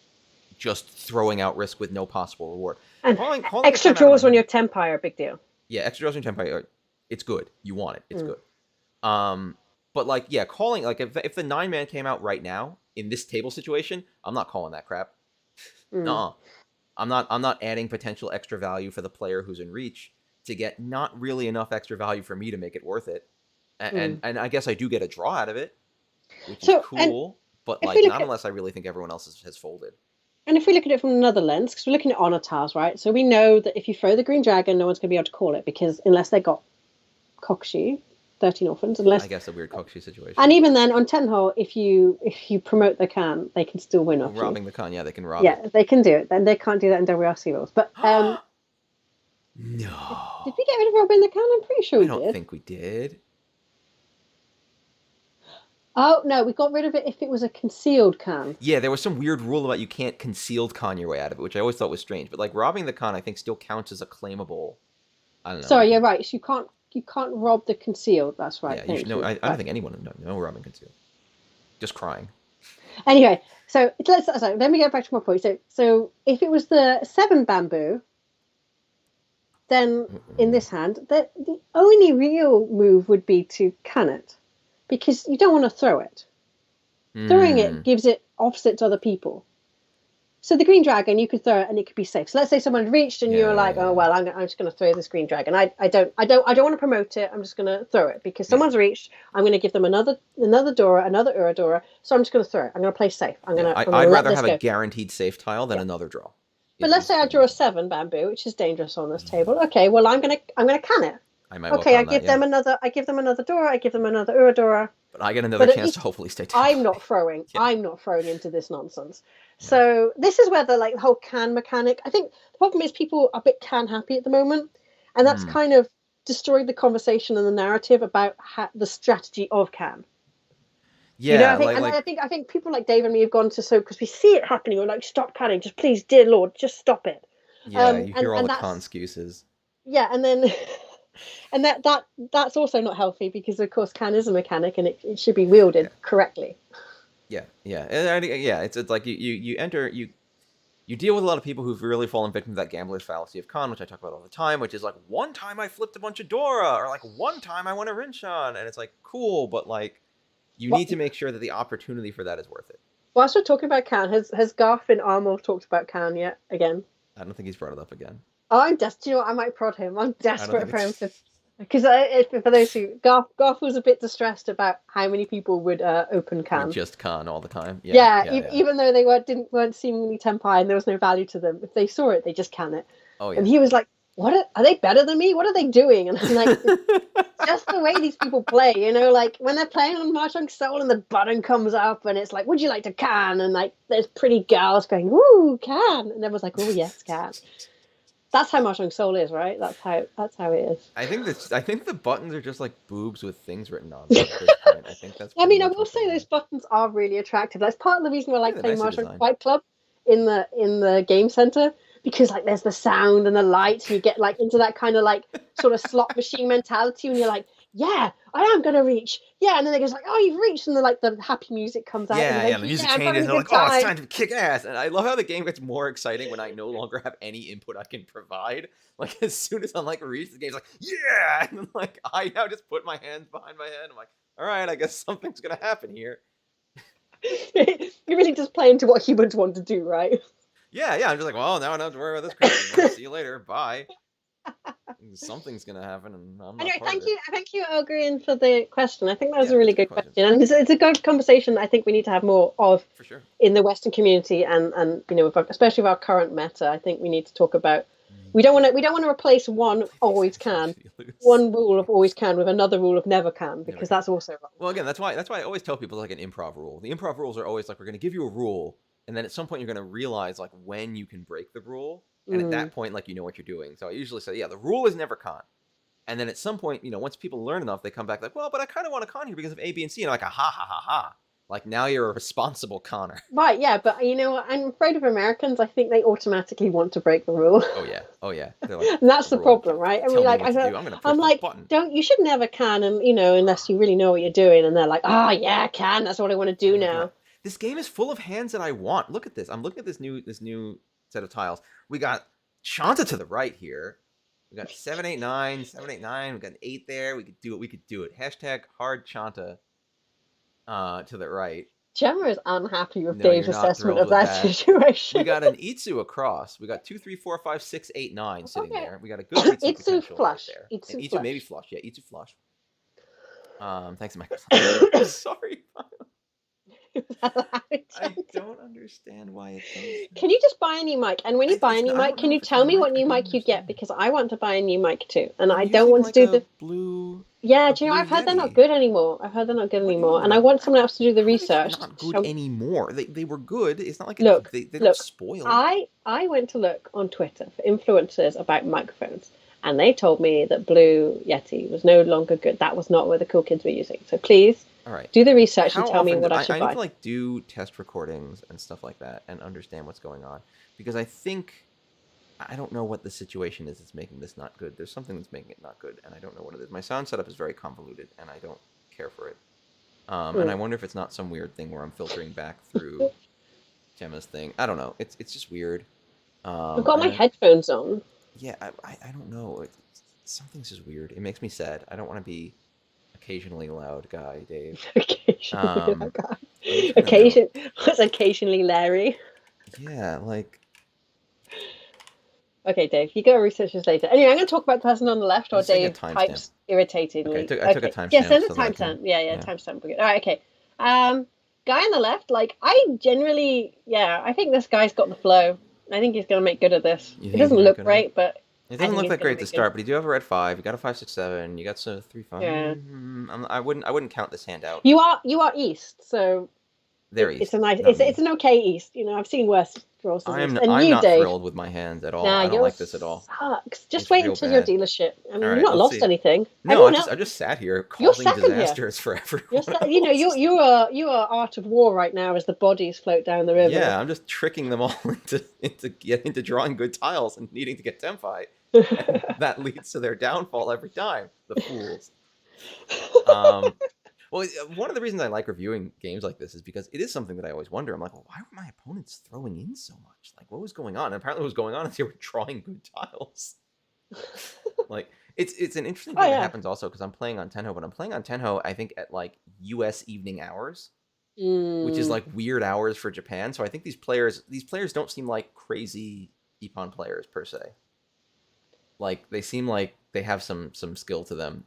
Speaker 1: just throwing out risk with no possible reward.
Speaker 2: And
Speaker 1: Calling the
Speaker 2: extra
Speaker 1: con out of my
Speaker 2: draws when
Speaker 1: hand,
Speaker 2: you're tempai are a big deal.
Speaker 1: yeah, extra draws in Tempai, it's good. You want it, it's
Speaker 2: Mm.
Speaker 1: good. Um, but like yeah, calling like if the 9-man came out right now in this table situation, I'm not calling that crap.
Speaker 2: Mm.
Speaker 1: Nuh-uh. I'm not adding potential extra value for the player who's in reach to get not really enough extra value for me to make it worth it. And
Speaker 2: Mm.
Speaker 1: and I guess I do get a draw out of it, which is
Speaker 2: And
Speaker 1: cool, but
Speaker 2: if we
Speaker 1: like
Speaker 2: look
Speaker 1: not
Speaker 2: at
Speaker 1: unless I really think everyone else has folded.
Speaker 2: and if we look at it from another lens, because we're looking at honor tiles, right? So we know that if you throw the green dragon, no one's going to be able to call it because unless they got Kokshu, 13 orphans,
Speaker 1: I
Speaker 2: unless
Speaker 1: guess a weird Kokushi situation.
Speaker 2: and even then on ten hole, if you promote the can, they can still win
Speaker 1: Oh,
Speaker 2: off you.
Speaker 1: robbing the con, yeah, they can rob it.
Speaker 2: Yeah, they can do it. Then they can't do that in WRC rules. But did
Speaker 1: No,
Speaker 2: we get rid of Robin the can? I'm pretty sure
Speaker 1: I
Speaker 2: we
Speaker 1: don't
Speaker 2: did.
Speaker 1: think we did.
Speaker 2: Oh no, we got rid of it if it was a concealed can.
Speaker 1: Yeah, there was some weird rule about you can't concealed con your way out of it, which I always thought was strange. But like robbing the con, I think still counts as a claimable. I don't know. You
Speaker 2: Sorry, you're
Speaker 1: can,
Speaker 2: right. So you can't rob the concealed. That's right.
Speaker 1: yeah, you should
Speaker 2: Thank
Speaker 1: know.
Speaker 2: you.
Speaker 1: I don't
Speaker 2: Right.
Speaker 1: think anyone no robbing concealed. Just crying.
Speaker 2: Anyway, so let me get back to my point. So if it was the 7 bamboo, then in
Speaker 1: Mm-mm.
Speaker 2: this hand, the only real move would be to can it, because you don't want to throw it. Throwing it
Speaker 1: Hmm.
Speaker 2: gives it offset to other people. So the green dragon, you could throw it and it could be safe. So let's say someone reached and you
Speaker 1: Yeah,
Speaker 2: were
Speaker 1: yeah,
Speaker 2: like, oh
Speaker 1: yeah,
Speaker 2: well, I'm just going to throw this green dragon. I don't want to promote it. I'm just going to throw it because
Speaker 1: yeah,
Speaker 2: someone's reached. I'm going to give them another Dora, another Uradora. So I'm just going to throw it. I'm going to play safe.
Speaker 1: yeah.
Speaker 2: I'm
Speaker 1: I'd
Speaker 2: going to let
Speaker 1: rather
Speaker 2: this
Speaker 1: have a
Speaker 2: go.
Speaker 1: guaranteed safe tile than
Speaker 2: Yeah.
Speaker 1: another draw.
Speaker 2: But let's
Speaker 1: Is
Speaker 2: say I
Speaker 1: what
Speaker 2: draw
Speaker 1: I'm
Speaker 2: a
Speaker 1: saying.
Speaker 2: 7 bamboo, which is dangerous on this table. Okay, well I'm gonna can it.
Speaker 1: I might well
Speaker 2: Okay,
Speaker 1: con that. Yeah,
Speaker 2: I give them another Dora. I give them another Uradora.
Speaker 1: but I get another
Speaker 2: But at
Speaker 1: chance to
Speaker 2: least
Speaker 1: hopefully stay
Speaker 2: I'm
Speaker 1: tempo.
Speaker 2: not throwing.
Speaker 1: Yeah,
Speaker 2: I'm not throwing into this nonsense.
Speaker 1: yeah.
Speaker 2: So this is where the whole can mechanic. I think the problem is people are a bit can happy at the moment, and that's
Speaker 1: Hmm.
Speaker 2: kind of destroyed the conversation and the narrative about the strategy of can. You know,
Speaker 1: Yeah, like
Speaker 2: I think people like Dave and me have gone to so because we see it happening. We're like, stop canning, just please, dear Lord, just stop it.
Speaker 1: yeah. You hear all
Speaker 2: And
Speaker 1: the con
Speaker 2: that's
Speaker 1: excuses.
Speaker 2: yeah, and then and that's also not healthy because of course can is a mechanic and it should be wielded
Speaker 1: Yeah,
Speaker 2: correctly.
Speaker 1: yeah, yeah. Yeah. It's like you enter you deal with a lot of people who've really fallen victim to that gambler's fallacy of con, which I talk about all the time, which is like one time I flipped a bunch of Dora, or like one time I won a Rinchon, and it's like cool, but like you
Speaker 2: What
Speaker 1: need to make sure that the opportunity for that is worth it.
Speaker 2: whilst we're talking about can, has Garth in Armor talked about can yet again?
Speaker 1: I don't think he's brought it up again.
Speaker 2: Oh, I'm just, you know what, I might prod him. I'm
Speaker 1: I don't
Speaker 2: desperate
Speaker 1: think
Speaker 2: for him
Speaker 1: it's.
Speaker 2: to, because for those who Garth was a bit distressed about how many people would open
Speaker 1: Would
Speaker 2: can.
Speaker 1: just con all the time. Yeah,
Speaker 2: Yeah,
Speaker 1: yeah, yeah.
Speaker 2: even though they weren't seemingly tempai and there was no value to them, if they saw it, they just can it.
Speaker 1: Oh
Speaker 2: And
Speaker 1: yeah.
Speaker 2: he was like, are they better than me? What are they doing? And I'm like, just the way these people play, like when they're playing on Mahjong Soul and the button comes up and it's like, would you like to can? And like there's pretty girls going, woo, can. And everyone's like, oh yes, can. That's how Mahjong Soul is, right? That's how it is.
Speaker 1: I think the buttons are just like boobs with things written on them at this point. I think that's
Speaker 2: I
Speaker 1: pretty
Speaker 2: mean, I
Speaker 1: much
Speaker 2: will
Speaker 1: what they
Speaker 2: say
Speaker 1: are.
Speaker 2: those buttons are really attractive. That's part of the reason why I
Speaker 1: Yeah,
Speaker 2: like
Speaker 1: they're
Speaker 2: playing
Speaker 1: nicely
Speaker 2: Mahjong
Speaker 1: designed.
Speaker 2: Fight Club in the game center, because like there's the sound and the lights and you get like into that kind of like sort of slot machine mentality and you're like, yeah, I am gonna reach. Yeah, and then it goes like, oh, you've reached, and the happy music comes out and
Speaker 1: Yeah, yeah. The
Speaker 2: eventually,
Speaker 1: music
Speaker 2: yeah, I'm
Speaker 1: changes,
Speaker 2: having
Speaker 1: and
Speaker 2: a
Speaker 1: they're
Speaker 2: good
Speaker 1: like, "Oh, it's
Speaker 2: time.
Speaker 1: time to kick ass!" And I love how the game gets more exciting when I no longer have any input I can provide. Like as soon as I'm like reached, the game's like, "Yeah!" And then, like I now just put my hands behind my head. I'm like, "All right, I guess something's gonna happen here."
Speaker 2: You really just play into what humans want to do, right?
Speaker 1: Yeah, yeah. I'm just like, "Well, now I don't have to worry about this crap anymore. See you later. Bye." Something's gonna happen, and I'm not
Speaker 2: Anyway,
Speaker 1: part of it.
Speaker 2: thank you, Elgrian, for the question. I think that was
Speaker 1: Yeah,
Speaker 2: a
Speaker 1: it's
Speaker 2: really
Speaker 1: a good
Speaker 2: good
Speaker 1: question
Speaker 2: question, and it's a good conversation that I think we need to have more of
Speaker 1: for sure.
Speaker 2: in the Western community, and especially with our current meta. I think we need to talk about. We don't want to replace one always can,
Speaker 1: You lose.
Speaker 2: one rule of always can with another rule of never can,
Speaker 1: Never
Speaker 2: because
Speaker 1: can.
Speaker 2: that's also wrong.
Speaker 1: Well, again, that's why I always tell people like an improv rule. The improv rules are always like we're going to give you a rule, and then at some point you're going to realize like when you can break the rule, and at
Speaker 2: Mm.
Speaker 1: that point like you know what you're doing. So I usually say, yeah, the rule is never con, and then at some point once people learn enough, they come back like, well, but I kind of want to con here because of A, B, and C, and I'm like, ha ha ha ha. Like now you're a responsible conner.
Speaker 2: Right, yeah, but you know what? I'm afraid of Americans. I think they automatically want to break the rule.
Speaker 1: Oh yeah, oh yeah. They're like
Speaker 2: And
Speaker 1: the
Speaker 2: that's the
Speaker 1: rule.
Speaker 2: problem, right? I mean,
Speaker 1: Tell me
Speaker 2: like
Speaker 1: what to do. I'm going to
Speaker 2: I'm
Speaker 1: push the
Speaker 2: like,
Speaker 1: button.
Speaker 2: don't you should never can, and unless you really know what you're doing, and they're like, oh yeah, I can. That's what I want to
Speaker 1: Oh
Speaker 2: do
Speaker 1: my god,
Speaker 2: now.
Speaker 1: this game is full of hands that I want. Look at this. I'm looking at this new set of tiles. We got Chanta to the right here. We got 789, 789. We got an 8 there. We could do it. We could do it. Hashtag hard Chanta to the right.
Speaker 2: Gemma is unhappy with
Speaker 1: No, you're
Speaker 2: Dave's
Speaker 1: not
Speaker 2: assessment
Speaker 1: thrilled
Speaker 2: of
Speaker 1: with
Speaker 2: that
Speaker 1: that.
Speaker 2: situation.
Speaker 1: We got an Itsu across. We got 2, 3, 4, 5, 6, 8, 9 sitting
Speaker 2: Okay,
Speaker 1: there. We got a good Itsu
Speaker 2: Itsu
Speaker 1: potential right
Speaker 2: flush.
Speaker 1: there. And
Speaker 2: Itsu
Speaker 1: Itsu maybe
Speaker 2: flush.
Speaker 1: flush. Yeah, Itsu flush. Thanks, Microsoft. I'm sorry. I don't understand why it does
Speaker 2: Can you just buy a new mic? And when you buy a
Speaker 1: It's
Speaker 2: new
Speaker 1: not, I
Speaker 2: mic,
Speaker 1: don't
Speaker 2: can
Speaker 1: know
Speaker 2: you
Speaker 1: if it's
Speaker 2: tell
Speaker 1: my
Speaker 2: me
Speaker 1: mic.
Speaker 2: what
Speaker 1: I
Speaker 2: new
Speaker 1: don't
Speaker 2: mic you get?
Speaker 1: understand.
Speaker 2: Because I want to buy a new mic too, and
Speaker 1: I'm
Speaker 2: I don't
Speaker 1: using
Speaker 2: want to
Speaker 1: like
Speaker 2: do the.
Speaker 1: a blue
Speaker 2: Yeah, do you know?
Speaker 1: Blue
Speaker 2: I've heard they're not
Speaker 1: Yeti.
Speaker 2: good anymore. I've heard they're not good
Speaker 1: What do you
Speaker 2: anymore,
Speaker 1: mean
Speaker 2: and I
Speaker 1: not?
Speaker 2: want someone else to do the
Speaker 1: How are they
Speaker 2: research.
Speaker 1: not good
Speaker 2: So
Speaker 1: anymore? They were good. It's not like
Speaker 2: look,
Speaker 1: they don't
Speaker 2: look.
Speaker 1: spoil.
Speaker 2: I went to look on Twitter for influencers about microphones, and they told me that Blue Yeti was no longer good. That was not what the cool kids were using. So please
Speaker 1: All right.
Speaker 2: do the research and
Speaker 1: How
Speaker 2: tell me
Speaker 1: often do
Speaker 2: what I should
Speaker 1: I need to
Speaker 2: buy.
Speaker 1: like do test recordings and stuff like that and understand what's going on because I think I don't know what the situation is that's making this not good. There's something that's making it not good, and I don't know what it is. My sound setup is very convoluted, and I don't care for it. And I
Speaker 2: Mm.
Speaker 1: wonder if it's not some weird thing where I'm filtering back through Gemma's thing. I don't know. It's just weird.
Speaker 2: I've got my
Speaker 1: And
Speaker 2: headphones on.
Speaker 1: yeah, I don't know. Something's just weird. It makes me sad. I don't want to be occasionally loud guy, Dave.
Speaker 2: Occasionally,
Speaker 1: Um,
Speaker 2: like that.
Speaker 1: I'm just gonna note.
Speaker 2: Was occasionally Larry.
Speaker 1: Yeah, like
Speaker 2: Okay, Dave, you go research this later. Anyway, I'm going to talk about the person on the left,
Speaker 1: I'm
Speaker 2: or
Speaker 1: just taking a
Speaker 2: Dave
Speaker 1: timestamp.
Speaker 2: types
Speaker 1: Okay,
Speaker 2: irritatingly.
Speaker 1: I took a
Speaker 2: Okay, yeah,
Speaker 1: timestamp
Speaker 2: send a
Speaker 1: so that I can.
Speaker 2: timestamp. Yeah,
Speaker 1: Yeah.
Speaker 2: timestamp. All right, okay. Guy on the left, like I generally, yeah, I think this guy's got the flow. I think he's going to make good at this.
Speaker 1: You
Speaker 2: It
Speaker 1: think he's
Speaker 2: doesn't
Speaker 1: gonna make
Speaker 2: look
Speaker 1: good at it?
Speaker 2: great, but
Speaker 1: It
Speaker 2: I
Speaker 1: doesn't
Speaker 2: think
Speaker 1: look
Speaker 2: he's
Speaker 1: that
Speaker 2: going to
Speaker 1: great to
Speaker 2: make good.
Speaker 1: start, but you do have a red 5. You got a 5, 6, 7. You got some 3, 5.
Speaker 2: Yeah,
Speaker 1: I wouldn't count this hand out.
Speaker 2: you are east, so
Speaker 1: They're
Speaker 2: it's a
Speaker 1: east,
Speaker 2: nice,
Speaker 1: not
Speaker 2: it's
Speaker 1: me.
Speaker 2: an okay east. I've seen worse draws than this. And
Speaker 1: I'm
Speaker 2: you,
Speaker 1: not
Speaker 2: Dave,
Speaker 1: thrilled with my hands at all.
Speaker 2: nah,
Speaker 1: I don't
Speaker 2: yours
Speaker 1: like this at all.
Speaker 2: sucks. Just
Speaker 1: It's
Speaker 2: wait
Speaker 1: real
Speaker 2: until your
Speaker 1: bad.
Speaker 2: dealership. I
Speaker 1: All
Speaker 2: mean, you've
Speaker 1: right,
Speaker 2: not
Speaker 1: let's
Speaker 2: lost
Speaker 1: see.
Speaker 2: anything.
Speaker 1: No,
Speaker 2: Everyone else,
Speaker 1: I just sat here
Speaker 2: you're
Speaker 1: causing
Speaker 2: second here.
Speaker 1: disasters for
Speaker 2: You're
Speaker 1: everyone
Speaker 2: se- you know
Speaker 1: else.
Speaker 2: you are art of war right now as the bodies float down the river.
Speaker 1: Yeah, I'm just tricking them all into drawing good tiles and needing to get Tempi, and that leads to their downfall every time. The fools. Um, well, one of the reasons I like reviewing games like this is because it is something that I always wonder. I'm like, well, why were my opponents throwing in so much? Like, what was going on? And apparently, what was going on is they were drawing good tiles. Like, it's an interesting
Speaker 2: Oh
Speaker 1: thing that
Speaker 2: yeah.
Speaker 1: happens also because I'm playing on Tenho, but I'm playing on Tenho, I think, at like U.S. evening hours, which is
Speaker 2: Mm.
Speaker 1: like weird hours for Japan. So I think these players don't seem like crazy Ippon players per se. Like they seem like they have some skill to them.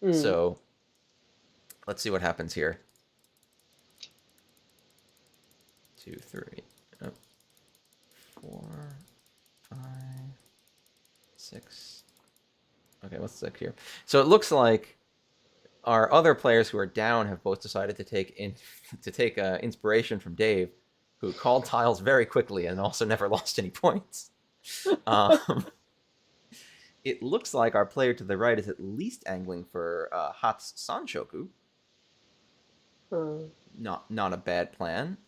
Speaker 2: Mm.
Speaker 1: So let's see what happens here. 2, 3, 4, 5, 6. Okay, what's 6 here? So it looks like our other players who are down have both decided to take inspiration from Dave, who called tiles very quickly and also never lost any points. Um, it looks like our player to the right is at least angling for Hat's Sanshoku. Not a bad plan.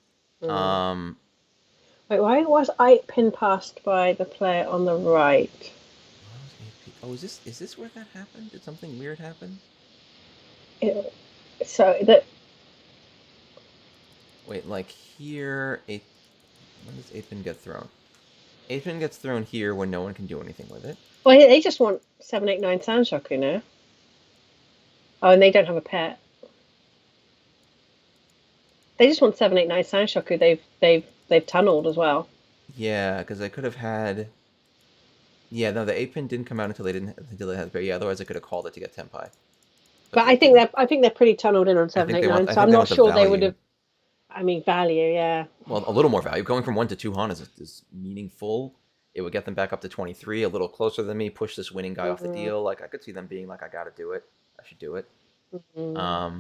Speaker 1: Um,
Speaker 2: Wait, why was 8 pin passed by the player on the right?
Speaker 1: Oh, is this where that happened? Did something weird happen?
Speaker 2: So that.
Speaker 1: Wait, like here, when does 8 pin get thrown? 8 pin gets thrown here when no one can do anything with it.
Speaker 2: Well, they just want 7, 8, 9 Sanshoku now. Oh, and they don't have a pet. They just want 7, 8, 9 Sanshoku. They've tunneled as well.
Speaker 1: Yeah, because I could have had. Yeah, no, the 8 pin didn't come out until they had the pair. Yeah, otherwise I could have called it to get Tenpai.
Speaker 2: But I think they're pretty tunneled in on 7, 8, 9. So I'm not sure they would have. I mean, value, yeah.
Speaker 1: Well, a little more value. Going from 1 to 2 Han is meaningful. It would get them back up to 23, a little closer than me. Push this winning guy off the deal. Like I could see them being like, I got to do it. I should do it. I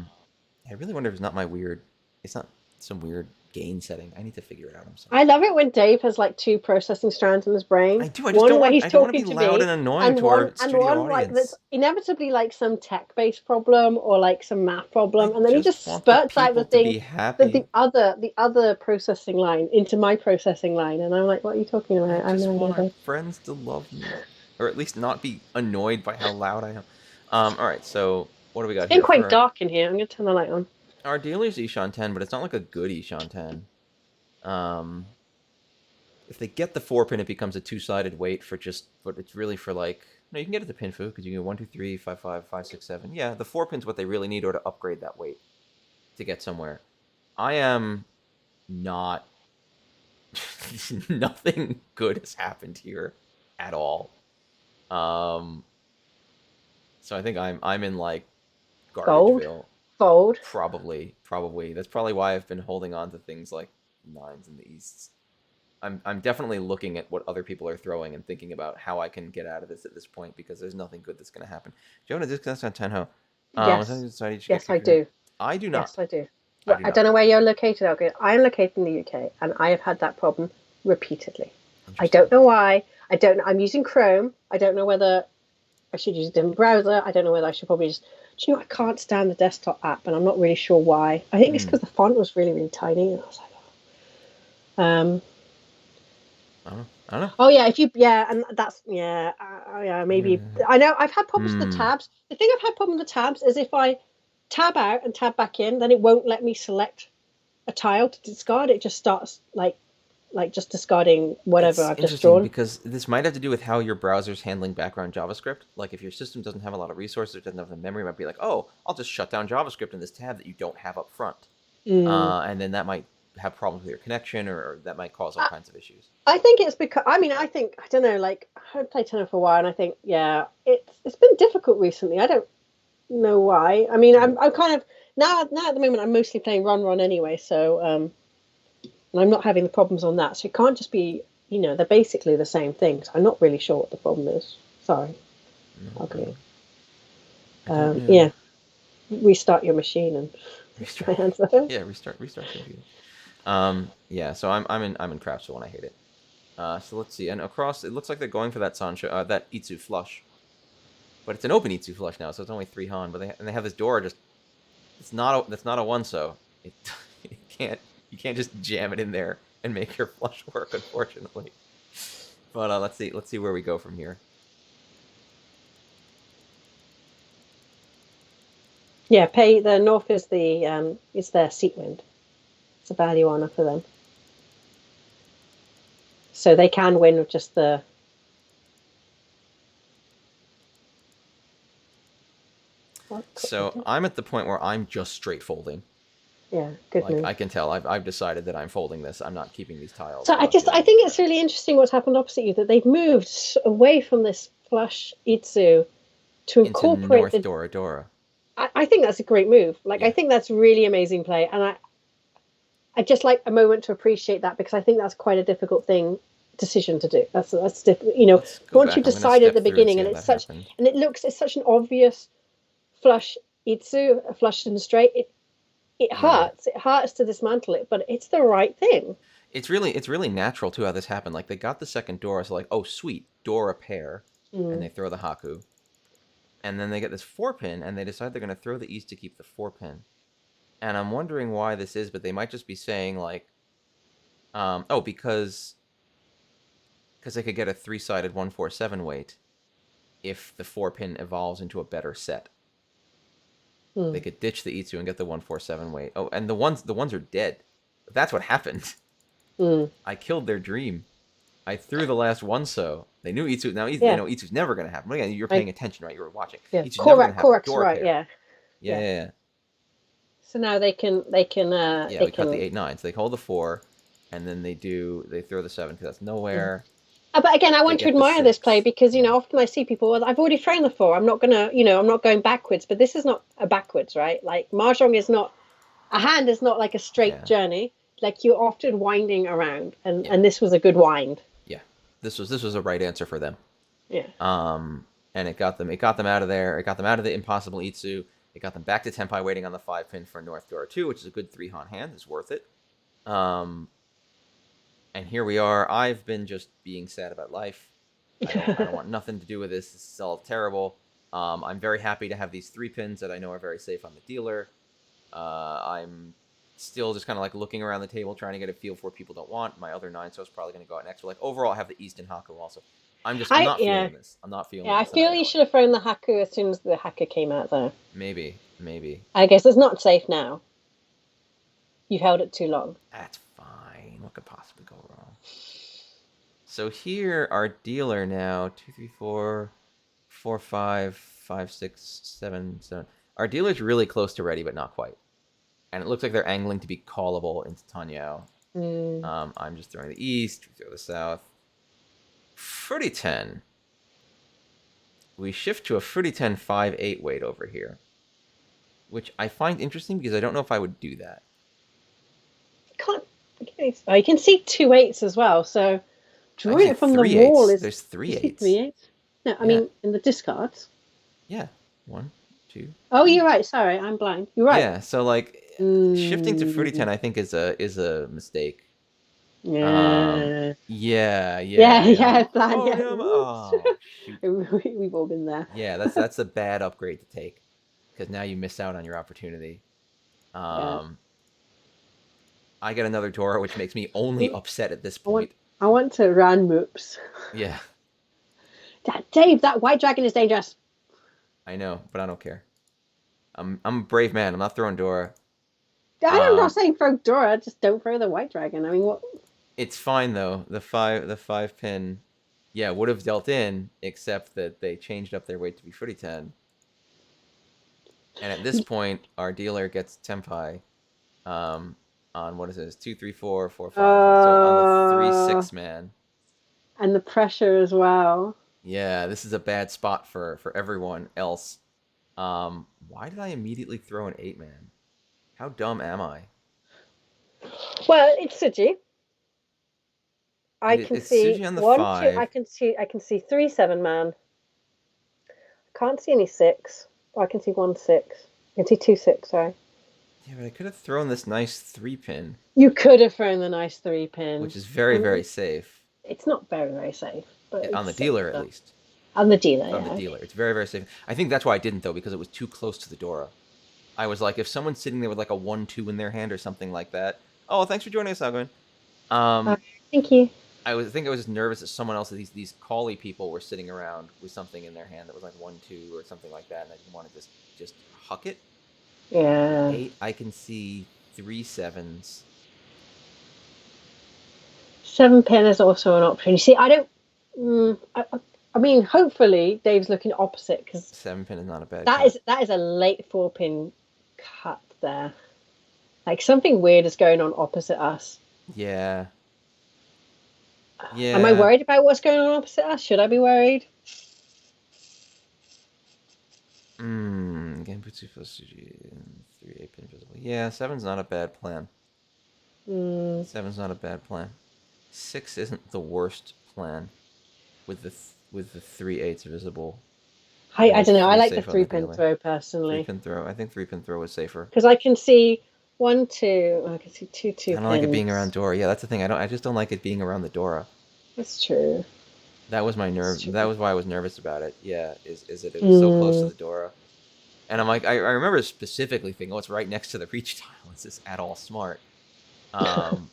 Speaker 1: really wonder if it's not my weird. It's not some weird gain setting. I need to figure it out. I'm sorry.
Speaker 2: I love it when Dave has like 2 processing strands in his brain.
Speaker 1: I do. I just don't want to be loud and annoying to our studio audience.
Speaker 2: Like that's inevitably like some tech-based problem or like some math problem, and then he just spurts out the thing that the other processing line into my processing line, and I'm like, what are you talking about?
Speaker 1: I just want our friends to love me, or at least not be annoyed by how loud I am. All right, so what do we got here?
Speaker 2: It's been quite dark in here. I'm gonna turn the light on.
Speaker 1: Our dealer's Ishan 10, but it's not like a good Ishan 10. If they get the 4 pin, it becomes a 2-sided weight but it's really for like, no, you can get it to Pinfu, because you can get 1, 2, 3, 5, 5, 5, 6, 7. Yeah, the 4 pin's what they really need or to upgrade that weight to get somewhere. I am not, nothing good has happened here at all. So I think I'm in like Garbageville.
Speaker 2: Fold.
Speaker 1: Probably. That's probably why I've been holding on to things like 9s in the Easts. I'm definitely looking at what other people are throwing and thinking about how I can get out of this at this point, because there's nothing good that's going to happen. Do you want to discuss on Tenho?
Speaker 2: Yes, I do.
Speaker 1: I do not.
Speaker 2: Yes, I do. Well, I don't know where you're located, Elgin. I'm located in the UK, and I have had that problem repeatedly. I don't know why. I'm using Chrome. I don't know whether I should use a different browser. I don't know whether I should probably just. Do you know, I can't stand the desktop app, and I'm not really sure why. I think it's because the font was really, really tiny, and I was like, oh.
Speaker 1: I don't know.
Speaker 2: Oh yeah, and that's maybe. I know I've had problems with the tabs. The thing I've had problem with the tabs is if I tab out and tab back in, then it won't let me select a tile to discard. It just starts like just discarding whatever I've just drawn.
Speaker 1: Because this might have to do with how your browser's handling background JavaScript. Like if your system doesn't have a lot of resources, doesn't have the memory, it might be like, oh, I'll just shut down JavaScript in this tab that you don't have up front, and then that might have problems with your connection, or that might cause all kinds of issues. I
Speaker 2: think it's because I don't know. Like I've played Tenor for a while, and I think it's been difficult recently. I don't know why. I mean, I'm kind of now at the moment I'm mostly playing Run anyway, so and I'm not having the problems on that. So it can't just be, they're basically the same thing. So I'm not really sure what the problem is. Sorry. Okay. Yeah. Restart your machine and
Speaker 1: restart. Yeah, restart computer. Yeah. So I'm in Craftsville when I hate it. So let's see. And across, it looks like they're going for that that Itsu flush, but it's an open Itsu flush now, so it's only 3 Han. But they have this door just. That's not a one. So it can't. You can't just jam it in there and make your flush work, unfortunately. But let's see where we go from here.
Speaker 2: Yeah, pay the north is their seat wind. It's a value honor for them, so they can win with just the.
Speaker 1: So I'm at the point where I'm just straight folding.
Speaker 2: Yeah, good move.
Speaker 1: I can tell. I've decided that I'm folding this. I'm not keeping these tiles.
Speaker 2: So I think it's really interesting what's happened opposite you, that they've moved away from this flush Itsu to incorporate
Speaker 1: into North Dora.
Speaker 2: I think that's a great move. I think that's really amazing play, and I just like a moment to appreciate that, because I think that's quite a difficult thing decision to do. That's different. You know,
Speaker 1: Let's go
Speaker 2: once you
Speaker 1: back. I'm gonna
Speaker 2: decide at the
Speaker 1: step through and
Speaker 2: beginning,
Speaker 1: see
Speaker 2: and
Speaker 1: how
Speaker 2: it's
Speaker 1: that
Speaker 2: such,
Speaker 1: happened.
Speaker 2: and it's such an obvious flush Itsu, a flush to the straight. It
Speaker 1: Yeah.
Speaker 2: hurts. It hurts to dismantle it, but it's the right thing.
Speaker 1: It's really natural too how this happened. Like they got the second Dora, so like, oh sweet, Dora pair, and
Speaker 2: Mm.
Speaker 1: they throw the Haku, and then they get this 4-pin, and they decide they're gonna throw the East to keep the 4-pin. And I'm wondering why this is, but they might just be saying like, oh, because they could get a 3-sided 147 weight if the 4-pin evolves into a better set. They
Speaker 2: Mm.
Speaker 1: could ditch the Itsu and get the 147 weight. Oh, and the ones are dead. That's what happened.
Speaker 2: Mm.
Speaker 1: I killed their dream. I threw the last one, so they knew Itsu. Now they
Speaker 2: Yeah.
Speaker 1: know Itsu's never gonna happen. Again, you're paying
Speaker 2: I,
Speaker 1: attention, right? You were watching.
Speaker 2: yeah.
Speaker 1: Itsu's never gonna happen.
Speaker 2: Correct's
Speaker 1: Dora
Speaker 2: right.
Speaker 1: pair.
Speaker 2: Yeah.
Speaker 1: Yeah,
Speaker 2: Yeah.
Speaker 1: yeah, yeah.
Speaker 2: So now
Speaker 1: Yeah,
Speaker 2: they
Speaker 1: we cut the
Speaker 2: can.
Speaker 1: 8-9. So they hold the 4, and then they throw the 7 because that's
Speaker 2: Yeah.
Speaker 1: nowhere.
Speaker 2: But again, I
Speaker 1: They
Speaker 2: want to
Speaker 1: get the
Speaker 2: admire this play
Speaker 1: 6.
Speaker 2: because
Speaker 1: Yeah,
Speaker 2: often I see people. Well, I've already thrown the 4. I'm not gonna, I'm not going backwards. But this is not a backwards, right? Like mahjong is not a hand is not like a straight
Speaker 1: yeah,
Speaker 2: journey. Like you're often winding around, and
Speaker 1: yeah,
Speaker 2: this was a good wind.
Speaker 1: yeah. This was a right answer for them.
Speaker 2: Yeah.
Speaker 1: And it got them out of there. It got them out of the impossible Itsu. It got them back to Tenpai waiting on the 5-pin for North Dora 2, which is a good 3-Han hand. It's worth it. And here we are. I've been just being sad about life. I don't want nothing to do with this. This is all terrible. I'm very happy to have these 3-pins that I know are very safe on the dealer. I'm still just kind of like looking around the table, trying to get a feel for what people don't want. My other 9 so is probably going to go out next. But like overall, I have the East and Haku also. I'm not
Speaker 2: Yeah.
Speaker 1: feeling this. I'm not feeling
Speaker 2: Yeah, I
Speaker 1: this, and
Speaker 2: feel
Speaker 1: I
Speaker 2: you
Speaker 1: know it.
Speaker 2: should have thrown the hacker as soon as the hacker came out, though.
Speaker 1: Maybe.
Speaker 2: I guess it's not safe now. You've held it too long.
Speaker 1: That's fine. What could possibly go wrong? So here, our dealer now 2, 3, 4, 4, 5, 5, 6, 7, 7. Our dealer's really close to ready, but not quite. And it looks like they're angling to be callable into Tanyao.
Speaker 2: Mm.
Speaker 1: I'm just throwing the East, we throw the South. Fruity 10. We shift to a Fruity 10 5-8 weight over here, which I find interesting because I don't know if I would do that.
Speaker 2: Can't. Okay. Oh, you can see 2 8s as well. So drawing
Speaker 1: Actually,
Speaker 2: it from the
Speaker 1: 3
Speaker 2: wall
Speaker 1: 8s.
Speaker 2: is.
Speaker 1: There's 3
Speaker 2: You see
Speaker 1: 8s.
Speaker 2: 3 8s? No, I
Speaker 1: Yeah.
Speaker 2: mean in the discards.
Speaker 1: Yeah. 1, 2.
Speaker 2: Oh, you're right. Sorry, I'm blind. You're right.
Speaker 1: Yeah. So like, shifting to Fruity 10, I think is a mistake.
Speaker 2: Yeah.
Speaker 1: Yeah.
Speaker 2: Blind.
Speaker 1: Oh
Speaker 2: Yeah.
Speaker 1: no!
Speaker 2: Whoops.
Speaker 1: Oh shoot.
Speaker 2: We've all been there.
Speaker 1: Yeah, that's a bad upgrade to take because now you miss out on your opportunity.
Speaker 2: Yeah.
Speaker 1: I get another Dora, which makes me only upset at this point.
Speaker 2: I want to run moops.
Speaker 1: Yeah,
Speaker 2: Dave, that white dragon is dangerous.
Speaker 1: I know, but I don't care. I'm a brave man. I'm not throwing Dora.
Speaker 2: I'm not saying throw Dora, just don't throw the white dragon. I mean, what?
Speaker 1: It's fine though. The 5-pin, yeah, would have dealt in, except that they changed up their weight to be Fruity 10. And at this point, our dealer gets Tenpai on what is this? 2, 3, 4, 4, 5. So on the 3-6 man.
Speaker 2: And the pressure as well.
Speaker 1: Yeah, this is a bad spot for everyone else. Why did I immediately throw an 8-man? How dumb am I?
Speaker 2: Well, it's Suji.
Speaker 1: It's Suji on the 5.
Speaker 2: I can see 3 7-man. Can't see any 6. Oh, I can see 1 6. I can see 2 6. Sorry.
Speaker 1: Yeah, but I could have thrown this nice 3-pin.
Speaker 2: You could have thrown the nice 3-pin,
Speaker 1: which is very, very safe.
Speaker 2: It's not very, very safe, but
Speaker 1: on the dealer at least.
Speaker 2: On the dealer,
Speaker 1: On the dealer, it's very, very safe. I think that's why I didn't though, because it was too close to the Dora. I was like, if someone's sitting there with like a 1-2 in their hand or something like that. Oh, thanks for joining us, Alvin.
Speaker 2: Thank you.
Speaker 1: I was just nervous that someone else, these callie people, were sitting around with something in their hand that was like 1-2 or something like that, and I didn't want to just huck it.
Speaker 2: Yeah.
Speaker 1: 8, I can see 3 7s.
Speaker 2: 7-pin is also an option. You see, I don't. I mean, hopefully Dave's looking opposite because
Speaker 1: 7-pin is not a bad.
Speaker 2: That is a late 4-pin cut there. Like something weird is going on opposite us.
Speaker 1: Yeah.
Speaker 2: Am I worried about what's going on opposite us? Should I be worried?
Speaker 1: Genputsu plus 3 8-pin visible. Yeah, 7's not a bad plan. 7's not a bad plan. 6 isn't the worst plan with the 3/8 visible.
Speaker 2: I
Speaker 1: It's
Speaker 2: don't know. I
Speaker 1: pretty
Speaker 2: like the
Speaker 1: safe on the
Speaker 2: 3-pin
Speaker 1: dealer.
Speaker 2: throw
Speaker 1: Three
Speaker 2: personally
Speaker 1: pin throw. I think 3-pin throw is safer.
Speaker 2: because I can see one, two. I can see two
Speaker 1: I don't like it being around
Speaker 2: pins.
Speaker 1: Dora. Yeah, that's the thing. I just don't like it being around the Dora.
Speaker 2: That's true.
Speaker 1: That was my
Speaker 2: That's
Speaker 1: nerve. That
Speaker 2: true.
Speaker 1: was why I was nervous about it. Yeah, is that it was so close to
Speaker 2: Mm.
Speaker 1: the Dora. And I'm like, I remember specifically thinking, oh, it's right next to the reach tile. Is this at all smart? Um,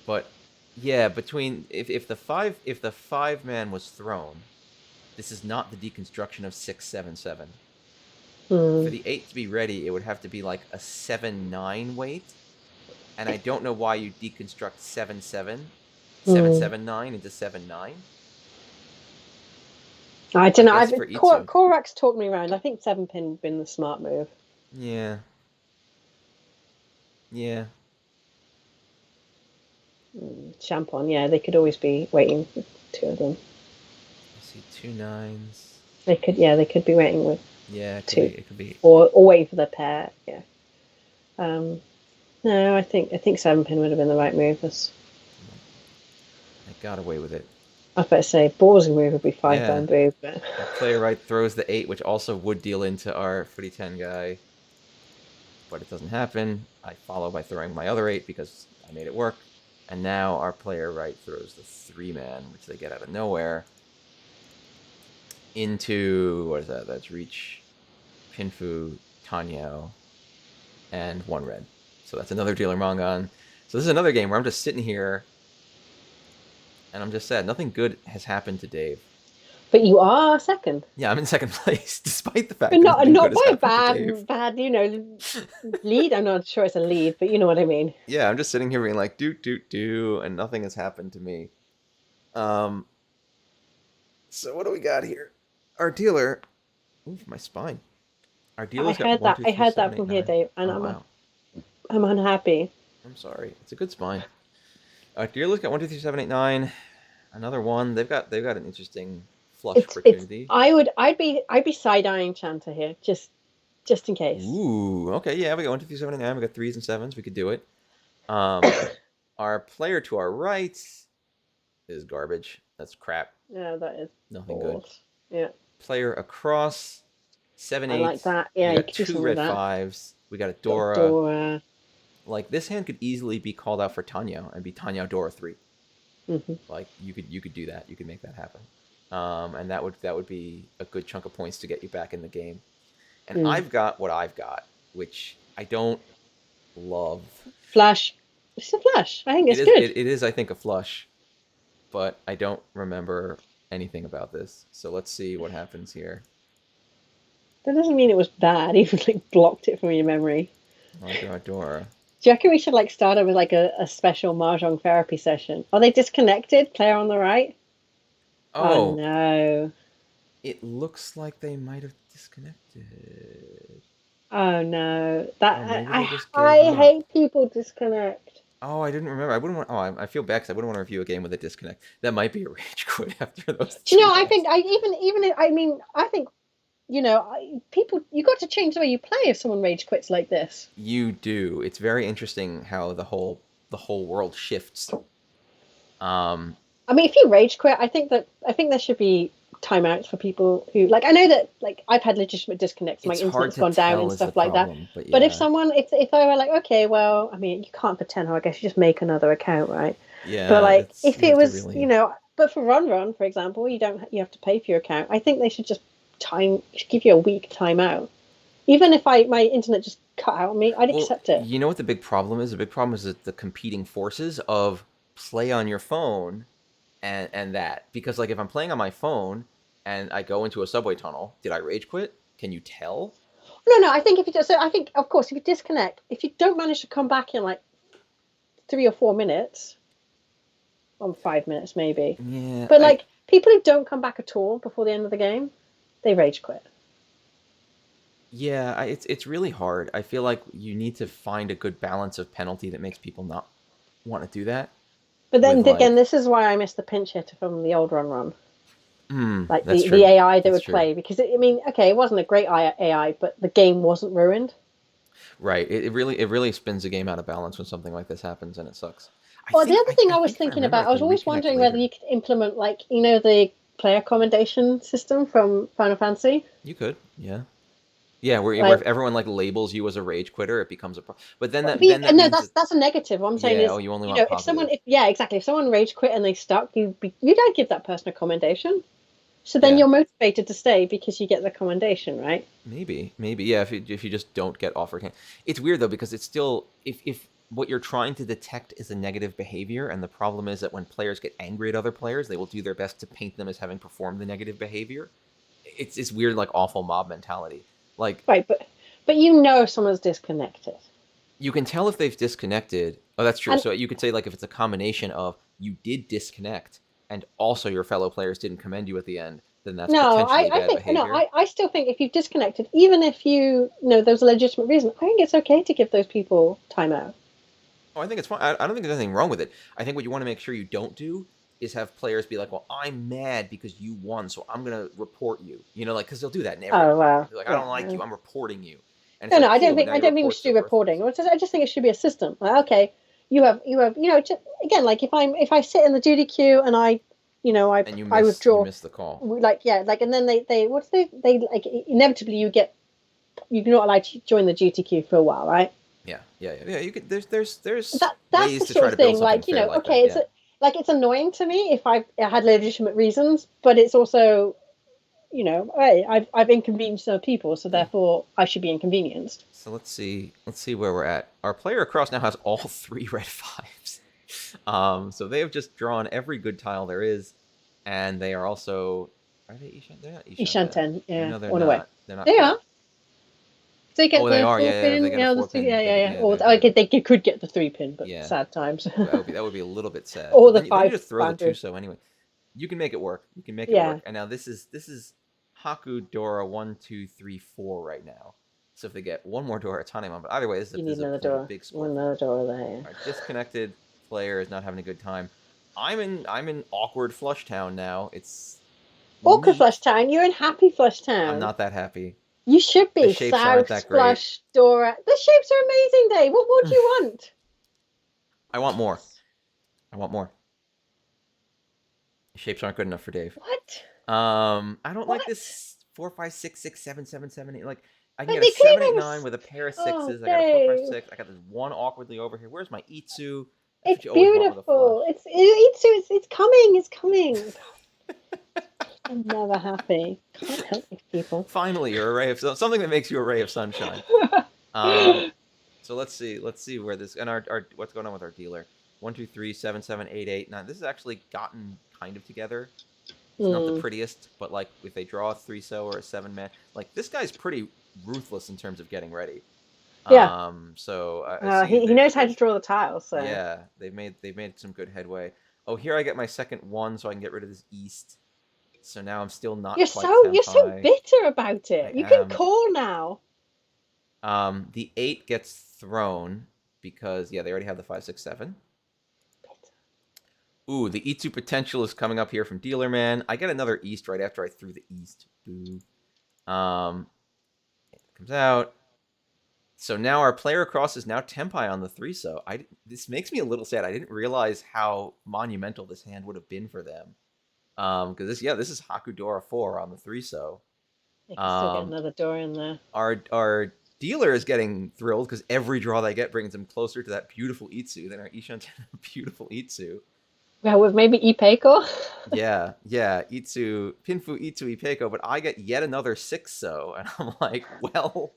Speaker 1: but yeah, between if the 5 man was thrown, this is not the deconstruction of 6/7/7. For
Speaker 2: Mm.
Speaker 1: the 8 to be ready, it would have to be like a 7/9 weight, and I don't know why you deconstruct 7/7, seven
Speaker 2: Mm.
Speaker 1: seven nine into 7/9.
Speaker 2: I
Speaker 1: I
Speaker 2: don't know.
Speaker 1: guess for Itsu.
Speaker 2: Korak's talked me around. I think 7-pin would have been the smart move.
Speaker 1: Yeah, yeah.
Speaker 2: Champon, yeah, they could always be waiting with two of them.
Speaker 1: I see 2 9s.
Speaker 2: They could be waiting with
Speaker 1: Yeah, it could be.
Speaker 2: two,
Speaker 1: It could be.
Speaker 2: or waiting for their pair. Yeah. Um, no, I think 7-pin would have been the right move.
Speaker 1: I got away with it.
Speaker 2: I was about to say ballsy move would be 5
Speaker 1: Yeah.
Speaker 2: bamboo, but
Speaker 1: Our player right throws the 8, which also would deal into our footy 10 guy, but it doesn't happen. I follow by throwing my other 8 because I made it work. And now our player right throws the 3-man, which they get out of nowhere, into, what is that? That's Reach, Pinfu, Tanyao, and 1 red. So that's another dealer Mongon. So this is another game where I'm just sitting here, and I'm just sad. Nothing good has happened to Dave.
Speaker 2: you are second.
Speaker 1: Yeah, I'm in second place, despite the fact
Speaker 2: But
Speaker 1: that
Speaker 2: not
Speaker 1: nothing
Speaker 2: not
Speaker 1: good has
Speaker 2: by a
Speaker 1: happened to Dave.
Speaker 2: bad lead. I'm not sure it's a lead, but you know what I mean.
Speaker 1: Yeah, I'm just sitting here being like, do, and nothing has happened to me. Um, so what do we got here? Our dealer, ooh, my spine. Our
Speaker 2: I
Speaker 1: dealer's got
Speaker 2: heard
Speaker 1: one,
Speaker 2: that.
Speaker 1: two,
Speaker 2: I
Speaker 1: three,
Speaker 2: heard
Speaker 1: seven,
Speaker 2: that
Speaker 1: eight,
Speaker 2: from here,
Speaker 1: nine.
Speaker 2: Dave, and
Speaker 1: Oh wow,
Speaker 2: I'm unhappy.
Speaker 1: I'm sorry. It's a good spine. Our dealer's got 1, 2, 3, 7, 8, 9. Another one. They've got an interesting flush
Speaker 2: It's.
Speaker 1: opportunity.
Speaker 2: I'd be side eyeing Chanter here, just in case.
Speaker 1: Ooh, okay, yeah, we got 1, 2, 3, 7, 8, 9. We got 3s and 7s. We could do it. Um, our player to our right is garbage. That's crap.
Speaker 2: Yeah, that is
Speaker 1: Nothing good.
Speaker 2: balls. Yeah,
Speaker 1: Player across 7
Speaker 2: I like
Speaker 1: 8.
Speaker 2: that. Yeah,
Speaker 1: We
Speaker 2: you
Speaker 1: got
Speaker 2: could do
Speaker 1: 2
Speaker 2: something with
Speaker 1: red
Speaker 2: that.
Speaker 1: 5s. We got a
Speaker 2: Got
Speaker 1: Dora.
Speaker 2: Dora.
Speaker 1: Like this hand could easily be called out for Tanya and be Tanya Dora 3.
Speaker 2: Mm-hmm.
Speaker 1: Like you could do that. You could make that happen. And that would be a good chunk of points to get you back in the game. And I've got what I've got, which I don't love.
Speaker 2: Flash. It's a flash. I think it's
Speaker 1: It is
Speaker 2: good.
Speaker 1: it is I think a flush, but I don't remember anything about this. So let's see what happens here.
Speaker 2: That doesn't mean it was bad. Even like blocked it from your memory.
Speaker 1: I'll draw Dora.
Speaker 2: Do you reckon we should like start it with like a special Mahjong therapy session? Are they disconnected? Player on the right? Oh
Speaker 1: Oh,
Speaker 2: no.
Speaker 1: it looks like they might have disconnected.
Speaker 2: Oh no.
Speaker 1: Oh, maybe they just
Speaker 2: I
Speaker 1: gave up.
Speaker 2: hate people disconnect.
Speaker 1: Oh, I didn't remember. I wouldn't want. Oh, I feel bad because I wouldn't want to review a game with a disconnect. That might be a rage quit after those
Speaker 2: Do you
Speaker 1: two
Speaker 2: know, I
Speaker 1: rounds.
Speaker 2: think I mean I think people you got to change the way you play if someone rage quits like this.
Speaker 1: You do. It's very interesting how the whole world shifts. Um,
Speaker 2: I mean, if you rage quit, I think there should be timeouts for people who like. I know that like I've had legitimate disconnects, my
Speaker 1: it's hard
Speaker 2: internet's
Speaker 1: to
Speaker 2: gone down
Speaker 1: tell
Speaker 2: and
Speaker 1: is the
Speaker 2: stuff like that.
Speaker 1: problem, but
Speaker 2: But if
Speaker 1: yeah,
Speaker 2: someone, if I were like, okay, well, I mean, you can't pretend. I guess you just make another account, right? But
Speaker 1: yeah.
Speaker 2: like,
Speaker 1: It's
Speaker 2: if
Speaker 1: you
Speaker 2: it
Speaker 1: have to
Speaker 2: was,
Speaker 1: really.
Speaker 2: but for Run, for example, you have to pay for your account. I think they should just give you a week timeout. Even if my internet just cut out on me, I'd
Speaker 1: Well,
Speaker 2: accept it.
Speaker 1: you know what the big problem is? The big problem is that the competing forces of play on your phone and that because like if I'm playing on my phone and I go into a subway tunnel, did I rage quit? Can you tell?
Speaker 2: No. I think if you just, so I think of course if you disconnect, if you don't manage to come back in like 3 or 4 minutes, on 5 minutes maybe.
Speaker 1: Yeah,
Speaker 2: But like people who don't come back at all before the end of the game, they rage quit.
Speaker 1: it's really hard. I feel like you need to find a good balance of penalty that makes people not want to do that.
Speaker 2: But then
Speaker 1: With
Speaker 2: again,
Speaker 1: like,
Speaker 2: this is why I miss the pinch hitter from the old Run. Like
Speaker 1: that's
Speaker 2: the
Speaker 1: true.
Speaker 2: AI that
Speaker 1: That's
Speaker 2: would
Speaker 1: true.
Speaker 2: play because I mean, okay, it wasn't a great AI, but the game wasn't ruined.
Speaker 1: Right. It really spins the game out of balance when something like this happens, and it sucks.
Speaker 2: Well, the other thing
Speaker 1: I
Speaker 2: I was
Speaker 1: think if I
Speaker 2: thinking
Speaker 1: remember,
Speaker 2: about,
Speaker 1: I
Speaker 2: I was
Speaker 1: can
Speaker 2: always
Speaker 1: reconnect
Speaker 2: wondering whether
Speaker 1: later.
Speaker 2: you could implement, like, the player commendation system from Final Fantasy.
Speaker 1: You could, yeah. Yeah, where
Speaker 2: Like,
Speaker 1: if everyone like labels you as a rage quitter, it becomes a problem. But then that
Speaker 2: no,
Speaker 1: means that
Speaker 2: that's a negative. What I'm saying
Speaker 1: yeah,
Speaker 2: is,
Speaker 1: oh, you only want
Speaker 2: if someone,
Speaker 1: positive.
Speaker 2: yeah, exactly, if someone rage quit and they stuck, you don't give that person a commendation. So then
Speaker 1: Yeah,
Speaker 2: you're motivated to stay because you get the commendation, right?
Speaker 1: maybe yeah. If you just don't get offered, it's weird though because it's still if what you're trying to detect is a negative behavior, and the problem is that when players get angry at other players, they will do their best to paint them as having performed the negative behavior. It's weird like awful mob mentality. Like
Speaker 2: Right, but someone's disconnected.
Speaker 1: you can tell if they've disconnected. Oh, that's true.
Speaker 2: And
Speaker 1: So you could say like if it's a combination of you did disconnect and also your fellow players didn't commend you at the end, then that's
Speaker 2: no,
Speaker 1: potentially
Speaker 2: I
Speaker 1: bad
Speaker 2: think no,
Speaker 1: behavior.
Speaker 2: I still think if you've disconnected, even if there's a legitimate reason, I think it's okay to give those people time out.
Speaker 1: Oh, I think it's fine. I don't think there's anything wrong with it. I think what you want to make sure you don't do is have players be like, "Well, I'm mad because you won, so I'm gonna report you." You know, like because they'll do that in every
Speaker 2: Oh
Speaker 1: RP.
Speaker 2: well,
Speaker 1: They're like, "I
Speaker 2: yeah.
Speaker 1: don't like you. I'm reporting you," and it's
Speaker 2: No,
Speaker 1: like,
Speaker 2: I don't
Speaker 1: cool.
Speaker 2: think
Speaker 1: Now
Speaker 2: I
Speaker 1: your
Speaker 2: don't think we should
Speaker 1: reports are
Speaker 2: do reporting.
Speaker 1: worthless.
Speaker 2: I just think it should be a system. Like, okay, you have again, like if I sit in the duty queue and
Speaker 1: And
Speaker 2: I
Speaker 1: you
Speaker 2: withdraw,
Speaker 1: miss the call.
Speaker 2: like, yeah, like, and then they what's they like, inevitably you're not allowed to join the duty queue for a while, right?
Speaker 1: Yeah. You could. There's
Speaker 2: That's the
Speaker 1: ways to
Speaker 2: sort
Speaker 1: try
Speaker 2: of
Speaker 1: to build
Speaker 2: thing.
Speaker 1: something
Speaker 2: Like,
Speaker 1: fair like that.
Speaker 2: okay,
Speaker 1: Yeah.
Speaker 2: like it's annoying to me if I had legitimate reasons, but it's also, hey, I've inconvenienced other people, so
Speaker 1: Yeah.
Speaker 2: therefore I should be inconvenienced.
Speaker 1: So let's see. Let's see where we're at. Our player across now has all three red fives. So they have just drawn every good tile there is, and they are also. Are they Ishan? They're not Ishan.
Speaker 2: Ishanten, yeah,
Speaker 1: No, they're
Speaker 2: on the way.
Speaker 1: not. They're not
Speaker 2: They
Speaker 1: quite.
Speaker 2: are. They get
Speaker 1: Oh, they
Speaker 2: the
Speaker 1: are.
Speaker 2: four
Speaker 1: Yeah. They
Speaker 2: pin,
Speaker 1: get a four pin.
Speaker 2: yeah, yeah, yeah.
Speaker 1: Yeah.
Speaker 2: Or they could get the 3 pin, but
Speaker 1: Yeah.
Speaker 2: sad times.
Speaker 1: That would be a little bit sad.
Speaker 2: Or
Speaker 1: But
Speaker 2: the
Speaker 1: then you
Speaker 2: five
Speaker 1: just throw the
Speaker 2: bamboo.
Speaker 1: Tuso anyway. You can make it work. You can make it
Speaker 2: Yeah,
Speaker 1: work. And now this is Haku Dora 1, 2, 3, 4 right now. So if they get one more Dora, Tanemon. But either way,
Speaker 2: you
Speaker 1: this
Speaker 2: need
Speaker 1: is a
Speaker 2: another
Speaker 1: point, a
Speaker 2: door.
Speaker 1: big
Speaker 2: You
Speaker 1: score
Speaker 2: want
Speaker 1: for them.
Speaker 2: another door there. Yeah.
Speaker 1: Our disconnected player is not having a good time. I'm in awkward Flush Town now. It's
Speaker 2: Orca
Speaker 1: neat.
Speaker 2: Flush Town. You're in Happy Flush
Speaker 1: I'm
Speaker 2: Town.
Speaker 1: not that happy.
Speaker 2: You should
Speaker 1: The
Speaker 2: be.
Speaker 1: shapes aren't
Speaker 2: South
Speaker 1: that great.
Speaker 2: Splash Dora. The shapes are amazing, Dave. What more do you want?
Speaker 1: I want more. I want more. The shapes aren't good enough for Dave.
Speaker 2: What?
Speaker 1: I don't like
Speaker 2: What?
Speaker 1: this 4, 5, 6, 6, 7, 7, 7, 8. Like I can
Speaker 2: Like
Speaker 1: get a
Speaker 2: they could
Speaker 1: 7, 8, 9
Speaker 2: have.
Speaker 1: with a pair of
Speaker 2: Oh,
Speaker 1: sixes. I got a 4, 5, 6.
Speaker 2: Dave.
Speaker 1: I got this one awkwardly over here. Where's my Itsu? That's
Speaker 2: It's
Speaker 1: what you always want with a flush.
Speaker 2: beautiful. It's coming. It's coming. I'm never happy. Can't help these people.
Speaker 1: Finally, you're a ray of something that makes you a ray of sunshine. Um, so let's see where this and our what's going on with our dealer. 1, 2, 3, 7, 7, 8, 8, 9. This has actually gotten kind of together. It's not the
Speaker 2: Hmm.
Speaker 1: prettiest, but like if they draw a 3-so or a 7-man, like this guy's pretty ruthless in terms of getting ready.
Speaker 2: Yeah.
Speaker 1: So I see
Speaker 2: He knows how to draw the tiles. So
Speaker 1: yeah, they've made some good headway. Oh, here I get my second one, so I can get rid of this east. So now I'm still not quite
Speaker 2: you're so
Speaker 1: Tenpai.
Speaker 2: bitter about
Speaker 1: I
Speaker 2: it. You can
Speaker 1: am.
Speaker 2: call now.
Speaker 1: The 8 gets thrown because yeah, they already have the 5, 6, 7. Ooh, the Itsu potential is coming up here from Dealer Man. I get another East right after I threw the East. Boo. It comes out. So now our player across is now Tenpai on the 3-so. This makes me a little sad. I didn't realize how monumental this hand would have been for them. Because this is Hakudora 4 on the 3-so.
Speaker 2: They can still get another door in there.
Speaker 1: Our dealer is getting thrilled because every draw they get brings them closer to that beautiful Itsu. Then our Ishan beautiful Itsu.
Speaker 2: Well, with maybe Ipeiko.
Speaker 1: Yeah, Itsu, Pinfu Itsu Ipeiko, but I get yet another 6-so, and I'm like, well,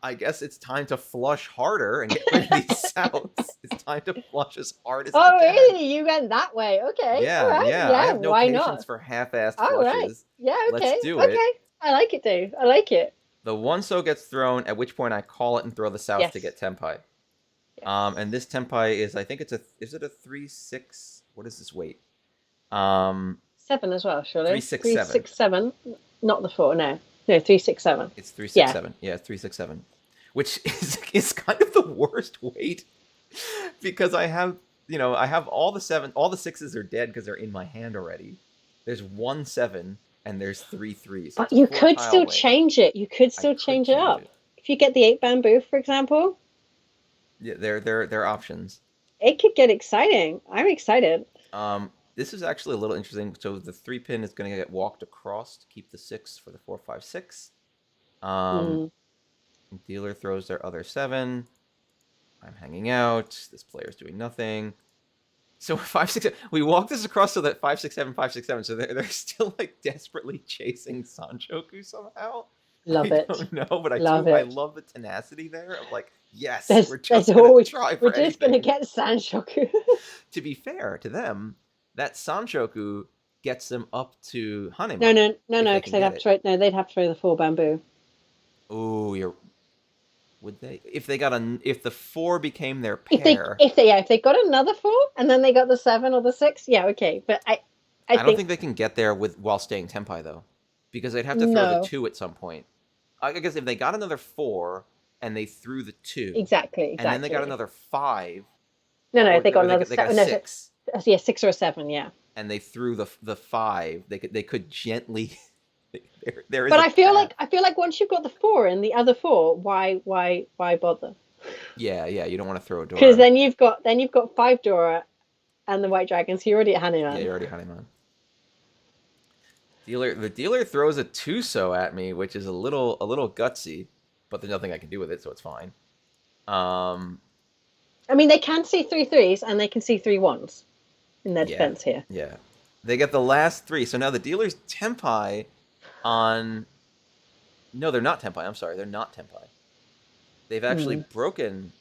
Speaker 1: I guess it's time to flush harder and get rid of these souths. It's time to flush as hard as I
Speaker 2: Oh,
Speaker 1: can.
Speaker 2: really? You went that way? Okay.
Speaker 1: Yeah,
Speaker 2: All right.
Speaker 1: yeah. I have no
Speaker 2: Why
Speaker 1: patience
Speaker 2: not?
Speaker 1: for half-assed
Speaker 2: All right.
Speaker 1: flushes.
Speaker 2: Yeah. Okay.
Speaker 1: Let's do
Speaker 2: Okay.
Speaker 1: it.
Speaker 2: I like it, Dave. I like it.
Speaker 1: The 1-so gets thrown, at which point I call it and throw the south
Speaker 2: Yes.
Speaker 1: to get Tenpai.
Speaker 2: Yes.
Speaker 1: And this Tenpai is, I think is it a 3-6? What is this weight?
Speaker 2: 7 as well, surely.
Speaker 1: 3-6-7.
Speaker 2: 3-6-7. Not the 4. No. 3-6-7.
Speaker 1: It's 3-6-7. Yeah, 3-6-7. Which is kind of the worst weight because I have all the 6s are dead because they're in my hand already. There's 1-7 and there's 3-3s.
Speaker 2: But you could still change it. You could still change it up. If you get the 8 bamboo, for example.
Speaker 1: Yeah, they're options.
Speaker 2: it could get exciting. I'm excited.
Speaker 1: This is actually a little interesting. So the 3-pin is going to get walked across to keep the 6 for the 4, 5, 6. Um,
Speaker 2: Mm.
Speaker 1: dealer throws their other 7. I'm hanging out. This player's doing nothing. So 5, 6, we walk this across so that 5, 6, 7, 5, 6, 7. So they're still like desperately chasing Sanchoku somehow.
Speaker 2: Love
Speaker 1: I
Speaker 2: it.
Speaker 1: don't know, but
Speaker 2: Love
Speaker 1: I
Speaker 2: it.
Speaker 1: love the tenacity there of like, yes,
Speaker 2: There's
Speaker 1: we're
Speaker 2: there's
Speaker 1: just gonna
Speaker 2: always
Speaker 1: try
Speaker 2: we're
Speaker 1: for
Speaker 2: just gonna
Speaker 1: anything.
Speaker 2: get Sanshoku.
Speaker 1: To be fair to them, that Sanchoku gets them up to
Speaker 2: No,
Speaker 1: Hanema
Speaker 2: no, no,
Speaker 1: if
Speaker 2: no,
Speaker 1: they
Speaker 2: because
Speaker 1: can
Speaker 2: they'd
Speaker 1: get
Speaker 2: have to
Speaker 1: it.
Speaker 2: throw. No, they'd have to throw the 4 bamboo.
Speaker 1: Ooh, you're would they if they got if the 4 became their
Speaker 2: If they
Speaker 1: pair?
Speaker 2: if they yeah, if they got another 4 and then they got the 7 or the 6, yeah, okay. But I
Speaker 1: I don't
Speaker 2: think
Speaker 1: think they can get there with while staying tempai though, because they'd have to throw the
Speaker 2: no,
Speaker 1: 2 at some point. I guess if they got another 4 and they threw the 2,
Speaker 2: exactly,
Speaker 1: and then they got
Speaker 2: exactly.
Speaker 1: another 5,
Speaker 2: No, no, if
Speaker 1: or
Speaker 2: they got another
Speaker 1: they got a
Speaker 2: 7, no, so,
Speaker 1: 6,
Speaker 2: yeah, 6 or a 7, yeah.
Speaker 1: and they threw the 5, they could gently. There is
Speaker 2: But
Speaker 1: a path.
Speaker 2: I feel like once you've got the 4 in the other 4, why bother?
Speaker 1: Yeah, yeah. You don't want to throw a
Speaker 2: Because
Speaker 1: Dora.
Speaker 2: then you've got 5 Dora and the White Dragon, so you're already at
Speaker 1: Yeah,
Speaker 2: Hanuman.
Speaker 1: you're already Hanuman. The dealer throws a Tuso at me, which is a little gutsy, but there's nothing I can do with it, so it's fine. Um,
Speaker 2: I mean, they can see 3 threes and they can see 3 ones in their
Speaker 1: yeah,
Speaker 2: defense here.
Speaker 1: yeah. They get the last 3, so now the dealer's Tempai on. No, they're not Tempai. I'm sorry, they're not Tempai. They've actually
Speaker 2: Mm.
Speaker 1: broken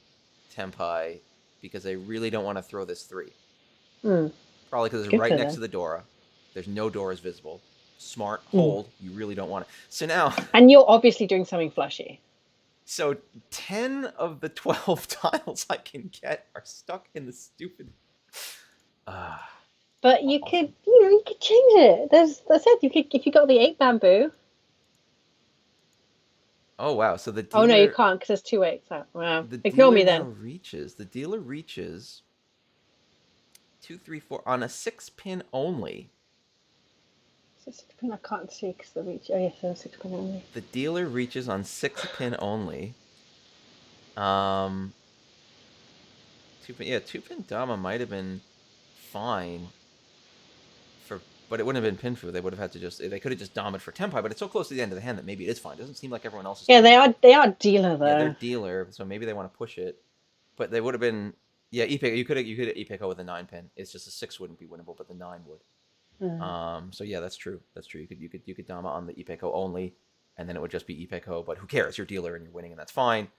Speaker 1: Tempai because they really don't want to throw this 3.
Speaker 2: Mm.
Speaker 1: Probably because it's
Speaker 2: Good
Speaker 1: right
Speaker 2: for
Speaker 1: next
Speaker 2: them.
Speaker 1: to the Dora. There's no Doras visible. Smart
Speaker 2: Mm.
Speaker 1: hold. You really don't want it. So now,
Speaker 2: And you're obviously doing something flashy.
Speaker 1: so 10 of the 12 tiles I can get are stuck in the stupid. Ah,
Speaker 2: But you
Speaker 1: awesome.
Speaker 2: could, you could change it. That's it. You could, if you got the 8 bamboo.
Speaker 1: Oh wow. So
Speaker 2: Oh no, you can't because there's 2 8s. So, well,
Speaker 1: the
Speaker 2: ignore
Speaker 1: dealer
Speaker 2: me
Speaker 1: now
Speaker 2: then.
Speaker 1: reaches. The dealer reaches 2, 3, 4 on a 6-pin only.
Speaker 2: So 6 pin I can't see because the reach. Oh yes, yeah, so 6 pin only.
Speaker 1: The dealer reaches on 6-pin only. Um, 2-pin. Yeah, 2-pin Dama might have been fine. But it wouldn't have been Pinfu. They would have had to they could have just dominated for Tempai, but it's so close to the end of the hand that maybe it is fine. It doesn't seem like everyone else is
Speaker 2: Yeah,
Speaker 1: doing it.
Speaker 2: they are dealer
Speaker 1: Yeah, they're
Speaker 2: though.
Speaker 1: dealer, so maybe they want to push it. But they would have been, yeah, Epic. You could Epico with a 9-pin. It's just a 6 wouldn't be winnable, but the 9 would.
Speaker 2: Mm.
Speaker 1: So yeah, that's true. That's true. You could Dama on the Epico only, and then it would just be Epico. But who cares? You're dealer and you're winning, and that's fine.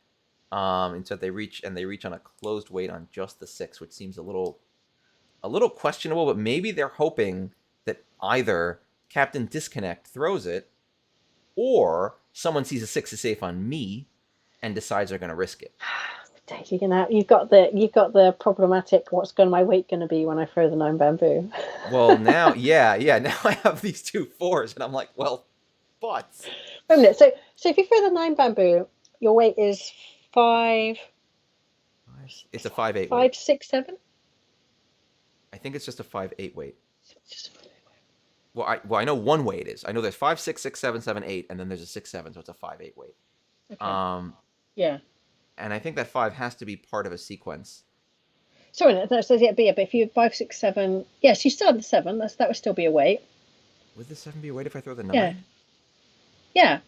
Speaker 1: Instead they reach on a closed weight on just the 6, which seems a little questionable. But maybe they're hoping that either Captain Disconnect throws it, or someone sees a 6 is safe on me and decides they're going to risk it.
Speaker 2: You've got the problematic. What's going my weight going to be when I throw the 9 bamboo?
Speaker 1: Well, now, yeah, now I have these 2 4s, and I'm like, well, but
Speaker 2: Wait a minute. So if you throw the 9 bamboo, your weight is 5,
Speaker 1: it's a 5-8 weight.
Speaker 2: 5, 6, 7.
Speaker 1: I think it's just a 5-8 weight.
Speaker 2: Just
Speaker 1: Well, I know one weight is. I know there's 5, 6, 6, 7, 7, 8, and then there's a 6, 7, so it's a 5-8 weight.
Speaker 2: okay.
Speaker 1: Um,
Speaker 2: Yeah.
Speaker 1: and I think that 5 has to be part of a sequence.
Speaker 2: Sorry, no, so yeah, but if you have 5, 6, 7, yes, you still have the 7. That would still be a weight.
Speaker 1: Would the 7 be a weight if I throw the 9?
Speaker 2: Yeah, yeah,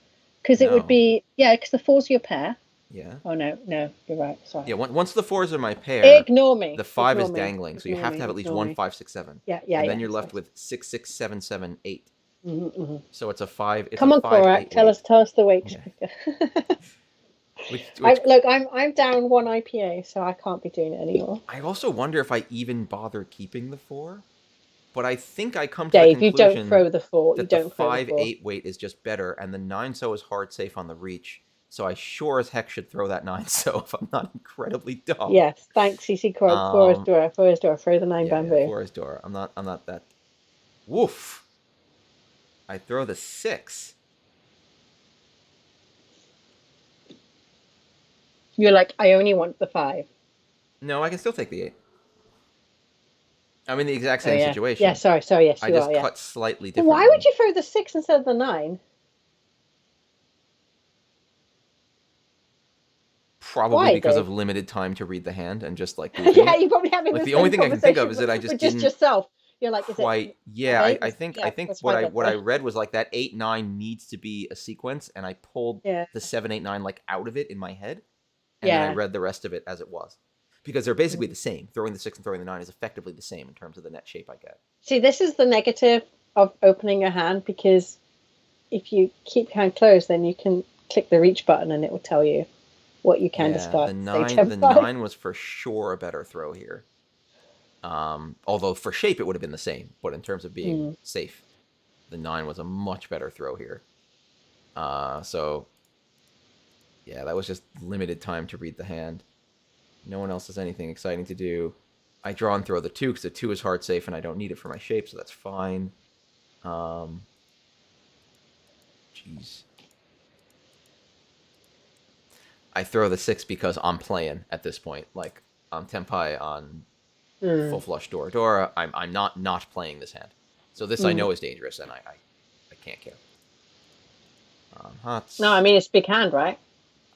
Speaker 2: because it would
Speaker 1: No.
Speaker 2: be because the 4's your pair.
Speaker 1: Yeah.
Speaker 2: Oh no, no, you're right. Sorry.
Speaker 1: Yeah. Once the 4s are my pair,
Speaker 2: Ignore me.
Speaker 1: the 5
Speaker 2: Ignore
Speaker 1: is
Speaker 2: me.
Speaker 1: dangling, so you
Speaker 2: Ignore
Speaker 1: have
Speaker 2: me.
Speaker 1: to have at least
Speaker 2: Ignore
Speaker 1: 1,
Speaker 2: me.
Speaker 1: 5, 6, 7.
Speaker 2: Yeah, yeah,
Speaker 1: And
Speaker 2: yeah.
Speaker 1: then you're left with 6, 6, 7, 7, 8.
Speaker 2: Mm-hmm, mm-hmm.
Speaker 1: So it's a 5. It's
Speaker 2: Come
Speaker 1: a
Speaker 2: on,
Speaker 1: 5,
Speaker 2: Korak,
Speaker 1: 8
Speaker 2: tell
Speaker 1: weight.
Speaker 2: us the weight.
Speaker 1: Yeah.
Speaker 2: I,
Speaker 1: Which
Speaker 2: look, I'm down 1 IPA, so I can't be doing it anymore.
Speaker 1: I also wonder if I even bother keeping the 4. But I think I come to
Speaker 2: Dave,
Speaker 1: the
Speaker 2: you don't
Speaker 1: conclusion
Speaker 2: throw the 4. You
Speaker 1: that the
Speaker 2: don't throw the
Speaker 1: 5,
Speaker 2: 4.
Speaker 1: 8 weight is just better, and the 9 so is hard safe on the reach. So I sure as heck should throw that 9 so if I'm not incredibly dumb.
Speaker 2: Yes, thanks, CC Korak. 4 is Dora. 4 is Dora. Throw the 9 bamboo.
Speaker 1: Yeah, 4 is Dora. I'm not that. Woof. I throw the 6.
Speaker 2: You're like, I only want the 5.
Speaker 1: No, I can still take the 8. I'm in the exact
Speaker 2: Oh
Speaker 1: same
Speaker 2: yeah.
Speaker 1: situation.
Speaker 2: Yeah, sorry, yes,
Speaker 1: I
Speaker 2: you
Speaker 1: just
Speaker 2: are. Yeah.
Speaker 1: cut slightly
Speaker 2: Well,
Speaker 1: differently.
Speaker 2: why would you throw the 6 instead of the 9?
Speaker 1: Probably
Speaker 2: Why,
Speaker 1: because
Speaker 2: Dave?
Speaker 1: of limited time to read the hand and just like goofing
Speaker 2: Yeah,
Speaker 1: it.
Speaker 2: you probably having
Speaker 1: Like
Speaker 2: the
Speaker 1: the only
Speaker 2: same
Speaker 1: thing I can think of
Speaker 2: conversation
Speaker 1: is that I
Speaker 2: with
Speaker 1: just
Speaker 2: just
Speaker 1: didn't
Speaker 2: yourself. You're like, is it
Speaker 1: quite. Yeah,
Speaker 2: vague?
Speaker 1: I
Speaker 2: Yeah,
Speaker 1: think
Speaker 2: that's what I
Speaker 1: what I
Speaker 2: read.
Speaker 1: read was like that 8-9 needs to be a sequence, and I pulled
Speaker 2: Yeah,
Speaker 1: the 7-8-9 like out of it in my head, and then I
Speaker 2: yeah.
Speaker 1: read the rest of it as it was, because they're basically
Speaker 2: Mm.
Speaker 1: the same. Throwing the 6 and throwing the 9 is effectively the same in terms of the net shape I get.
Speaker 2: See, this is the negative of opening a hand because if you keep your hand closed, then you can click the reach button and it will tell you what you can
Speaker 1: Yeah,
Speaker 2: discard. Say
Speaker 1: the
Speaker 2: 10-5.
Speaker 1: 9 was for sure a better throw here. Although for shape it would have been the same, but in terms of being
Speaker 2: Mm.
Speaker 1: safe, the 9 was a much better throw here. So yeah, that was just limited time to read the hand. No one else has anything exciting to do. I draw and throw the 2 because the 2 is hard safe and I don't need it for my shape, so that's fine. Jeez. I throw the 6 because I'm playing at this point. Like, I'm Tenpai on full
Speaker 2: Mm.
Speaker 1: flush Dora. I'm not playing this hand. So this I
Speaker 2: Mm.
Speaker 1: know is dangerous, and I can't care.
Speaker 2: No, I
Speaker 1: Hots.
Speaker 2: mean it's big hand, right?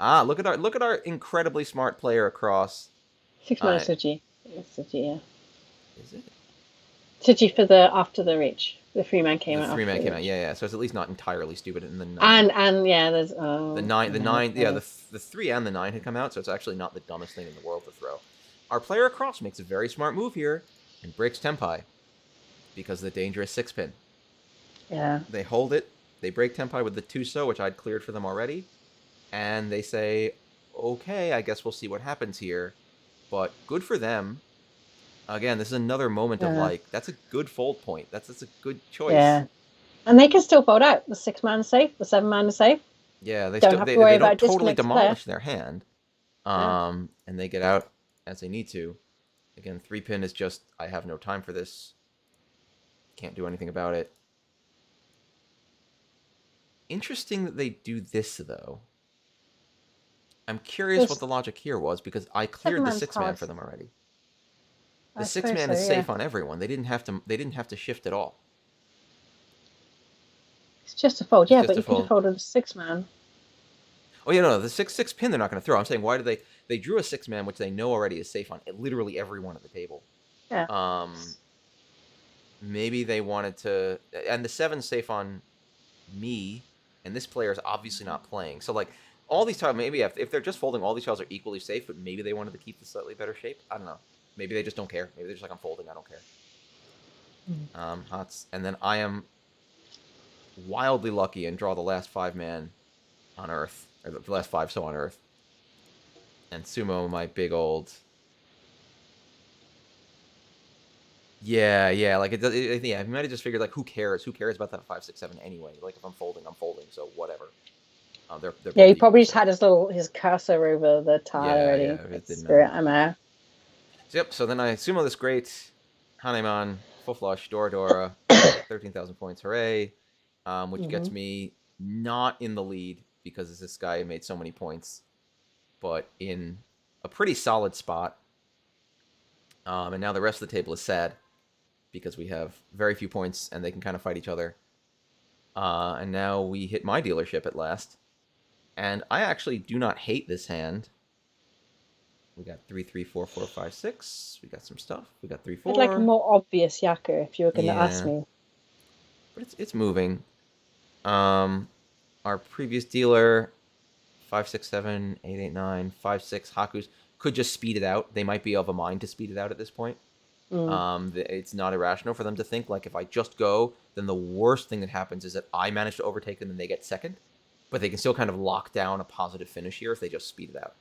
Speaker 1: Look at our incredibly smart player across.
Speaker 2: 6 mana Suji. Suji, yeah.
Speaker 1: Is it?
Speaker 2: Suji for the after the reach. The 3-man came
Speaker 1: The
Speaker 2: out
Speaker 1: three
Speaker 2: after
Speaker 1: man
Speaker 2: the
Speaker 1: came out.
Speaker 2: reach.
Speaker 1: Yeah. So it's at least not entirely stupid. And the nine,
Speaker 2: And yeah, there's
Speaker 1: the
Speaker 2: no,
Speaker 1: nine, yeah, the 3 and the 9 had come out, so it's actually not the dumbest thing in the world to throw. Our player across makes a very smart move here and breaks Tenpai because of the dangerous 6-pin.
Speaker 2: yeah.
Speaker 1: They hold it. They break Tenpai with the 2-so, which I'd cleared for them already. And they say, okay, I guess we'll see what happens here. But good for them. Again, this is another moment of
Speaker 2: Yeah.
Speaker 1: like, that's a good fold point. That's a good choice.
Speaker 2: Yeah. And they can still fold out. The 6-man is safe, the 7-man is safe.
Speaker 1: Yeah,
Speaker 2: Don't have to worry
Speaker 1: they don't
Speaker 2: about
Speaker 1: totally
Speaker 2: disconnected player.
Speaker 1: demolish their hand.
Speaker 2: Yeah.
Speaker 1: And they get out as they need to. Again, 3-pin is just, I have no time for this. Can't do anything about it. Interesting that they do this, though. I'm curious what
Speaker 2: This
Speaker 1: the logic here was, because I cleared the
Speaker 2: 7-man's
Speaker 1: 6-man
Speaker 2: hard.
Speaker 1: for them already. The
Speaker 2: I
Speaker 1: six
Speaker 2: suppose
Speaker 1: man
Speaker 2: so,
Speaker 1: is
Speaker 2: yeah.
Speaker 1: safe on everyone. They didn't have to. They didn't have to shift at all.
Speaker 2: It's just a fold,
Speaker 1: It's
Speaker 2: yeah,
Speaker 1: just
Speaker 2: but
Speaker 1: a
Speaker 2: you could have
Speaker 1: fold.
Speaker 2: folded a 6-man.
Speaker 1: Oh yeah, no, the six pin they're not going to throw. I'm saying why did they drew a 6-man which they know already is safe on literally everyone at the table.
Speaker 2: Yeah.
Speaker 1: Maybe they wanted to, and the 7's safe on me, and this player is obviously not playing. So like all these tiles, maybe if they're just folding, all these tiles are equally safe, but maybe they wanted to keep the slightly better shape. I don't know. Maybe they just don't care. Maybe they're just like, I'm folding. I don't care. Hots, and then I am wildly lucky and draw the last 5-man on Earth, or the last 5-so on Earth, and sumo my big old. Yeah, like yeah. You might have just figured like, who cares? Who cares about that 5-6-7 anyway? Like if I'm folding, I'm folding. So whatever. They're
Speaker 2: Yeah,
Speaker 1: both
Speaker 2: he probably
Speaker 1: equally
Speaker 2: just
Speaker 1: safe.
Speaker 2: had his cursor over the tile
Speaker 1: Yeah,
Speaker 2: already.
Speaker 1: it
Speaker 2: Like,
Speaker 1: didn't
Speaker 2: screw it,
Speaker 1: matter.
Speaker 2: I'm out.
Speaker 1: So, yep. So then I sumo this great Haneman full flush Dora 13,000 points, hooray! Which
Speaker 2: Mm-hmm.
Speaker 1: gets me not in the lead because this guy made so many points, but in a pretty solid spot. And now the rest of the table is sad because we have very few points and they can kind of fight each other. And now we hit my dealership at last. And I actually do not hate this hand. We got 3, 3, 4, 4, 5, 6. We got some stuff. We got 3,
Speaker 2: I'd like a
Speaker 1: 4.
Speaker 2: more obvious yakker if you were going to ask
Speaker 1: Yeah,
Speaker 2: me.
Speaker 1: but it's moving. Our previous dealer, 5, 6, 7, 8, 8, 9, 5, 6 Hakus could just speed it out. They might be of a mind to speed it out at this point.
Speaker 2: Mm.
Speaker 1: It's not irrational for them to think like if I just go, then the worst thing that happens is that I manage to overtake them and they get second, but they can still kind of lock down a positive finish here if they just speed it out.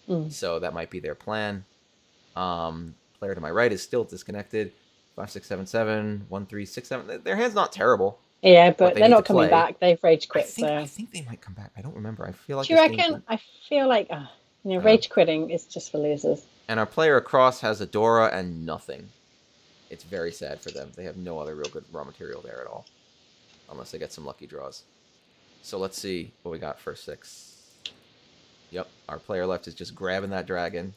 Speaker 2: Mm.
Speaker 1: So that might be their plan. Player to my right is still disconnected. 5, 6, 7, 7, 1, 3, 6, 7. Their hand's not terrible,
Speaker 2: Yeah,
Speaker 1: but
Speaker 2: but
Speaker 1: they
Speaker 2: they're
Speaker 1: need to
Speaker 2: not coming
Speaker 1: play.
Speaker 2: back. They've rage
Speaker 1: I
Speaker 2: quit,
Speaker 1: think
Speaker 2: so.
Speaker 1: they might come back. I don't remember. I feel like
Speaker 2: Do you
Speaker 1: this game
Speaker 2: reckon?
Speaker 1: didn't.
Speaker 2: I feel like, rage quitting is just for losers.
Speaker 1: And our player across has a Dora and nothing. It's very sad for them. They have no other real good raw material there at all. Unless they get some lucky draws. So let's see what we got for 6. Yep, our player left is just grabbing that dragon.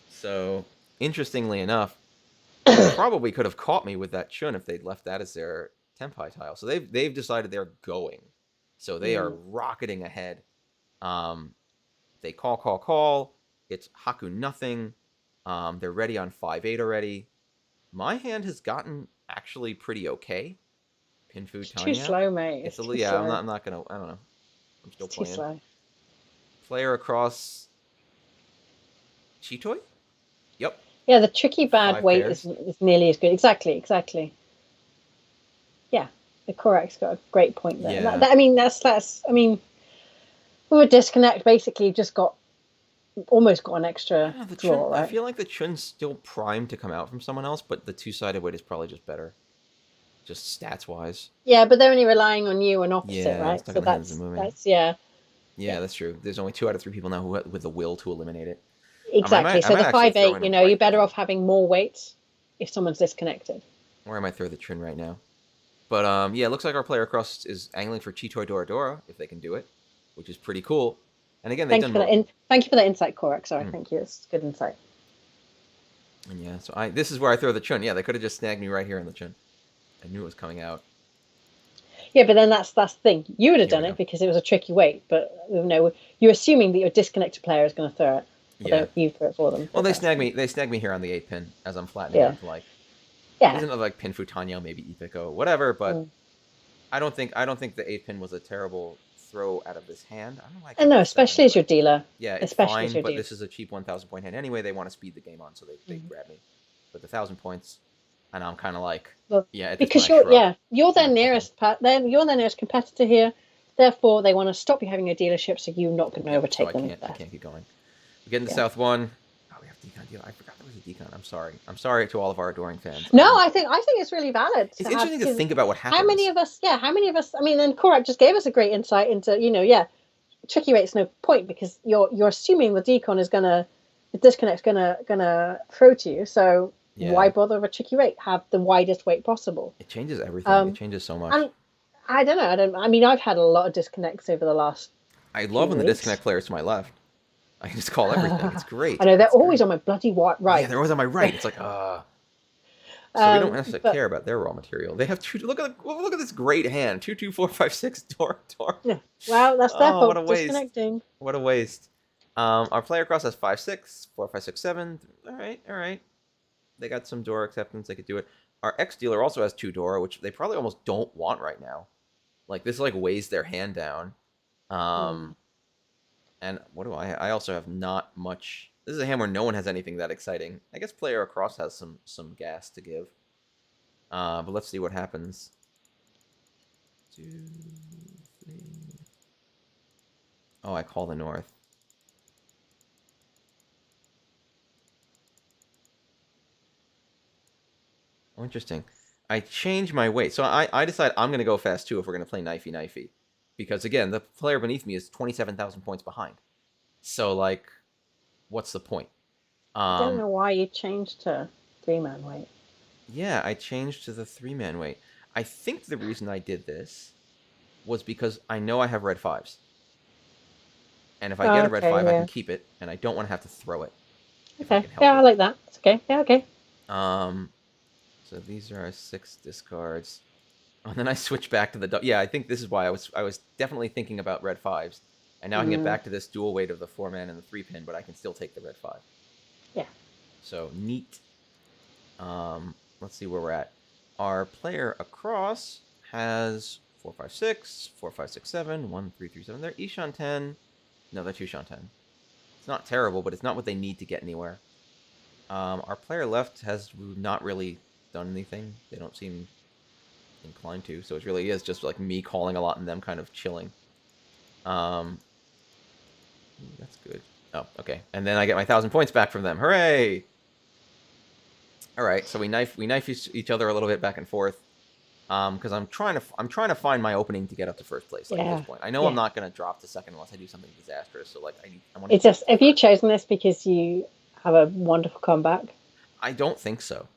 Speaker 1: So, interestingly enough, they probably could have caught me with that Chun if they'd left that as their Tenpai tile. So they've decided they're going. So they are rocketing ahead. Um, they call. It's Haku nothing. They're ready on 5-8 already. My hand has gotten actually pretty okay. Pinfu
Speaker 2: It's too
Speaker 1: Tanya.
Speaker 2: slow, mate.
Speaker 1: It's
Speaker 2: It's
Speaker 1: a
Speaker 2: too
Speaker 1: yeah.
Speaker 2: slow.
Speaker 1: I'm not gonna. I don't know. I'm still
Speaker 2: It's too
Speaker 1: playing.
Speaker 2: slow.
Speaker 1: Player across. Chitoi. Yep.
Speaker 2: Yeah, the tricky bad
Speaker 1: 5
Speaker 2: weight
Speaker 1: pairs.
Speaker 2: is nearly as good. Exactly. Yeah, the Korak's got a great point there.
Speaker 1: Yeah.
Speaker 2: I mean, that's. I mean, with a disconnect, basically, just almost got an
Speaker 1: I
Speaker 2: extra
Speaker 1: don't know, the
Speaker 2: draw,
Speaker 1: Chun. I
Speaker 2: right?
Speaker 1: feel like the Chun's still primed to come out from someone else, but the 2-sided weight is probably just better, just stats wise.
Speaker 2: Yeah, but they're only relying on you and opposite,
Speaker 1: Yeah,
Speaker 2: right?
Speaker 1: stuck
Speaker 2: So
Speaker 1: in the hands of
Speaker 2: that's
Speaker 1: the moving.
Speaker 2: that's yeah,
Speaker 1: Yeah, that's true. There's only 2 out of 3 people now who with the will to eliminate it.
Speaker 2: exactly.
Speaker 1: I
Speaker 2: So
Speaker 1: might
Speaker 2: the
Speaker 1: actually throw
Speaker 2: 5-8,
Speaker 1: him
Speaker 2: you're
Speaker 1: right
Speaker 2: better
Speaker 1: now,
Speaker 2: off having more weights if someone's disconnected.
Speaker 1: or I might throw the Chun right now. But yeah, it looks like our player across is angling for Chitoi Dora if they can do it, which is pretty cool. And again, they've
Speaker 2: Thank you
Speaker 1: done
Speaker 2: for
Speaker 1: more.
Speaker 2: that. Thank you for that insight, Korak. Sorry,
Speaker 1: Mm.
Speaker 2: thank you. It's good insight.
Speaker 1: And yeah, so this is where I throw the Chun. Yeah, they could have just snagged me right here in the Chun. I knew it was coming out.
Speaker 2: Yeah, but then that's the thing. You would have
Speaker 1: Here we
Speaker 2: done
Speaker 1: go.
Speaker 2: it because it was a tricky weight, but you're assuming that your disconnected player is going to throw it.
Speaker 1: Yeah.
Speaker 2: You throw it for them.
Speaker 1: Well, they snag me. They snag me here on the 8 pin as I'm flattening
Speaker 2: Yeah.
Speaker 1: out to like.
Speaker 2: Yeah.
Speaker 1: Isn't it like pin Futanyo, maybe Ipiko, whatever? But
Speaker 2: Mm.
Speaker 1: I don't think the 8 pin was a terrible throw out of this hand. I don't know why I
Speaker 2: And
Speaker 1: kept
Speaker 2: no,
Speaker 1: the 7
Speaker 2: especially as
Speaker 1: anyway.
Speaker 2: your dealer.
Speaker 1: Yeah, it's
Speaker 2: Especially as
Speaker 1: fine,
Speaker 2: your
Speaker 1: but
Speaker 2: dealer.
Speaker 1: this is a cheap 1,000 point hand anyway. They want to speed the game on, so they grab me. But the 1,000 points, and I'm kind of like,
Speaker 2: Well,
Speaker 1: yeah, at this
Speaker 2: because
Speaker 1: point I shrug.
Speaker 2: you're their
Speaker 1: Okay.
Speaker 2: nearest you're their nearest competitor here. Therefore, they want to stop you having a dealership, so you're not going to
Speaker 1: Yep,
Speaker 2: overtake
Speaker 1: so
Speaker 2: them.
Speaker 1: I can't keep going. We get in the
Speaker 2: Yeah.
Speaker 1: South one. Oh, we have decon deal. I forgot there was a decon. I'm sorry. I'm sorry to all of our adoring fans.
Speaker 2: No, I think it's really valid.
Speaker 1: It's interesting to think about what happens.
Speaker 2: How many of us? Yeah, how many of us? I mean, then Korak just gave us a great insight into tricky rate's no point because you're assuming the disconnect's gonna throw to you. So why bother with a tricky rate? Have the widest weight possible.
Speaker 1: It changes everything. It changes so much.
Speaker 2: And I don't know. I mean, I've had a lot of disconnects over the last.
Speaker 1: I love when the disconnect player's to my left. I can just call everything. It's great.
Speaker 2: I know they're always
Speaker 1: great.
Speaker 2: on my bloody right.
Speaker 1: Yeah, they're always on my right. It's like So we don't necessarily care about their raw material. They have look at this great hand. 2, 2, 4, 5, 6 door.
Speaker 2: Yeah. Well, that's their fault.
Speaker 1: What a waste.
Speaker 2: Disconnecting.
Speaker 1: What a waste. Our player cross has 5, 6, 4, 5, 6, 7. All right. They got some door acceptance. They could do it. Our ex dealer also has 2 door, which they probably almost don't want right now. Like this weighs their hand down. And what do I also have not much. This is a hand where no one has anything that exciting. I guess player across has some gas to give. But let's see what happens. 2, 3. Oh, I call the north. Oh, interesting. I change my weight. So I decide I'm going to go fast too if we're going to play knifey. Because again, the player beneath me is 27,000 points behind. So like, what's the point?
Speaker 2: I don't know why you changed to 3-man weight.
Speaker 1: Yeah, I changed to the 3-man weight. I think the reason I did this was because I know I have red 5s. And if I get a red 5, I can keep it, and I don't want to have to throw it.
Speaker 2: Okay, I like that. It's okay. Yeah, okay.
Speaker 1: So these are our 6 discards. And then I switch back to the... Yeah, I think this is why I was definitely thinking about red 5s. And now I can get back to this dual weight of the 4-man and the 3-pin, but I can still take the red 5.
Speaker 2: Yeah.
Speaker 1: So, neat. Let's see where we're at. Our player across has 4, 5, 6, 4, 5, 6, 7, 1, 3, 3, 7. They're Ishan 10. No, they're Tushan 10. It's not terrible, but it's not what they need to get anywhere. Our player left has not really done anything. They don't seem inclined to, so it really is just like me calling a lot and them kind of chilling. That's good. Oh, okay. And then I get my 1,000 points back from them. Hooray! All right, so we knife each other a little bit back and forth. Because I'm trying to find my opening to get up to first place. Like, at this point, I know I'm not gonna drop to second unless I do something disastrous. So like, I want.
Speaker 2: It's just, have you chosen this because you have a wonderful comeback?
Speaker 1: I don't think so.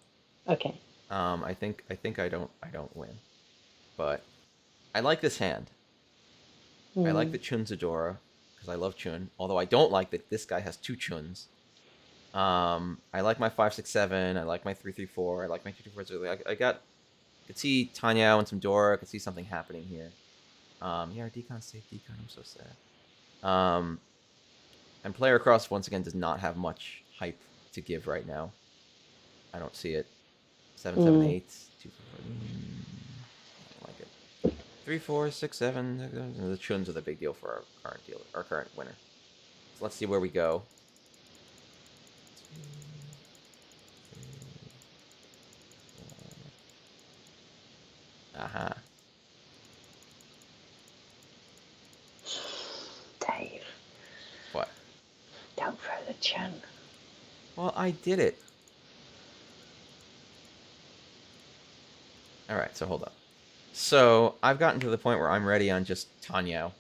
Speaker 2: Okay.
Speaker 1: I think I don't win, but I like this hand. I like the Chun Zadora because I love Chun. Although I don't like that this guy has 2 Chuns. I like my 5-6-7. I like my 3-3-4. I like my 2-2-4. I could see Tanyao and some Dora. I could see something happening here. Yeah, our decon safe decon. I'm so sad. And player cross once again does not have much hype to give right now. I don't see it. 7-7-8. 2-4. I don't like it. 3-4-6-7. The chuns are the big deal for our current dealer, our current winner. So let's see where we go. 2, 3, 4. Aha.
Speaker 2: Dave.
Speaker 1: What?
Speaker 2: Don't throw the chun.
Speaker 1: Well, I did it. All right, so hold up. So I've gotten to the point where I'm ready on just Tanyao,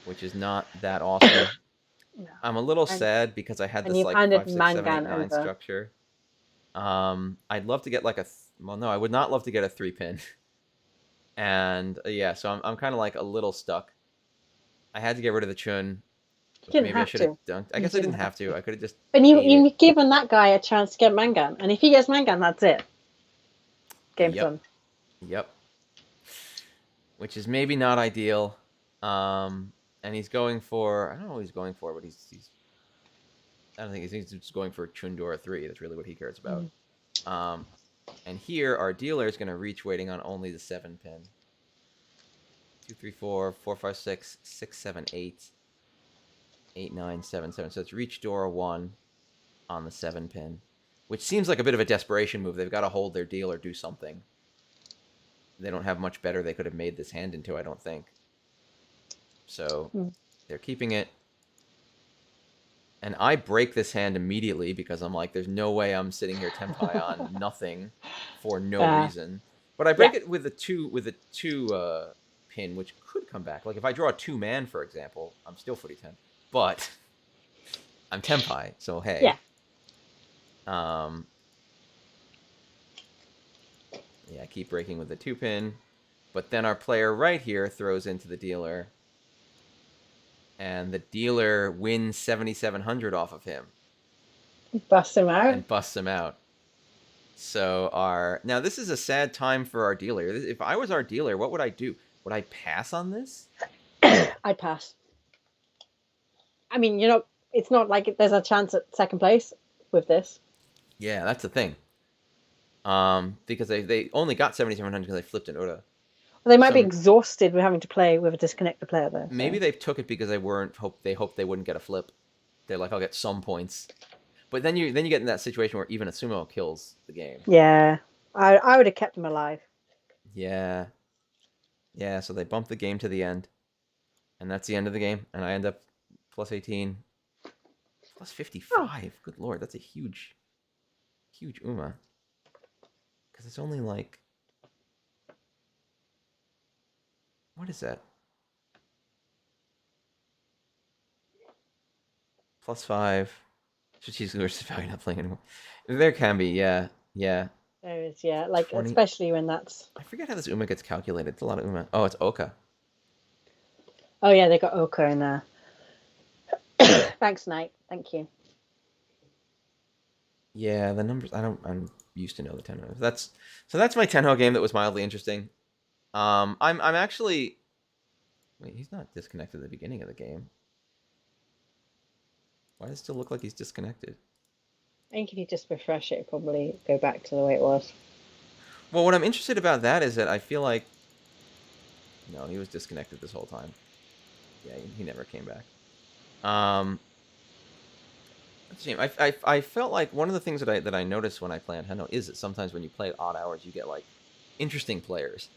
Speaker 1: which is not that awesome.
Speaker 2: No.
Speaker 1: I'm a little sad because I had this
Speaker 2: you've
Speaker 1: like
Speaker 2: handed
Speaker 1: 5, 6, 7, 8,
Speaker 2: Mangan
Speaker 1: 9
Speaker 2: over.
Speaker 1: structure. I'd love to get like well, no, I would not love to get a 3-pin. And yeah, so I'm kind of like a little stuck. I had to get rid of the chun, which
Speaker 2: You didn't
Speaker 1: maybe I
Speaker 2: have
Speaker 1: should have
Speaker 2: to.
Speaker 1: dunked. I
Speaker 2: You
Speaker 1: guess I
Speaker 2: didn't
Speaker 1: didn't have to. I could have just
Speaker 2: And
Speaker 1: ate it.
Speaker 2: you've given that guy a chance to get Mangan, and if he gets Mangan, that's it. Game's done.
Speaker 1: Yep. Which is maybe not ideal. And he's going for, I don't know what he's going for, but he's I don't think he's just going for Chundora 3. That's really what he cares about. And here our dealer is going to reach waiting on only the 7-pin. 2, 3, 4, 4, 5, 6, 6, 7, 8, 8, 9, 7, 7. So it's reach Dora 1 on the 7-pin, which seems like a bit of a desperation move. They've got to hold their deal or do something. They don't have much better they could have made this hand into, I don't think. So they're keeping it. And I break this hand immediately because I'm like, there's no way I'm sitting here Tenpai on nothing for no reason. But I break it with a two pin, which could come back. Like if I draw a 2-man, for example, I'm still footy 10. But I'm Tenpai, so hey.
Speaker 2: Yeah.
Speaker 1: Yeah, I keep breaking with the 2-pin. But then our player right here throws into the dealer. And the dealer wins 7,700 off of him.
Speaker 2: Bust him out.
Speaker 1: And busts him out. So now this is a sad time for our dealer. If I was our dealer, what would I do? Would I pass on this?
Speaker 2: I'd pass. I mean, it's not like there's a chance at second place with this.
Speaker 1: Yeah, that's the thing. Because they only got 7,700 because they flipped an Oda.
Speaker 2: Well, they might be exhausted with having to play with a disconnected player there. So.
Speaker 1: Maybe they took it because they hoped they wouldn't get a flip. They're like, I'll get some points. But then you get in that situation where even a sumo kills the game.
Speaker 2: Yeah. I would have kept him alive.
Speaker 1: Yeah. Yeah, so they bump the game to the end. And that's the end of the game. And I end up plus 18. Plus 55. Oh. Good lord, that's a huge Uma. Because it's only like... What is that? Plus 5. Strategically, we're just probably not playing anymore. There can be, yeah.
Speaker 2: There is, yeah. Like, 20... especially when that's...
Speaker 1: I forget how this Uma gets calculated. It's a lot of Uma. Oh, it's Oka.
Speaker 2: Oh, yeah, they got Oka in there. Thanks, Knight. Thank you.
Speaker 1: Yeah, the numbers, I'm used to know the Tenho. So that's my Tenho game that was mildly interesting. I'm actually... Wait, he's not disconnected at the beginning of the game. Why does it still look like he's disconnected?
Speaker 2: I think if you just refresh it, it'll probably go back to the way it was.
Speaker 1: Well, what I'm interested about that is that I feel like... No, he was disconnected this whole time. Yeah, he never came back. That's a shame. I felt like one of the things that I noticed when I play on Tenho is that sometimes when you play at odd hours, you get like interesting players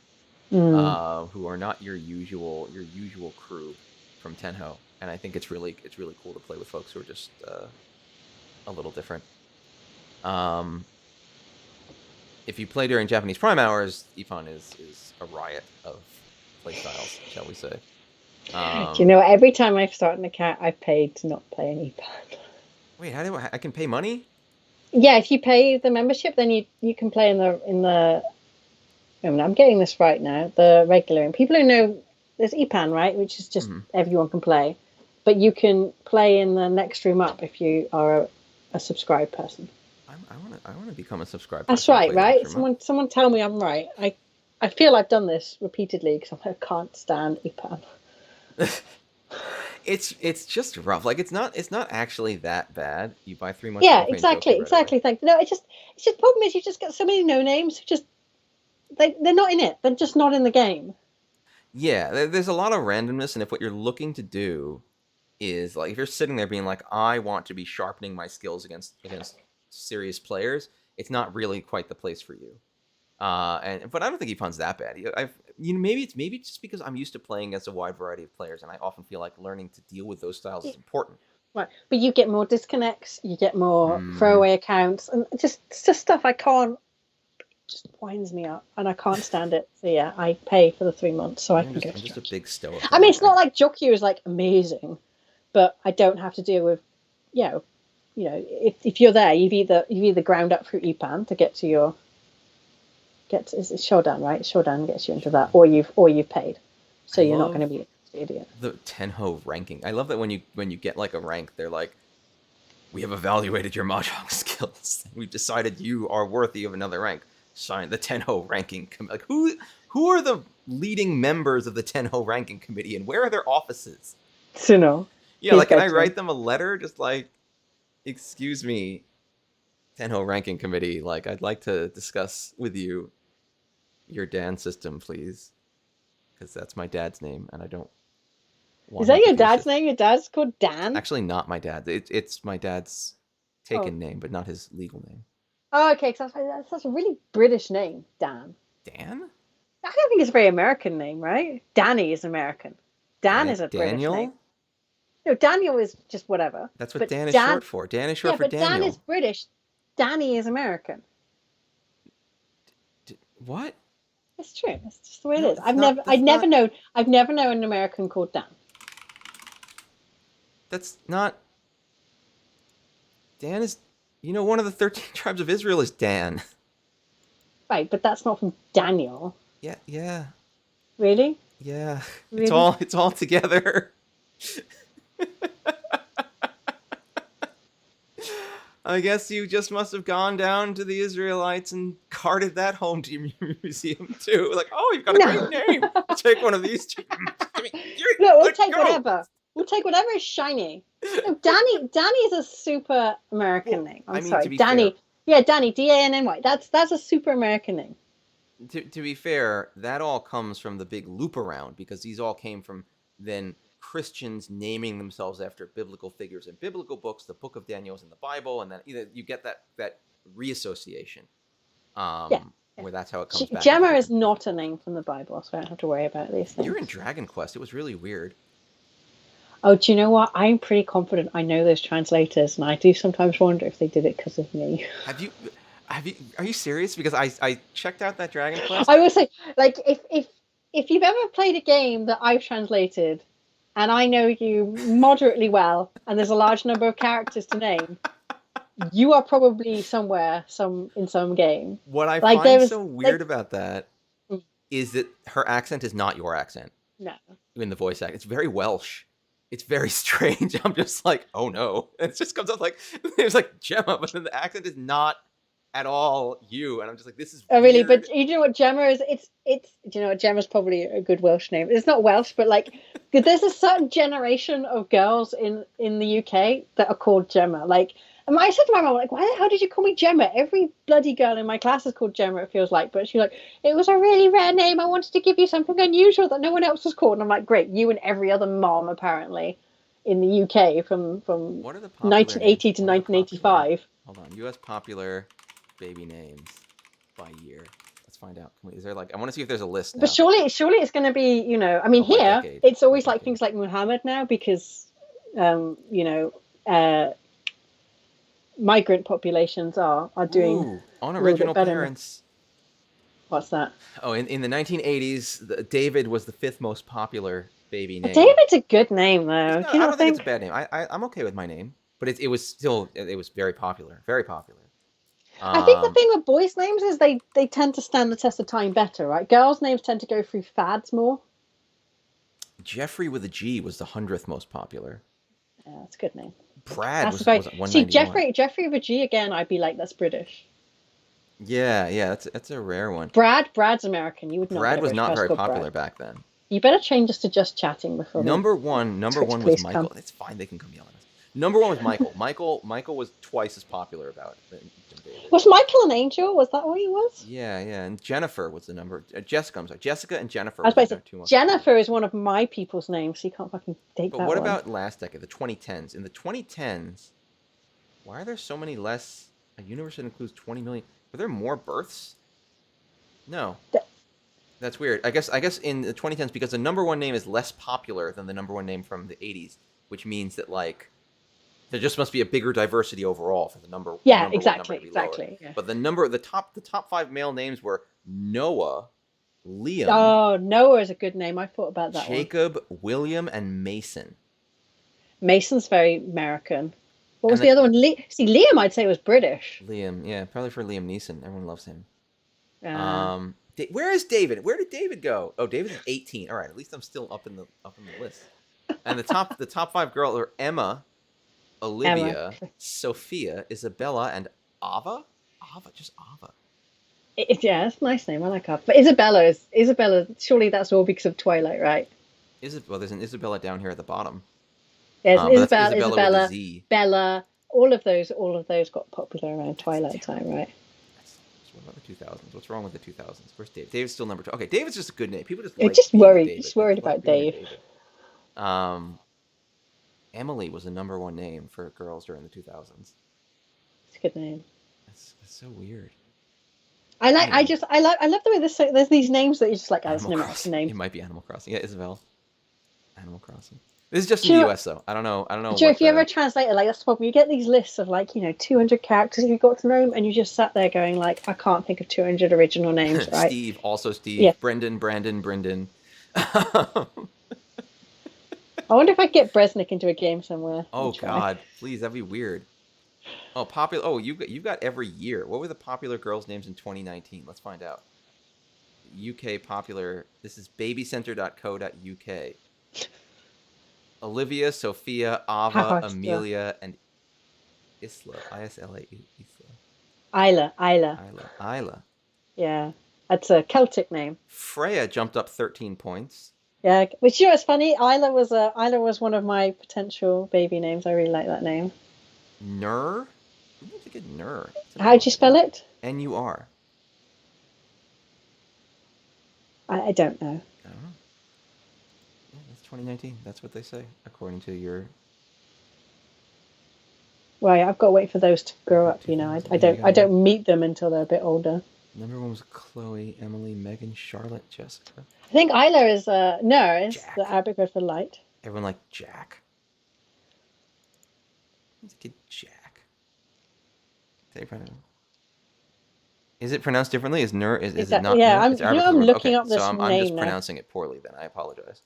Speaker 1: who are not your usual crew from Tenho, and I think it's really cool to play with folks who are just a little different. If you play during Japanese prime hours, Ippon is a riot of playstyles, shall we say.
Speaker 2: Do you know what? Every time I've started an account, I've paid to not play an Ippon.
Speaker 1: Wait, how do I can pay money?
Speaker 2: Yeah, if you pay the membership, then you can play in the. I mean, I'm getting this right now. The regular, and people who know there's Ippon, right, which is just everyone can play, but you can play in the next room up if you are a subscribed person.
Speaker 1: I want to become a subscribed
Speaker 2: That's
Speaker 1: person and
Speaker 2: right,
Speaker 1: play that
Speaker 2: right?
Speaker 1: for a month.
Speaker 2: Someone tell me I'm right. I feel I've done this repeatedly because I can't stand EPAM.
Speaker 1: It's just rough. Like it's not actually that bad. You buy 3 months, you
Speaker 2: Yeah,
Speaker 1: can play in Tokyo right away.
Speaker 2: exactly. Thank you. No, it's just problem is you just get so many no names who just they're not in it. They're just not in the game.
Speaker 1: Yeah, there's a lot of randomness, and if what you're looking to do is like if you're sitting there being like, I want to be sharpening my skills against serious players, it's not really quite the place for you. And but I don't think Ipan's that bad. Maybe it's just because I'm used to playing against a wide variety of players, and I often feel like learning to deal with those styles is important.
Speaker 2: Right, but you get more disconnects, you get more
Speaker 1: Hmm.
Speaker 2: throwaway accounts, and it's just stuff I can't. Just winds me up, and I can't stand it. So yeah, I pay for the 3 months so I
Speaker 1: Maybe
Speaker 2: can go
Speaker 1: I'm
Speaker 2: to
Speaker 1: just a
Speaker 2: Jockey.
Speaker 1: big stoic.
Speaker 2: I mean, it's not like Jockey is like amazing, but I don't have to deal with, you know, if you're there, you've either ground up through EPAN to get to your it's Shodan, right? Shodan gets you into that,
Speaker 1: Shodan.
Speaker 2: or you've paid,
Speaker 1: I
Speaker 2: so you're not going
Speaker 1: love
Speaker 2: to be an idiot.
Speaker 1: the Tenho ranking. I love that when you get like a rank, they're like, we have evaluated your mahjong skills. We've decided you are worthy of another rank. Sign the Tenho ranking. Like who are the leading members of the Tenho ranking committee, and where are their offices?
Speaker 2: Tsuno,
Speaker 1: Yeah,
Speaker 2: his
Speaker 1: like can I
Speaker 2: bedroom.
Speaker 1: write them a letter, just like, excuse me, Tenho ranking committee, like I'd like to discuss with you your Dan system, please, because that's my dad's name, and I don't
Speaker 2: Is
Speaker 1: want him
Speaker 2: that
Speaker 1: to
Speaker 2: your
Speaker 1: be
Speaker 2: dad's
Speaker 1: assist.
Speaker 2: name? Your dad's called
Speaker 1: It's
Speaker 2: Dan.
Speaker 1: actually not my dad's. It's my dad's
Speaker 2: Oh,
Speaker 1: taken name, but not his legal name.
Speaker 2: oh, okay. Because that's such a really British name, Dan.
Speaker 1: Dan?
Speaker 2: I don't think it's a very American name, right? Danny is American. Dan is a British name.
Speaker 1: Daniel?
Speaker 2: No, Daniel is just whatever.
Speaker 1: That's what
Speaker 2: But
Speaker 1: Dan is
Speaker 2: Dan,
Speaker 1: short for. Dan is
Speaker 2: yeah,
Speaker 1: short for
Speaker 2: but Dan is
Speaker 1: Daniel.
Speaker 2: British. Danny is American.
Speaker 1: What?
Speaker 2: It's true. It's just the way it
Speaker 1: No,
Speaker 2: is.
Speaker 1: it's not. That's not.
Speaker 2: I've never known an American called Dan.
Speaker 1: That's not. Dan is. One of the 13 tribes of Israel is Dan.
Speaker 2: Right, but that's not from Daniel.
Speaker 1: Yeah, yeah,
Speaker 2: Really?
Speaker 1: yeah. It's
Speaker 2: Really?
Speaker 1: all. It's all together. I guess you just must have gone down to the Israelites and carted that home to your museum too. Like, oh, you've got a great
Speaker 2: No.
Speaker 1: name. You take one of these. Give me,
Speaker 2: No, we'll
Speaker 1: let
Speaker 2: take
Speaker 1: go.
Speaker 2: whatever. We'll take whatever is shiny. No, Danny is a super American
Speaker 1: Well,
Speaker 2: name.
Speaker 1: I
Speaker 2: I'm
Speaker 1: mean, to
Speaker 2: sorry,
Speaker 1: be fair,
Speaker 2: Danny. Yeah, Danny, Danny. That's a super American name.
Speaker 1: that all comes from the big loop around because these all came from then Christians naming themselves after biblical figures in biblical books. The Book of Daniel is in the Bible, and then you get that reassociation,
Speaker 2: Yeah. Yeah.
Speaker 1: where that's how it comes back into
Speaker 2: Gemma is
Speaker 1: different.
Speaker 2: not a name from the Bible, so I don't have to worry about these
Speaker 1: You're
Speaker 2: things.
Speaker 1: in Dragon Quest. It was really weird.
Speaker 2: Oh, do you know what? I'm pretty confident I know those translators, and I do sometimes wonder if they did it because of me.
Speaker 1: Have you? Are you serious? Because I checked out that Dragon Quest.
Speaker 2: I will say, like, if you've ever played a game that I've translated, and I know you moderately well, and there's a large number of characters to name, you are probably somewhere, in some game.
Speaker 1: What I
Speaker 2: Like there
Speaker 1: find
Speaker 2: was
Speaker 1: so weird
Speaker 2: like
Speaker 1: about that is that her accent is not your accent
Speaker 2: no.
Speaker 1: in the voice act. It's very Welsh. It's very strange. I'm just like, oh no. And it just comes up like it's like Gemma, but then the accent is not at all you. And I'm just like, this is
Speaker 2: Oh, really?
Speaker 1: weird.
Speaker 2: But you know what Gemma is? It's. Do you know what Gemma's probably a good Welsh name? It's not Welsh, but like, there's a certain generation of girls in the UK that are called Gemma. Like, and I said to my mom, like, why the hell did you call me Gemma? Every bloody girl in my class is called Gemma. It feels like, but she's like, it was a really rare name. I wanted to give you something unusual that no one else was called. And I'm like, great, you and every other mom apparently in the UK from
Speaker 1: What are the popular names?
Speaker 2: 1980 to
Speaker 1: What are the popular
Speaker 2: 1985.
Speaker 1: hold on. US popular baby names by year. Let's find out. Is there like I want to see if there's a list
Speaker 2: But
Speaker 1: now.
Speaker 2: surely it's going to be, I mean,
Speaker 1: Oh, by
Speaker 2: here
Speaker 1: decade.
Speaker 2: it's
Speaker 1: By
Speaker 2: always like
Speaker 1: decade.
Speaker 2: things like Muhammad now because, um, you know, uh, migrant populations are doing
Speaker 1: Ooh, on
Speaker 2: a little bit
Speaker 1: original
Speaker 2: better now.
Speaker 1: parents.
Speaker 2: What's that?
Speaker 1: Oh, in the 1980s, David was the fifth most popular baby name.
Speaker 2: David's a good name
Speaker 1: It's
Speaker 2: though.
Speaker 1: not.
Speaker 2: Do you
Speaker 1: I
Speaker 2: not
Speaker 1: don't think it's a
Speaker 2: think?
Speaker 1: bad name. I'm okay with my name, but it was still it was very popular, very popular.
Speaker 2: I think the
Speaker 1: Um,
Speaker 2: thing with boys' names is they tend to stand the test of time better, right? Girls' names tend to go through fads more.
Speaker 1: Jeffrey with a G was the 100th most popular.
Speaker 2: Yeah, that's a good name.
Speaker 1: Brad
Speaker 2: That's
Speaker 1: was
Speaker 2: very.
Speaker 1: was
Speaker 2: See,
Speaker 1: 191.
Speaker 2: Jeffrey with a G again. I'd be like, that's British.
Speaker 1: Yeah, that's a rare one.
Speaker 2: Brad's American. You would not get
Speaker 1: Brad
Speaker 2: a
Speaker 1: was
Speaker 2: British
Speaker 1: not
Speaker 2: person
Speaker 1: very
Speaker 2: called Brad.
Speaker 1: popular back then.
Speaker 2: You better change us to just chatting before the
Speaker 1: Number
Speaker 2: Twitch
Speaker 1: one was
Speaker 2: police come.
Speaker 1: Michael. It's fine, they can come yell at us. Number one was Michael. Michael was twice as popular about than David.
Speaker 2: Was Michael an angel? Was that what he was?
Speaker 1: Yeah, and Jennifer was the number. Jessica, I'm sorry, Jessica and Jennifer
Speaker 2: I was
Speaker 1: were
Speaker 2: about to
Speaker 1: the
Speaker 2: say,
Speaker 1: two most popular.
Speaker 2: Jennifer is one of my people's names, so you can't fucking date
Speaker 1: But
Speaker 2: that
Speaker 1: what
Speaker 2: one.
Speaker 1: about last decade, the 2010s? In the 2010s, why are there so many less? A universe that includes 20 million. Were there more births? No. That's weird. I guess in the 2010s, because the number one name is less popular than the number one name from the 80s, which means that like there just must be a bigger diversity overall for the number.
Speaker 2: Yeah,
Speaker 1: number one number to be
Speaker 2: exactly.
Speaker 1: lower.
Speaker 2: Yeah.
Speaker 1: But the top 5 male names were Noah, Liam,
Speaker 2: Oh, Noah is a good name. I thought about that one.
Speaker 1: Jacob, William, and Mason.
Speaker 2: Mason's very American. What was the other one? See, Liam, I'd say was British.
Speaker 1: Liam, yeah, probably for Liam Neeson. Everyone loves him.
Speaker 2: Uh,
Speaker 1: Where is David? Where did David go? Oh, David's 18. All right, at least I'm still up in the list. And the top 5 girls are Emma, Olivia,
Speaker 2: Emma.
Speaker 1: Sophia, Isabella, and Ava. Just Ava.
Speaker 2: Yeah, that's a nice name. I like her. But Isabella. Surely that's all because of Twilight, right?
Speaker 1: Well, there's an Isabella down here at the bottom.
Speaker 2: There's
Speaker 1: Isabella with
Speaker 2: Isabella,
Speaker 1: a Z.
Speaker 2: Bella. All of those got popular around Twilight time, right?
Speaker 1: What about the 2000s? What's wrong with the 2000s? Where's Dave? Dave's still number 2. Okay, David's just a good name. People just like
Speaker 2: Just worried.
Speaker 1: David.
Speaker 2: Just worried about Dave.
Speaker 1: Emily was the number one name for girls during the 2000s.
Speaker 2: It's a good name.
Speaker 1: That's so weird.
Speaker 2: I love the way there's these names that you're just like, oh, that's an American name.
Speaker 1: It might be Animal Crossing. Yeah, Isabel. Animal Crossing. This is just in the US though. I don't know.
Speaker 2: If you ever translate it, like that's the problem. You get these lists of 200 characters you got to know, and you just sat there going like, I can't think of 200 original names, right?
Speaker 1: Steve, also Steve.
Speaker 2: Yeah.
Speaker 1: Brendan.
Speaker 2: I wonder if I could get Bresnik into a game somewhere.
Speaker 1: Oh God, please, that'd be weird. Oh, popular. Oh, you've got every year. What were the popular girls' names in 2019? Let's find out. UK popular. This is babycenter.co.uk. Olivia, Sophia, Ava, Amelia, and Isla. Isla.
Speaker 2: Isla. Yeah, that's a Celtic name.
Speaker 1: Freya jumped up 13 points.
Speaker 2: Yeah, which it's funny. Isla was one of my potential baby names. I really like that name.
Speaker 1: Nur? Who knows a good Nur?
Speaker 2: How'd you spell it?
Speaker 1: Nur.
Speaker 2: I don't know.
Speaker 1: I don't know. Yeah, that's 2019. That's what they say, according to your.
Speaker 2: Well, yeah, I've got to wait for those to grow up. I don't meet them until they're a bit older.
Speaker 1: Number one was Chloe, Emily, Megan, Charlotte, Jessica.
Speaker 2: I think Isla is is the Arabic word for light.
Speaker 1: Everyone liked Jack. Who's a kid Jack? Is it pronounced differently? Is Nur? Is it not?
Speaker 2: Yeah,
Speaker 1: I'm
Speaker 2: looking up this name.
Speaker 1: I'm just pronouncing it poorly. Then I apologize.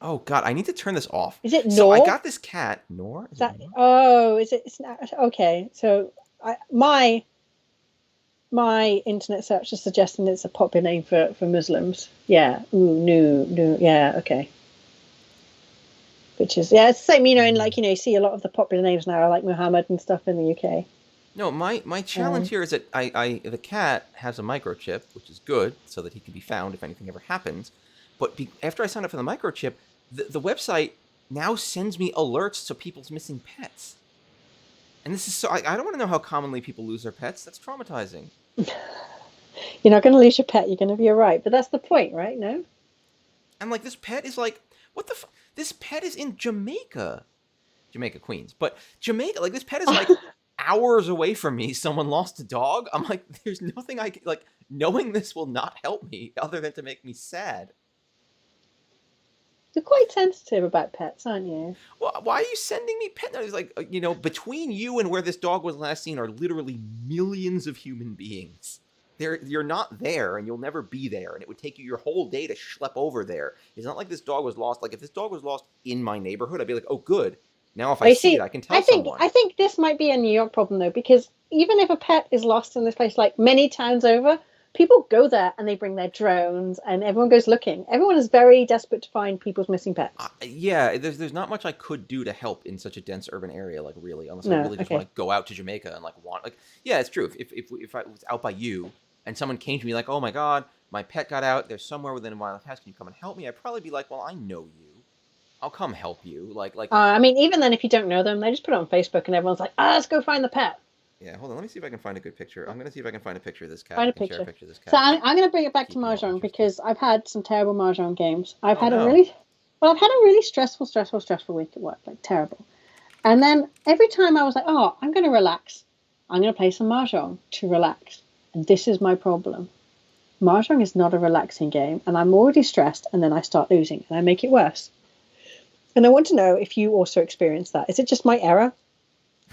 Speaker 1: Oh God, I need to turn this off.
Speaker 2: Is it Nor?
Speaker 1: So I got this cat. Nor?
Speaker 2: Is that? Oh, is it? It's not, okay. So my internet search is suggesting it's a popular name for Muslims. Yeah. No. Yeah. Okay. Which is it's the same. You see a lot of the popular names now are like Muhammad and stuff in the UK.
Speaker 1: No, my challenge here is that the cat has a microchip, which is good, so that he can be found if anything ever happens. But after I signed up for the microchip, the website now sends me alerts to people's missing pets. And this is so... I don't want to know how commonly people lose their pets. That's traumatizing.
Speaker 2: You're not going to lose your pet. You're going to be all right. But that's the point, right? No?
Speaker 1: And, this pet is what the fuck? This pet is in Jamaica. Jamaica, Queens. But Jamaica, this pet is, hours away from me. Someone lost a dog. I'm like, there's nothing I can... knowing this will not help me other than to make me sad.
Speaker 2: You're quite sensitive about pets, aren't you?
Speaker 1: Well, why are you sending me pet notes? Between you and where this dog was last seen are literally millions of human beings. You're not there, and you'll never be there, and it would take you your whole day to schlep over there. It's not like this dog was lost. If this dog was lost in my neighborhood, I'd be like, oh, good. Now if I see it, I can tell someone.
Speaker 2: I think this might be a New York problem, though, because even if a pet is lost in this place, many towns over, people go there and they bring their drones and everyone goes looking. Everyone is very desperate to find people's missing pets.
Speaker 1: Yeah, there's not much I could do to help in such a dense urban area, like really, unless I
Speaker 2: No,
Speaker 1: really just
Speaker 2: okay.
Speaker 1: want to go out to Jamaica and like yeah, it's true. If I was out by you and someone came to me like, oh my god, my pet got out, there's somewhere within a mile of the house, can you come and help me? I'd probably be like, well, I know you, I'll come help you.
Speaker 2: I mean, even then, if you don't know them, they just put it on Facebook and everyone's like, let's go find the pet.
Speaker 1: Yeah, hold on, let me see if I can find a good picture. I'm gonna see if I can find a picture of this cat.
Speaker 2: Find
Speaker 1: I
Speaker 2: a
Speaker 1: can share a
Speaker 2: picture.
Speaker 1: picture of this cat.
Speaker 2: So I'm going to bring it back to
Speaker 1: Keep me all
Speaker 2: Mahjong
Speaker 1: interested.
Speaker 2: because I've had some terrible Mahjong games. I've
Speaker 1: Oh,
Speaker 2: had
Speaker 1: no.
Speaker 2: I've had a really stressful week at work, like terrible. And then every time I was like, oh, I'm going to relax. I'm going to play some Mahjong to relax. And this is my problem. Mahjong is not a relaxing game, and I'm already stressed, and then I start losing, and I make it worse. And I want to know if you also experience that. Is it just my error?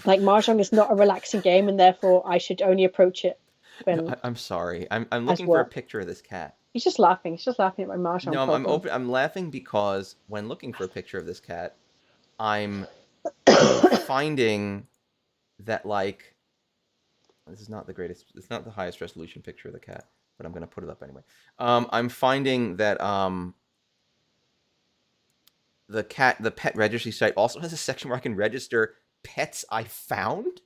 Speaker 2: Like, Mahjong is not a relaxing game, and therefore I should only approach it when...
Speaker 1: No, I'm sorry. I'm looking for a picture of this cat.
Speaker 2: He's just laughing. He's just laughing at my Mahjong
Speaker 1: No,
Speaker 2: problem.
Speaker 1: I'm laughing because when looking for a picture of this cat, I'm finding that like this is not the greatest. It's not the highest resolution picture of the cat, but I'm gonna put it up anyway. I'm finding that the pet registry site also has a section where I can register pets I found.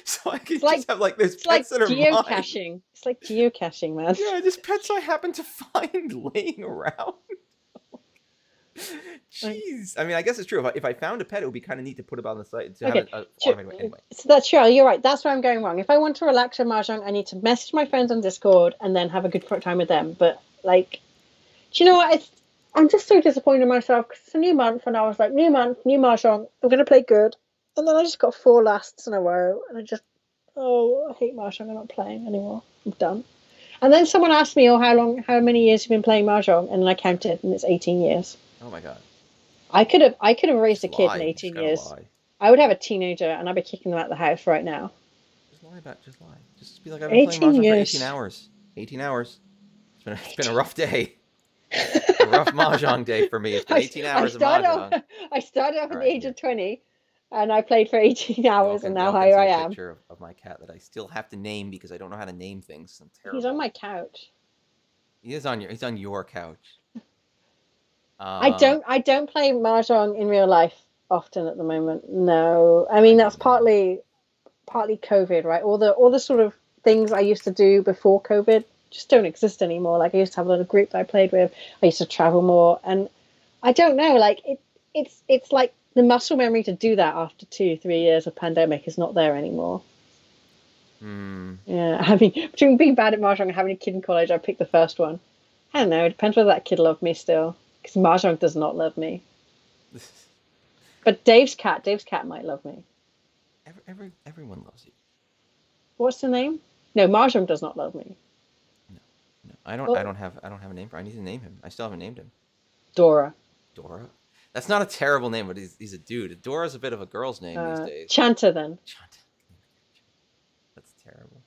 Speaker 1: So I can just have like there's pets that are
Speaker 2: geocaching.
Speaker 1: mine.
Speaker 2: It's like geocaching, man.
Speaker 1: Yeah, just pets I happen to find laying around. Jeez, I mean, I guess it's true. If I found a pet, it would be kind of neat to put it on the site. To have a farm anyway.
Speaker 2: So that's true. You're right. That's where I'm going wrong. If I want to relax with Mahjong, I need to message my friends on Discord and then have a good time with them. But like, do you know what? I'm just so disappointed in myself because it's a new month, and I was like, new month, new Mahjong. I'm going to play good, and then I just got 4 lasts in a row, and I hate Mahjong. I'm not playing anymore. I'm done. And then someone asked me, how many years you've been playing Mahjong, and then I counted, and it's 18 years.
Speaker 1: Oh my god!
Speaker 2: I could have raised a kid in 18 years.
Speaker 1: Lie.
Speaker 2: I would have a teenager, and I'd be kicking them out of the house right now.
Speaker 1: Just lie. Just be like, I've been playing Mahjong
Speaker 2: years.
Speaker 1: for 18 hours. 18 hours. It's been a rough day. A rough Mahjong day for me. It's been 18 hours of Mahjong.
Speaker 2: I started off at the age of 20, and I played for 18 hours, and now here I am.
Speaker 1: A picture of my cat that I still have to name because I don't know how to name things. I'm terrible.
Speaker 2: He's on my couch.
Speaker 1: He's on your couch.
Speaker 2: I don't play Mahjong in real life often at the moment. No, I mean that's partly COVID, right? All the sort of things I used to do before COVID just don't exist anymore. Like I used to have a little group that I played with. I used to travel more, and I don't know. Like it's like the muscle memory to do that after 2-3 years of pandemic is not there anymore. Yeah, I mean, between being bad at Mahjong and having a kid in college, I picked the first one. I don't know. It depends whether that kid loved me still. Because Mahjong does not love me. But Dave's cat might love me.
Speaker 1: Everyone loves you.
Speaker 2: What's the name? No, Mahjong does not love me.
Speaker 1: No. I don't have a name for. I need to name him. I still haven't named him.
Speaker 2: Dora.
Speaker 1: That's not a terrible name, but he's a dude. Dora's a bit of a girl's name these days.
Speaker 2: Chanta then.
Speaker 1: Chanta. That's terrible.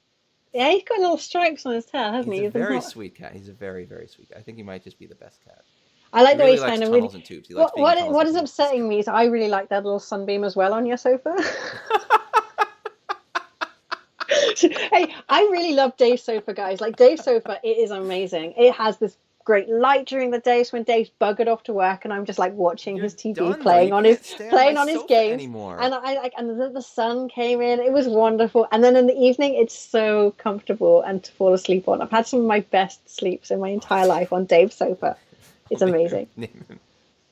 Speaker 2: Yeah, he's got little stripes on his tail, hasn't he?
Speaker 1: He's a very sweet cat. He's a very, very sweet cat. I think he might just be the best cat.
Speaker 2: I like the way he's
Speaker 1: kind
Speaker 2: of
Speaker 1: tunnels and tubes.
Speaker 2: What is upsetting me is I really like that little sunbeam as well on your sofa. Hey, I really love Dave's sofa, guys. Like Dave's sofa, it is amazing. It has this great light during the day, so when Dave's buggered off to work and I'm just like watching his TV, playing on his games, anymore. And and the sun came in. It was wonderful. And then in the evening, it's so comfortable and to fall asleep on. I've had some of my best sleeps in my entire life on Dave's sofa. It's amazing.
Speaker 1: Name him.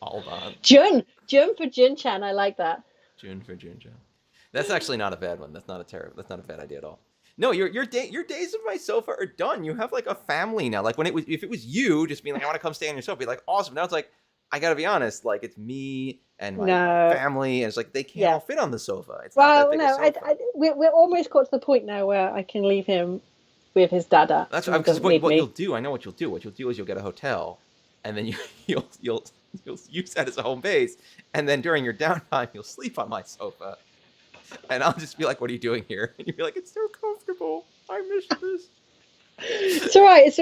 Speaker 1: Hold on.
Speaker 2: Jun for Jun-chan. I like that.
Speaker 1: Jun for Jun-chan. That's actually not a bad one. That's not a bad idea at all. No, your days of my sofa are done. You have like a family now. Like if it was you just being like, I want to come stay on your sofa, be like, awesome. Now it's like, I gotta be honest, like it's me and my family, and it's like they can't all fit on the sofa. It's not that big a sofa.
Speaker 2: We're almost got to the point now where I can leave him with his dada.
Speaker 1: That's because what you'll do. I know what you'll do. What you'll do is you'll get a hotel, and then you'll use that as a home base, and then during your downtime you'll sleep on my sofa. And I'll just be like, what are you doing here? And you'll be like, it's so comfortable. I miss this.
Speaker 2: It's all right.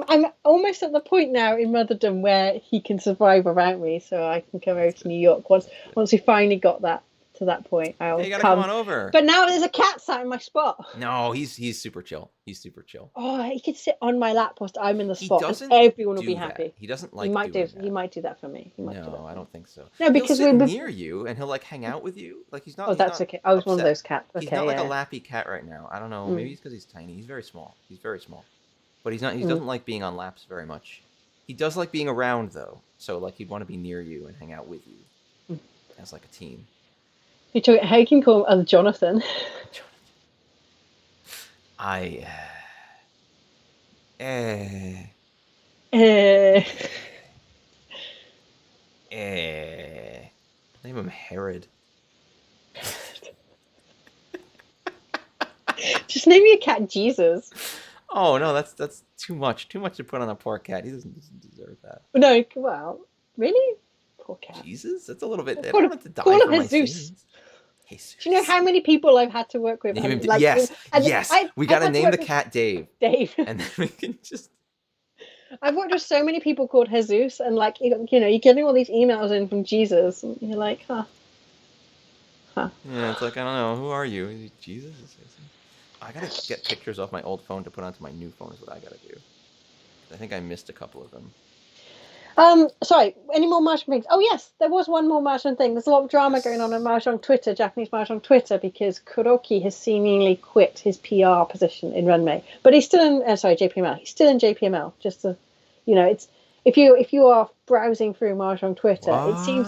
Speaker 2: I'm almost at the point now in motherdom where he can survive without me, so I can come over to New York once we finally got that to that point,
Speaker 1: Hey,
Speaker 2: I'll
Speaker 1: you gotta come
Speaker 2: come.
Speaker 1: on over.
Speaker 2: But now there's a cat sat in my spot.
Speaker 1: No, he's super chill. He's super chill.
Speaker 2: Oh, he could sit on my lap whilst I'm in the
Speaker 1: He
Speaker 2: spot, and
Speaker 1: doesn't
Speaker 2: everyone will be
Speaker 1: do that.
Speaker 2: happy.
Speaker 1: He doesn't
Speaker 2: He
Speaker 1: like
Speaker 2: might do.
Speaker 1: doing
Speaker 2: He
Speaker 1: that.
Speaker 2: might do that for me. He might do that
Speaker 1: No,
Speaker 2: for
Speaker 1: I
Speaker 2: me.
Speaker 1: don't think so.
Speaker 2: No,
Speaker 1: He'll
Speaker 2: because
Speaker 1: sit
Speaker 2: we're.
Speaker 1: near you and he'll like hang out with you. Like he's not.
Speaker 2: Oh,
Speaker 1: He's
Speaker 2: that's
Speaker 1: not
Speaker 2: okay. I was one of
Speaker 1: upset.
Speaker 2: those cats. Okay,
Speaker 1: He's not like
Speaker 2: yeah.
Speaker 1: a lappy cat right now. I don't know.
Speaker 2: Mm.
Speaker 1: Maybe it's because he's tiny. He's very small. He's very small. But he's not. He
Speaker 2: Mm.
Speaker 1: doesn't like being on laps very much. He does like being around though. So like he'd want to be near you and hang out with you
Speaker 2: Mm.
Speaker 1: as like a team.
Speaker 2: You took it. How you can call him Jonathan?
Speaker 1: I. Eh.
Speaker 2: Eh.
Speaker 1: Name him Herod.
Speaker 2: Just name your cat Jesus.
Speaker 1: Oh no, that's too much. Too much to put on a poor cat. He doesn't deserve that.
Speaker 2: No, well, really? Poor cat.
Speaker 1: Jesus, that's a little bit. I
Speaker 2: Call
Speaker 1: don't
Speaker 2: him,
Speaker 1: have to die
Speaker 2: call
Speaker 1: for
Speaker 2: him
Speaker 1: my
Speaker 2: Jesus.
Speaker 1: sins. Jesus.
Speaker 2: Do you know how many people I've had to work with?
Speaker 1: Name him.
Speaker 2: Like,
Speaker 1: yes,
Speaker 2: and
Speaker 1: yes. We
Speaker 2: I've
Speaker 1: gotta
Speaker 2: had to
Speaker 1: name
Speaker 2: work
Speaker 1: the
Speaker 2: with
Speaker 1: cat Dave,
Speaker 2: Dave.
Speaker 1: and then we can just.
Speaker 2: I've worked with so many people called Jesus, and like you know, you're getting all these emails in from Jesus, and you're like, huh.
Speaker 1: Yeah, it's like I don't know. Who are you? Is he Jesus? I gotta get pictures off my old phone to put onto my new phone. Is what I gotta do. I think I missed a couple of them.
Speaker 2: Sorry, any more Mahjong things? Oh yes, there was one more Mahjong thing. There's a lot of drama going on Mahjong Twitter, Japanese Mahjong Twitter, because Kuroki has seemingly quit his PR position in Renmei, but he's still in. Sorry, JPML. He's still in JPML. Just to, you know, it's if you are browsing through Mahjong Twitter,
Speaker 1: What?
Speaker 2: it seems,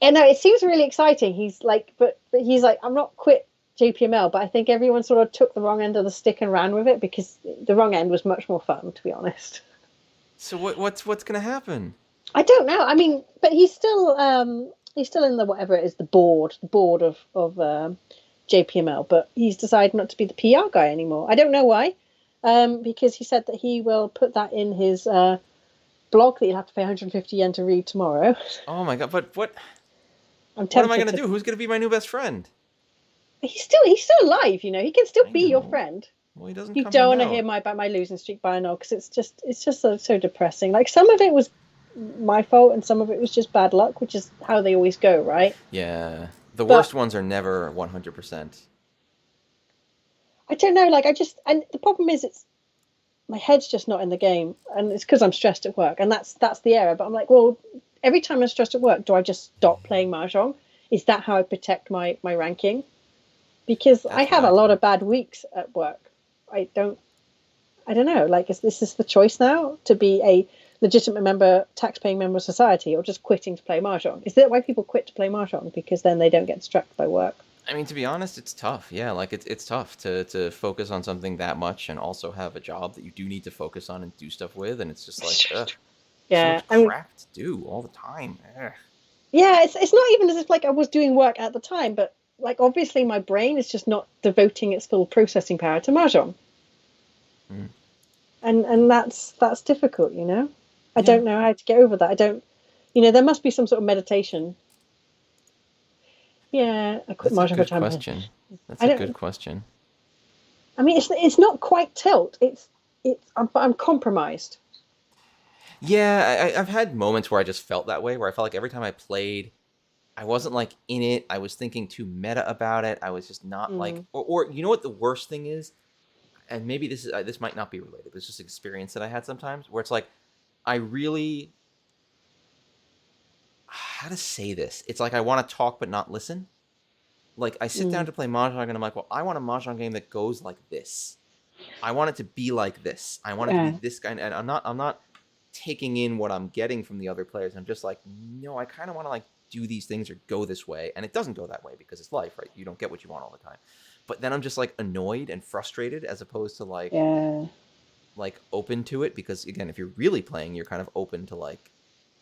Speaker 2: and no, it seems really exciting. He's like, but he's like, I'm not quit JPML, but I think everyone sort of took the wrong end of the stick and ran with it because the wrong end was much more fun, to be honest.
Speaker 1: So what's gonna happen?
Speaker 2: I don't know. I mean, but he's still in the whatever it is, the board of JPML. But he's decided not to be the PR guy anymore. I don't know why, because he said that he will put that in his blog that you'll have to pay 150 yen to read tomorrow.
Speaker 1: Oh my god! But what?
Speaker 2: What
Speaker 1: am I gonna do? Who's gonna be my new best friend?
Speaker 2: He's still alive. You know, he can still be your friend.
Speaker 1: Well, he doesn't.
Speaker 2: You don't want to hear about my losing streak by now because it's just so depressing. Like some of it was my fault and some of it was just bad luck, which is how they always go, right?
Speaker 1: Yeah, the worst ones are never 100%.
Speaker 2: I don't know. Like and the problem is my head's just not in the game, and it's because I'm stressed at work, and that's the error. But I'm like, well, every time I'm stressed at work, do I just stop playing Mahjong? Is that how I protect my ranking? Because I have a lot of bad weeks at work. I don't know. Like, is this the choice now to be a legitimate tax-paying member of society, or just quitting to play Mahjong? Is that why people quit to play Mahjong? Because then they don't get distracted by work?
Speaker 1: I mean, to be honest, it's tough. Yeah, like it's tough to focus on something that much and also have a job that you do need to focus on and do stuff with, and it's just like, ugh,
Speaker 2: yeah,
Speaker 1: so much crap to do all the time. Ugh.
Speaker 2: Yeah, it's not even as if like I was doing work at the time, but like obviously my brain is just not devoting its full processing power to Mahjong.
Speaker 1: Mm.
Speaker 2: And that's difficult, you know. I don't know how to get over that. I don't, you know, there must be some sort of meditation. Yeah, I quit Mahjong for time.
Speaker 1: Question. That's a good question.
Speaker 2: I mean, it's not quite tilt. I'm compromised.
Speaker 1: Yeah, I've had moments where I just felt that way, where I felt like every time I played, I wasn't like in it. I was thinking too meta about it. I was just not like, or you know what the worst thing is, and maybe this might not be related, but it's just experience that I had sometimes where it's like, I really, how to say this? It's like I want to talk but not listen. Like I sit down to play Mahjong and I'm like, well, I want a Mahjong game that goes like this. I want it to be like this. I want it to be this kind, and I'm not taking in what I'm getting from the other players. I'm just like, no, I kind of want to like do these things or go this way, and it doesn't go that way because it's life, right? You don't get what you want all the time. But then I'm just like annoyed and frustrated as opposed to like open to it, because again, if you're really playing, you're kind of open to like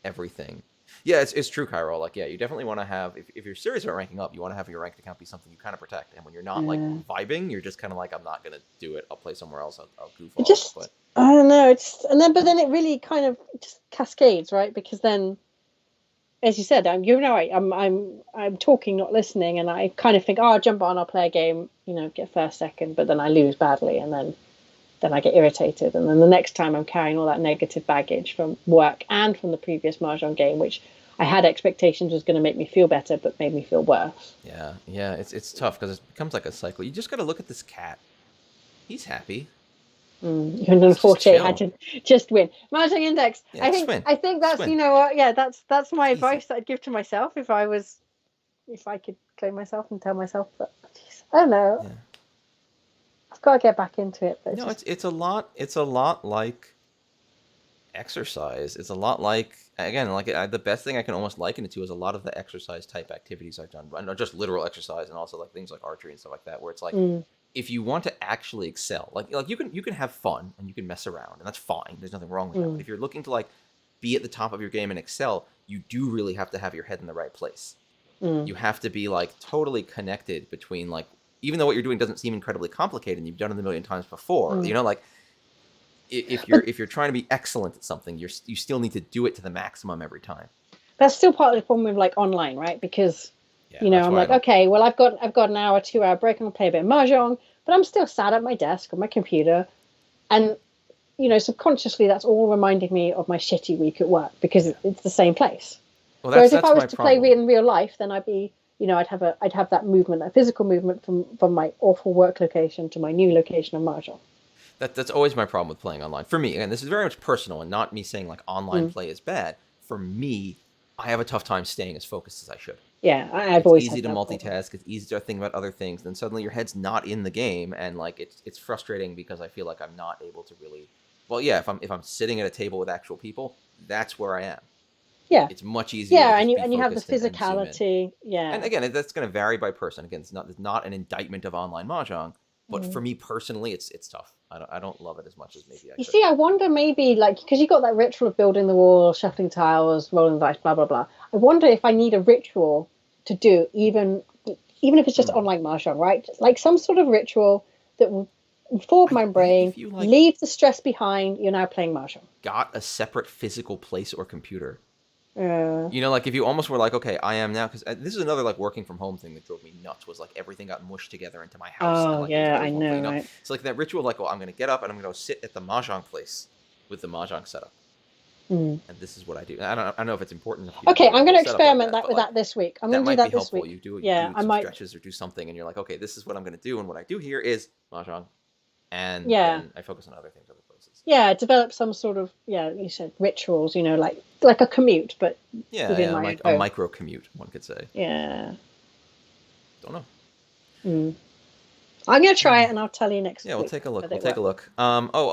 Speaker 1: everything. Yeah, it's true, Cairo. Like, yeah, you definitely want to have, if you're serious about ranking up, you want to have your ranked account be something you kind of protect. And when you're not like vibing, you're just kind of like, I'm not gonna do it. I'll play somewhere else. I'll goof off. But
Speaker 2: I don't know. But then it really kind of just cascades, right? Because then, as you said, I'm talking, not listening, and I kind of think, oh, I'll jump on, I'll play a game, you know, get first, second, but then I lose badly, and then I get irritated, and then the next time I'm carrying all that negative baggage from work and from the previous Mahjong game, which I had expectations was going to make me feel better, but made me feel worse.
Speaker 1: Yeah, yeah, it's tough because it becomes like a cycle. You just got to look at this cat. He's happy.
Speaker 2: And
Speaker 1: He's just
Speaker 2: unfortunately, I had
Speaker 1: chill.
Speaker 2: to just win. Mahjong Index.
Speaker 1: Yeah, just win.
Speaker 2: I think
Speaker 1: Just
Speaker 2: that's,
Speaker 1: win.
Speaker 2: you know what? Yeah, that's my
Speaker 1: It's easy.
Speaker 2: advice that I'd give to myself if I could claim myself and tell myself that. Geez, I don't know.
Speaker 1: Yeah.
Speaker 2: I've got to get back into it, but it's
Speaker 1: No,
Speaker 2: just
Speaker 1: it's a lot. It's a lot like exercise. It's a lot like, again, like the best thing I can almost liken it to is a lot of the exercise type activities I've done. Not just literal exercise, and also like things like archery and stuff like that, where it's like,
Speaker 2: mm,
Speaker 1: if you want to actually excel, like you can have fun and you can mess around, and that's fine. There's nothing wrong with that. But
Speaker 2: mm,
Speaker 1: if you're looking to like be at the top of your game and excel, you do really have to have your head in the right place.
Speaker 2: mm.
Speaker 1: You have to be like totally connected between, like, even though what you're doing doesn't seem incredibly complicated and you've done it a million times before,
Speaker 2: Mm.
Speaker 1: like, if
Speaker 2: But
Speaker 1: you're trying to be excellent at something, you still need to do it to the maximum every time.
Speaker 2: that's still part of the problem with like online, right? Because
Speaker 1: Yeah, that's
Speaker 2: I'm
Speaker 1: why I
Speaker 2: like,
Speaker 1: don't.
Speaker 2: okay, well, I've got an hour, 2 hour break. I'm gonna play a bit of mahjong, but I'm still sat at my desk on my computer, and subconsciously that's all reminding me of my shitty week at work because
Speaker 1: Yeah.
Speaker 2: it's the same place.
Speaker 1: Well,
Speaker 2: Whereas if I
Speaker 1: that's
Speaker 2: was
Speaker 1: my
Speaker 2: to play
Speaker 1: problem.
Speaker 2: in real life, then I'd have that movement, that physical movement from my awful work location to my new location of mahjong.
Speaker 1: That's always my problem with playing online. For me, again, this is very much personal and not me saying like online
Speaker 2: Mm.
Speaker 1: play is bad. For me, I have a tough time staying as focused as I should.
Speaker 2: Yeah, I've
Speaker 1: It's
Speaker 2: always
Speaker 1: easy
Speaker 2: had
Speaker 1: to
Speaker 2: that problem.
Speaker 1: multitask. It's easy to think about other things. Then suddenly your head's not in the game, and like it's frustrating because I feel like I'm not able to really. Well, yeah, if I'm sitting at a table with actual people, that's where I am.
Speaker 2: Yeah,
Speaker 1: It's much easier to
Speaker 2: yeah,
Speaker 1: just be
Speaker 2: and you have the
Speaker 1: focused and zoom in.
Speaker 2: physicality.
Speaker 1: And
Speaker 2: Yeah.
Speaker 1: again, that's going to vary by person. Again, it's not an indictment of online mahjong, but for
Speaker 2: Mm.
Speaker 1: me personally, it's tough. I don't love it as much as maybe I
Speaker 2: You
Speaker 1: could.
Speaker 2: see, I wonder maybe like because you got that ritual of building the wall, shuffling tiles, rolling the dice, blah blah blah. I wonder if I need a ritual to do even if it's just
Speaker 1: Hmm.
Speaker 2: online mahjong, right? Like some sort of ritual that will inform
Speaker 1: I
Speaker 2: my
Speaker 1: bet
Speaker 2: brain,
Speaker 1: if you like
Speaker 2: leave the stress behind. You're now playing mahjong.
Speaker 1: got a separate physical place or computer,
Speaker 2: Uh,
Speaker 1: like if you almost were like, okay, I am now, because this is another like working from home thing that drove me nuts, was like everything got mushed together into my house and
Speaker 2: oh
Speaker 1: like it was
Speaker 2: yeah, I
Speaker 1: always one place,
Speaker 2: know, right?
Speaker 1: So like that ritual, like, well, I'm gonna get up and I'm gonna go sit at the mahjong place with the mahjong setup,
Speaker 2: Mm.
Speaker 1: and this is what I do. I don't know if it's important enough for you to
Speaker 2: Okay,
Speaker 1: do like
Speaker 2: I'm
Speaker 1: a
Speaker 2: going
Speaker 1: whole
Speaker 2: to
Speaker 1: setup like
Speaker 2: experiment
Speaker 1: that,
Speaker 2: that
Speaker 1: but
Speaker 2: with
Speaker 1: like
Speaker 2: that this week. I'm
Speaker 1: that
Speaker 2: going to do
Speaker 1: might be
Speaker 2: that this
Speaker 1: helpful.
Speaker 2: week.
Speaker 1: You
Speaker 2: Yeah,
Speaker 1: do
Speaker 2: I
Speaker 1: some
Speaker 2: might.
Speaker 1: stretches or do something, and you're like, okay, this is what I'm gonna do, and what I do here is mahjong, and
Speaker 2: Yeah,
Speaker 1: then I focus on other things, other places.
Speaker 2: yeah. Develop some sort of you said rituals. Like a commute, but
Speaker 1: Yeah,
Speaker 2: within
Speaker 1: yeah,
Speaker 2: my own
Speaker 1: a
Speaker 2: home.
Speaker 1: micro commute, one could say.
Speaker 2: Yeah.
Speaker 1: Don't know.
Speaker 2: Mm. I'm going to try it, and I'll tell you next
Speaker 1: Yeah, we'll
Speaker 2: week
Speaker 1: take a look.
Speaker 2: whether
Speaker 1: We'll
Speaker 2: it
Speaker 1: take a
Speaker 2: works.
Speaker 1: look.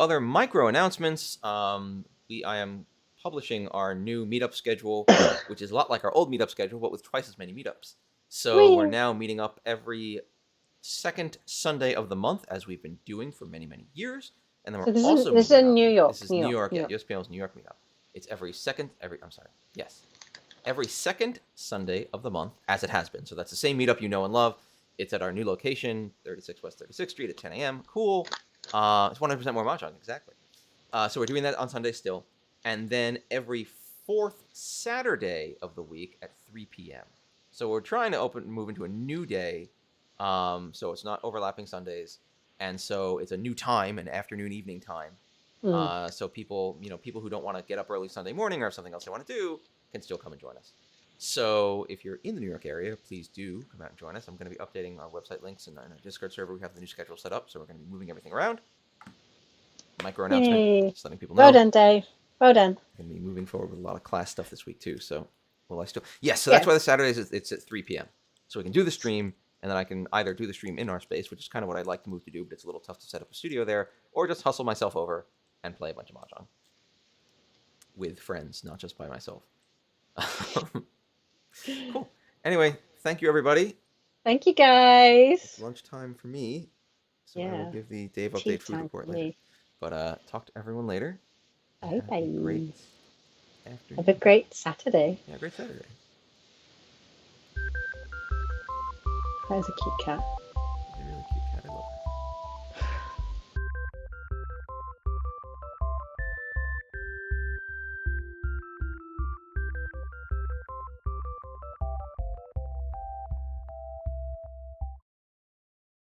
Speaker 1: Other micro announcements. I am publishing our new meetup schedule, which is a lot like our old meetup schedule, but with twice as many meetups. So we're
Speaker 2: Whee!
Speaker 1: now meeting up every second Sunday of the month, as we've been doing for many, many years. And then we're
Speaker 2: So
Speaker 1: also
Speaker 2: this is
Speaker 1: meeting
Speaker 2: in
Speaker 1: up.
Speaker 2: New
Speaker 1: This
Speaker 2: York,
Speaker 1: is
Speaker 2: New
Speaker 1: New
Speaker 2: York,
Speaker 1: York,
Speaker 2: New
Speaker 1: yeah,
Speaker 2: York.
Speaker 1: USPL's New York meetup. It's I'm sorry, yes, every second Sunday of the month, as it has been. So that's the same meetup you know and love. It's at our new location, 36 West 36th Street at 10 a.m. Cool. It's 100% more mahjong, exactly. So we're doing that on Sunday still. And then every fourth Saturday of the week at 3 p.m. So we're trying to move into a new day. So it's not overlapping Sundays. And so it's a new time, an afternoon, evening time.
Speaker 2: Mm.
Speaker 1: So people who don't want to get up early Sunday morning or have something else they want to do can still come and join us. So if you're in the New York area, please do come out and join us. I'm going to be updating our website links and our Discord server. We have the new schedule set up, so we're going to be moving everything around. Micro announcement,
Speaker 2: Yay!
Speaker 1: just letting people
Speaker 2: Well
Speaker 1: know.
Speaker 2: done, Dave. Well done.
Speaker 1: Going to be moving forward with a lot of class stuff this week too. So, well, I still yes. So that's
Speaker 2: Yeah.
Speaker 1: why the Saturdays it's at 3 p.m. So we can do the stream, and then I can either do the stream in our space, which is kind of what I'd like to move to do, but it's a little tough to set up a studio there, or just hustle myself over and play a bunch of mahjong with friends, not just by myself. Cool. Anyway, thank you, everybody.
Speaker 2: Thank you, guys.
Speaker 1: It's lunchtime for me, so I will
Speaker 2: Yeah.
Speaker 1: give the Dave
Speaker 2: Tea
Speaker 1: update food
Speaker 2: time
Speaker 1: report
Speaker 2: for
Speaker 1: later.
Speaker 2: me.
Speaker 1: But talk to everyone later.
Speaker 2: Bye
Speaker 1: Have a great
Speaker 2: bye.
Speaker 1: afternoon.
Speaker 2: Have a great Saturday.
Speaker 1: Yeah, great Saturday.
Speaker 2: There's a cute cat.